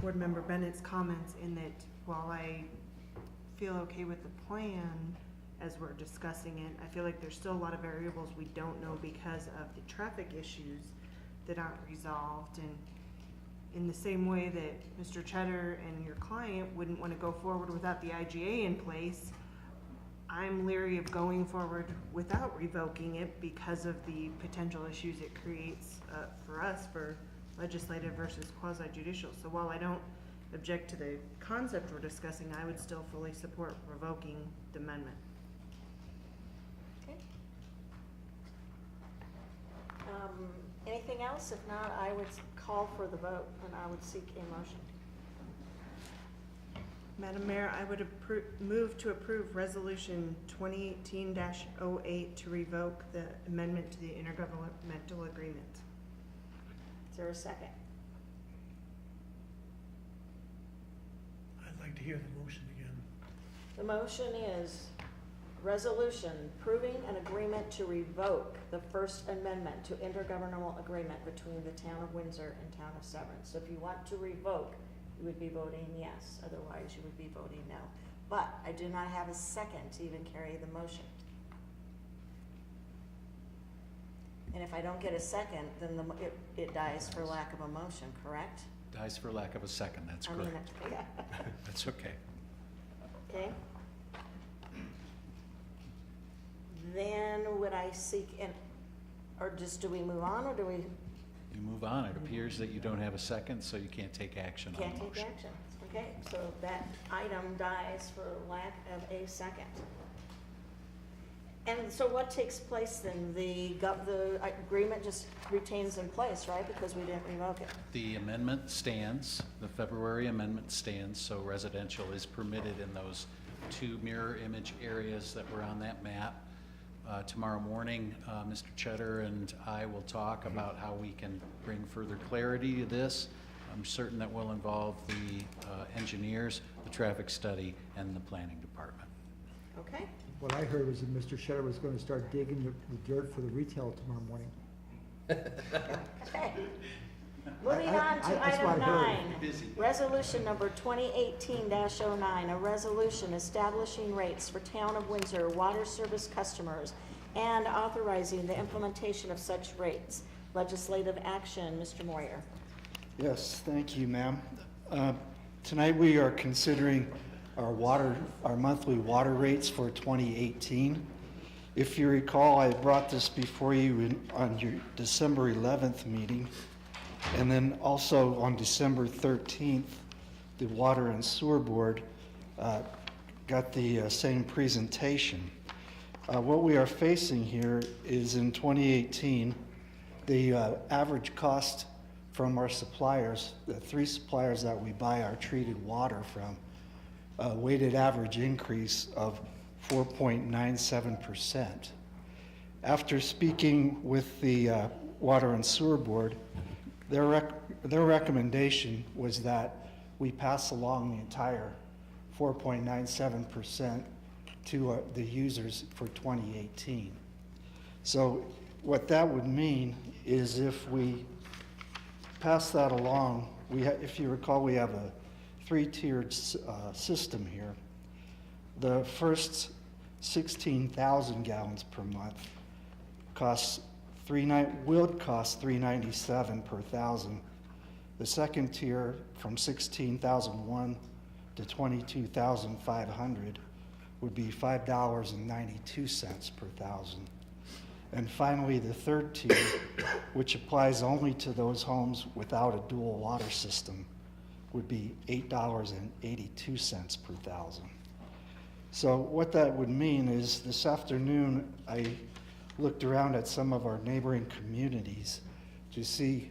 Speaker 4: Board Member Bennett's comments in that while I feel okay with the plan as we're discussing it, I feel like there's still a lot of variables we don't know because of the traffic issues that aren't resolved. And in the same way that Mr. Cheddar and your client wouldn't want to go forward without the IGA in place, I'm leery of going forward without revoking it because of the potential issues it creates for us for legislative versus quasi-judicial. So while I don't object to the concept we're discussing, I would still fully support revoking the amendment.
Speaker 1: Okay. Anything else? If not, I would call for the vote, and I would seek a motion.
Speaker 4: Madam Mayor, I would move to approve Resolution 2018-08 to revoke the amendment to the intergovernmental agreement.
Speaker 1: Is there a second?
Speaker 6: I'd like to hear the motion again.
Speaker 1: The motion is resolution approving an agreement to revoke the First Amendment to intergovernmental agreement between the town of Windsor and town of Severn. So if you want to revoke, you would be voting yes, otherwise you would be voting no. But I do not have a second to even carry the motion. And if I don't get a second, then it dies for lack of a motion, correct?
Speaker 13: Dies for lack of a second, that's
Speaker 1: I mean,
Speaker 13: correct.
Speaker 1: yeah.
Speaker 13: That's okay.
Speaker 1: Okay. Then would I seek or just do we move on, or do we?
Speaker 13: You move on. It appears that you don't have a second, so you can't take action on the
Speaker 1: Can't
Speaker 13: motion.
Speaker 1: take action. Okay, so that item dies for lack of a second. And so what takes place then? The agreement just retains in place, right? Because we didn't revoke it.
Speaker 13: The amendment stands, the February amendment stands, so residential is permitted in those two mirror image areas that were on that map. Tomorrow morning, Mr. Cheddar and I will talk about how we can bring further clarity to this. I'm certain that will involve the engineers, the traffic study, and the planning department.
Speaker 1: Okay.
Speaker 5: What I heard was that Mr. Shetter was going to start digging the dirt for the retail tomorrow morning.
Speaker 1: Okay. Moving on to
Speaker 5: that's what
Speaker 1: item
Speaker 5: I heard.
Speaker 1: 9, resolution number 2018-09, a resolution establishing rates for Town of Windsor water service customers and authorizing the implementation of such rates. Legislative action, Mr. Moyer.
Speaker 6: Yes, thank you, ma'am. Tonight we are considering our monthly water rates for 2018. If you recall, I brought this before you on your December 11th meeting, and then also on December 13th, the Water and Sewer Board got the same presentation. What we are facing here is in 2018, the average cost from our suppliers, the 3 suppliers that we buy our treated water from, a weighted average increase of 4.97%. After speaking with the Water and Sewer Board, their recommendation was that we pass along the entire 4.97% to the users for 2018. So what that would mean is if we pass that along, if you recall, we have a 3-tiered system here. The first 16,000 gallons per month will cost $3.97 per thousand. The second tier from 16,001 to 22,500 would be $5.92 per thousand. And finally, the third tier, which applies only to those homes without a dual water system, would be $8.82 per thousand. So what that would mean is this afternoon I looked around at some of our neighboring communities to see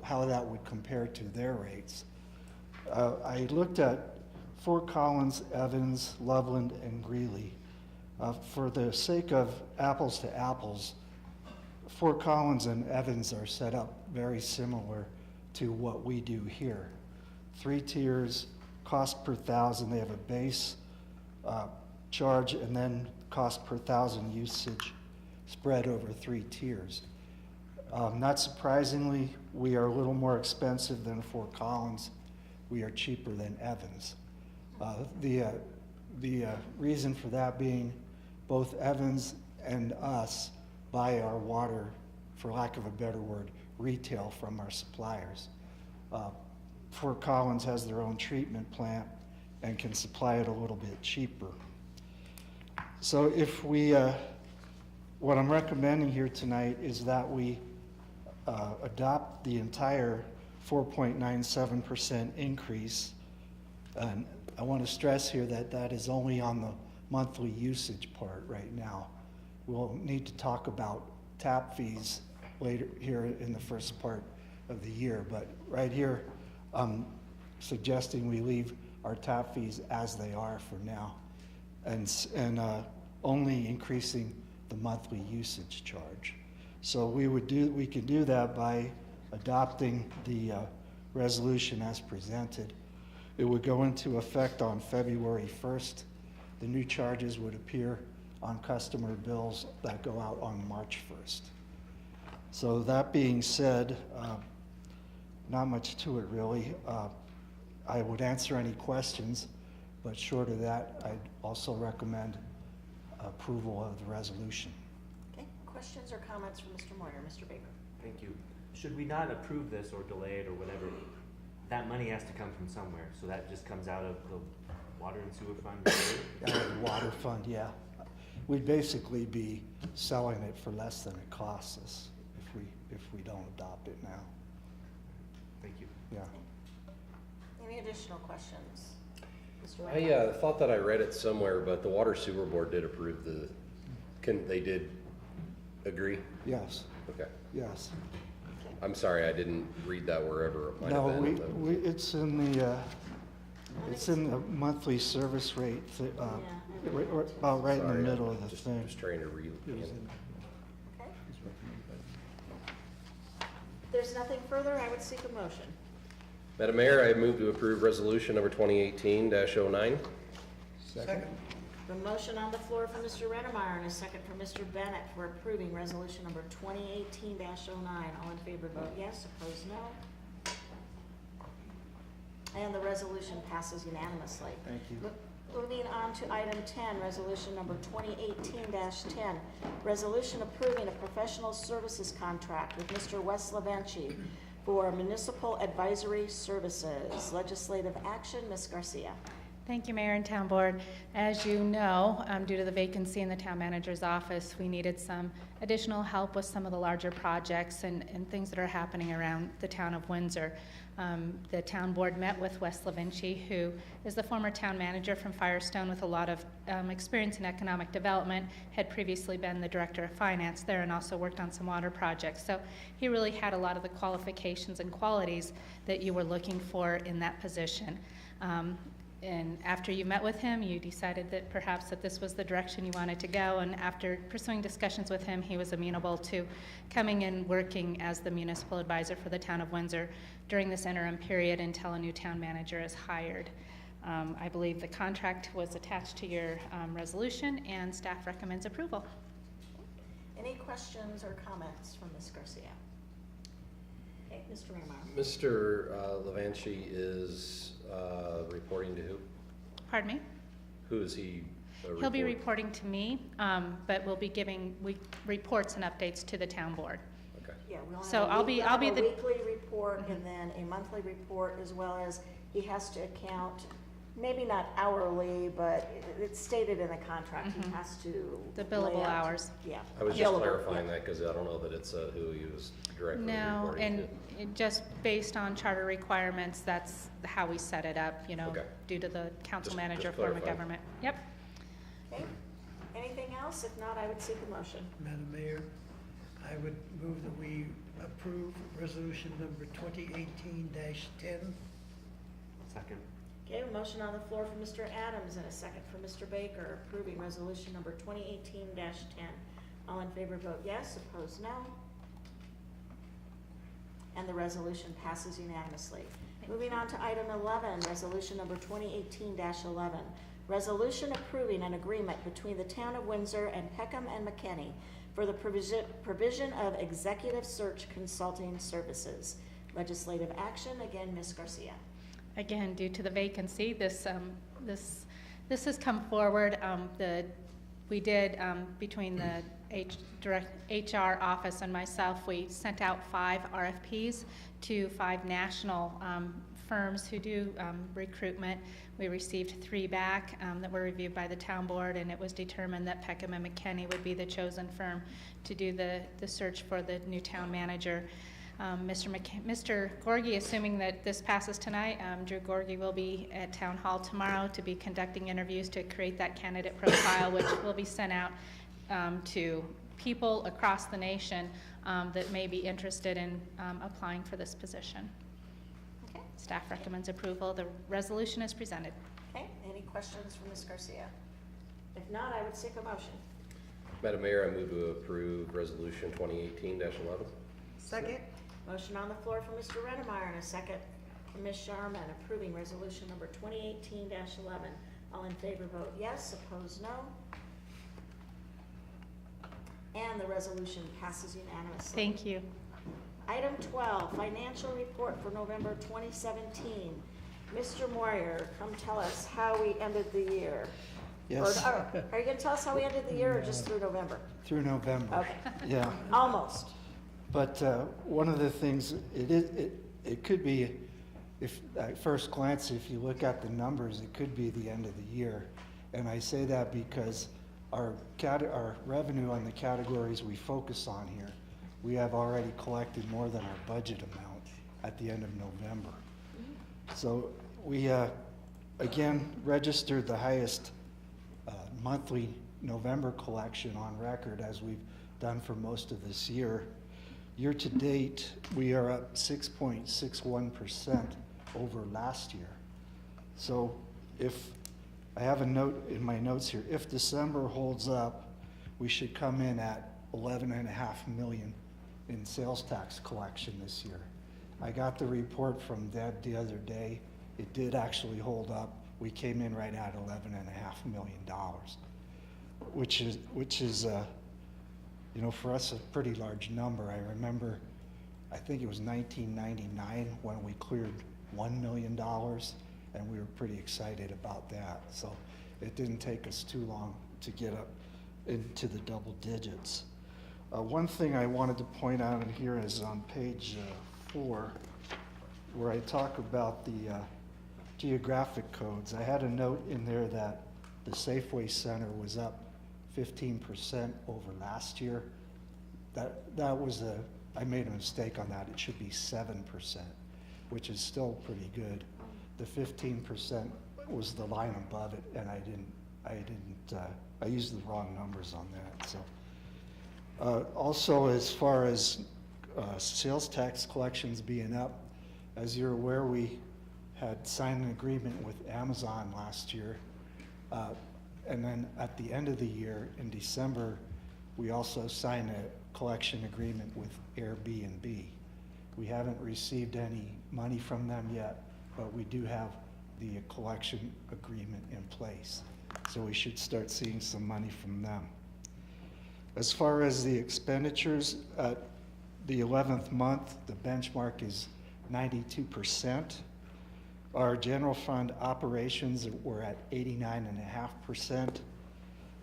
Speaker 6: how that would compare to their rates. I looked at Fort Collins, Evans, Loveland, and Greeley. For the sake of apples to apples, Fort Collins and Evans are set up very similar to what we do here. 3 tiers, cost per thousand. They have a base charge and then cost per thousand usage spread over 3 tiers. Not surprisingly, we are a little more expensive than Fort Collins. We are cheaper than Evans. The reason for that being both Evans and us buy our water, for lack of a better word, retail from our suppliers. Fort Collins has their own treatment plant and can supply it a little bit cheaper. So if we, what I'm recommending here tonight is that we adopt the entire 4.97% increase. And I want to stress here that that is only on the monthly usage part right now. We'll need to talk about tap fees later here in the first part of the year, but right here I'm suggesting we leave
Speaker 18: our tap fees as they are for now, and only increasing the monthly usage charge. So we could do that by adopting the resolution as presented. It would go into effect on February 1st. The new charges would appear on customer bills that go out on March 1st. So that being said, not much to it really. I would answer any questions, but short of that, I'd also recommend approval of the resolution.
Speaker 1: Okay, questions or comments from Mr. Moyer? Mr. Baker?
Speaker 10: Thank you. Should we not approve this or delay it or whatever, that money has to come from somewhere, so that just comes out of the water and sewer fund?
Speaker 18: Out of the water fund, yeah. We'd basically be selling it for less than it costs us if we don't adopt it now.
Speaker 10: Thank you.
Speaker 18: Yeah.
Speaker 1: Any additional questions? Mr.
Speaker 3: I
Speaker 1: Reinhardt?
Speaker 3: thought that I read it somewhere, but the Water Sewer Board did approve they did agree?
Speaker 18: Yes,
Speaker 3: Okay.
Speaker 18: yes.
Speaker 3: I'm sorry, I didn't read that wherever it might
Speaker 18: No,
Speaker 3: have been.
Speaker 18: it's in the monthly service rate, about right in the
Speaker 3: Sorry,
Speaker 18: middle of the thing.
Speaker 3: Just trying to read.
Speaker 1: Okay. If there's nothing further, I would seek a motion.
Speaker 3: Madam Mayor, I move to approve resolution number 2018-09.
Speaker 18: Second.
Speaker 1: The motion on the floor from Mr. Rennemeyer and a second from Mr. Bennett for approving resolution number 2018-09. All in favor vote yes, opposed no. And the resolution passes unanimously.
Speaker 18: Thank you.
Speaker 1: Moving on to item 10, resolution number 2018-10, resolution approving a professional services contract with Mr. Wessler Vinci for municipal advisory services. Legislative action, Ms. Garcia.
Speaker 21: Thank you, Mayor and Town Board. As you know, due to the vacancy in the Town Manager's office, we needed some additional help with some of the larger projects and things that are happening around the town of Windsor. The Town Board met with Wessler Vinci, who is the former Town Manager from Firestone with a lot of experience in economic development, had previously been the Director of Finance there and also worked on some water projects. So he really had a lot of the qualifications and qualities that you were looking for in that position. And after you met with him, you decided that perhaps that this was the direction you wanted to go, and after pursuing discussions with him, he was amenable to coming and working as the municipal advisor for the town of Windsor during this interim period until a new town manager is hired. I believe the contract was attached to your resolution, and staff recommends approval.
Speaker 1: Any questions or comments from Ms. Garcia? Okay, Mr. Raymar.
Speaker 3: Mr. Levanchi is reporting to who?
Speaker 21: Pardon me?
Speaker 3: Who is he?
Speaker 21: He'll be reporting to me, but we'll be giving reports and updates to the town board.
Speaker 3: Okay.
Speaker 1: Yeah, we'll have
Speaker 21: So I'll be
Speaker 1: a
Speaker 21: the
Speaker 1: weekly report and then a monthly report, as well as he has to account, maybe not hourly, but it's stated in the contract. He has to
Speaker 21: the billable
Speaker 1: lay out-
Speaker 21: hours.
Speaker 1: Yeah.
Speaker 3: I was just
Speaker 1: Billable,
Speaker 3: clarifying
Speaker 1: yeah.
Speaker 3: that because I don't know that it's who he was directly
Speaker 21: No,
Speaker 3: reporting
Speaker 21: and
Speaker 3: to.
Speaker 21: just based on charter requirements, that's how we set it up,
Speaker 3: Okay.
Speaker 21: due to the council
Speaker 3: Just
Speaker 21: manager form of
Speaker 3: clarifying.
Speaker 21: government. Yep.
Speaker 1: Okay. Anything else? If not, I would seek a motion.
Speaker 6: Madam Mayor, I would move that we approve resolution number 2018-10.
Speaker 10: Second.
Speaker 1: Okay, a motion on the floor from Mr. Adams and a second from Mr. Baker approving resolution number 2018-10. All in favor vote yes, opposed no. And the resolution passes unanimously. Moving on to item 11, resolution number 2018-11. Resolution approving an agreement between the town of Windsor and Peckham and McKinney for the provision of executive search consulting services. Legislative action, again, Ms. Garcia.
Speaker 21: Again, due to the vacancy, this has come forward. We did, between the HR office and myself, we sent out 5 RFPs to 5 national firms who do recruitment. We received 3 back that were reviewed by the town board, and it was determined that Peckham and McKinney would be the chosen firm to do the search for the new town manager. Mr. Gorgie, assuming that this passes tonight, Drew Gorgie will be at Town Hall tomorrow to be conducting interviews to create that candidate profile, which will be sent out to people across the nation that may be interested in applying for this position.
Speaker 1: Okay.
Speaker 21: Staff recommends approval. The resolution is presented.
Speaker 1: Okay, any questions for Ms. Garcia? If not, I would seek a motion.
Speaker 3: Madam Mayor, I move to approve Resolution 2018-11.
Speaker 4: Second?
Speaker 1: Motion on the floor from Mr. Rennemeyer and a second from Ms. Sharman approving resolution number 2018-11. All in favor vote yes, opposed no. And the resolution passes unanimously.
Speaker 21: Thank you.
Speaker 1: Item 12, financial report for November 2017. Mr. Moyer, come tell us how we ended the year.
Speaker 18: Yes.
Speaker 1: Are you going to tell us how we ended the year or just through November?
Speaker 18: Through November.
Speaker 1: Okay.
Speaker 18: Yeah.
Speaker 1: Almost.
Speaker 18: But one of the things, it could be, if at first glance, if you look at the numbers, it could be the end of the year. And I say that because our revenue on the categories we focus on here, we have already collected more than our budget amount at the end of November. So we, again, registered the highest monthly November collection on record, as we've done for most of this year. Year to date, we are up 6.61% over last year. So if, I have a note in my notes here, if December holds up, we should come in at 11.5 million in sales tax collection this year. I got the report from Deb the other day. It did actually hold up. We came in right at $11.5 million, which is you know, for us, a pretty large number. I remember, I think it was 1999 when we cleared $1 million, and we were pretty excited about that. So it didn't take us too long to get up into the double digits. One thing I wanted to point out in here is on page 4, where I talk about the geographic codes. I had a note in there that the Safeway Center was up 15% over last year. That was I made a mistake on that. It should be 7%, which is still pretty good. The 15% was the line above it, and I used the wrong numbers on that. So, also, as far as sales tax collections being up, as you're aware, we had signed an agreement with Amazon last year. And then at the end of the year, in December, we also signed a collection agreement with Airbnb. We haven't received any money from them yet, but we do have the collection agreement in place. So we should start seeing some money from them. As far as the expenditures, at the 11th month, the benchmark is 92%. Our general fund operations were at 89.5%.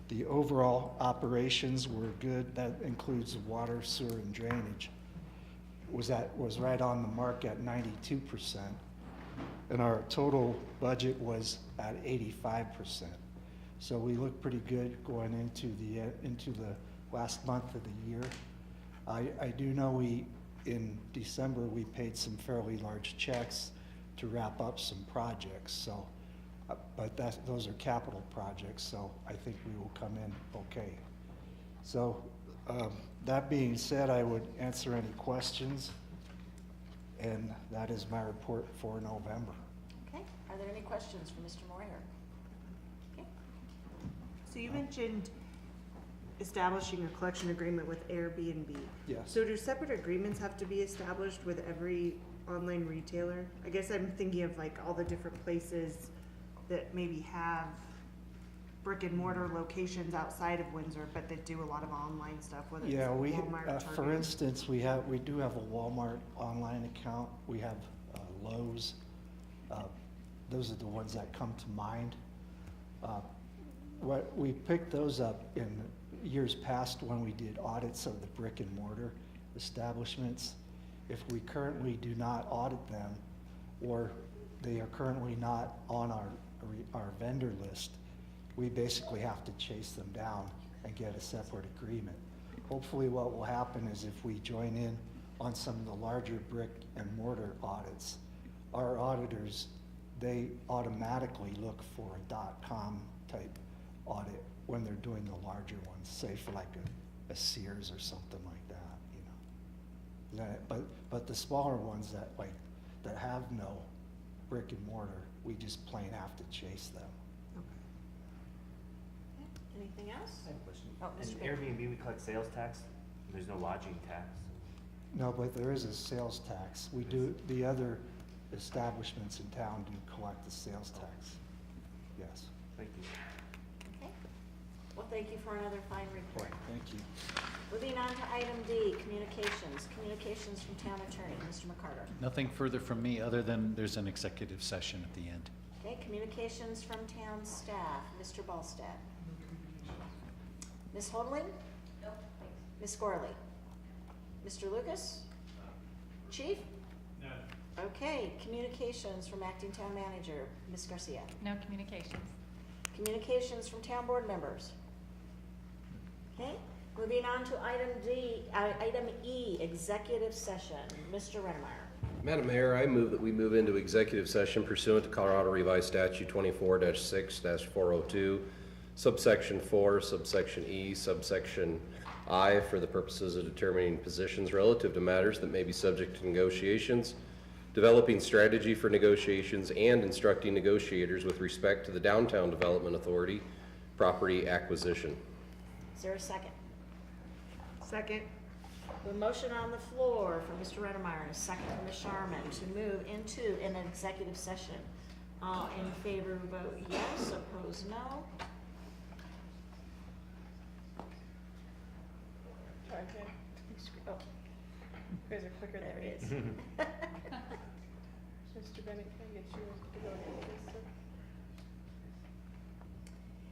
Speaker 18: The overall operations were good. That includes water, sewer, and drainage. Was right on the mark at 92%. And our total budget was at 85%. So we look pretty good going into the last month of the year. I do know in December we paid some fairly large checks to wrap up some projects. So, but those are capital projects, so I think we will come in okay. So, that being said, I would answer any questions, and that is my report for November.
Speaker 1: Okay, are there any questions for Mr. Moyer? Okay.
Speaker 4: So you mentioned establishing a collection agreement with Airbnb.
Speaker 18: Yes.
Speaker 4: So do separate agreements have to be established with every online retailer? I guess I'm thinking of like all the different places that maybe have brick and mortar locations outside of Windsor, but that do a lot of online stuff, whether it's Walmart,
Speaker 18: for
Speaker 4: Target.
Speaker 18: instance, we do have a Walmart online account. We have Lowe's. Those are the ones that come to mind. What we picked those up in years past when we did audits of the brick and mortar establishments. If we currently do not audit them, or they are currently not on our vendor list, we basically have to chase them down and get a separate agreement. Hopefully what will happen is if we join in on some of the larger brick and mortar audits, our auditors, they automatically look for a .com type audit when they're doing the larger ones, say for like a Sears or something like that, you know. But the smaller ones that have no brick and mortar. We just plain have to chase them.
Speaker 1: Anything else?
Speaker 10: I have a question.
Speaker 1: Oh,
Speaker 10: In
Speaker 1: Mr. Baker.
Speaker 10: Airbnb, we collect sales tax. There's no lodging tax.
Speaker 18: No, but there is a sales tax. We do, the other establishments in town do collect the sales tax. Yes.
Speaker 10: Thank you.
Speaker 1: Okay. Well, thank you for another fine report.
Speaker 18: Thank you.
Speaker 1: Moving on to item D, communications. Communications from town attorney, Mr. McCarter.
Speaker 13: Nothing further from me, other than there's an executive session at the end.
Speaker 1: Okay, communications from town staff, Mr. Ballstead. Ms. Holdling? No, thanks. Ms. Gorley? Mr. Lucas? Chief? No. Okay, communications from acting town manager, Ms. Garcia.
Speaker 21: No communications.
Speaker 1: Communications from town board members. Okay, moving on to item E, executive session, Mr. Redemeyer.
Speaker 3: Madam Mayor, I move that we move into executive session pursuant to Colorado Revised Statute 24-6-402, subsection 4, subsection E, subsection I, for the purposes of determining positions relative to matters that may be subject to negotiations, developing strategy for negotiations, and instructing negotiators with respect to the Downtown Development Authority property acquisition.
Speaker 1: Is there a second?
Speaker 4: Second.
Speaker 1: A motion on the floor from Mr. Redemeyer and a second from Ms. Sharman to move into an executive session. All in favor vote yes, opposed no.
Speaker 4: Okay. Oh, you guys are quicker than
Speaker 1: There
Speaker 4: me.
Speaker 1: it is.
Speaker 4: Mr. Bennett, can I get you to go ahead, please,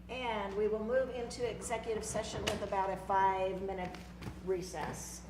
Speaker 4: sir?
Speaker 1: And we will move into executive session with about a 5-minute recess.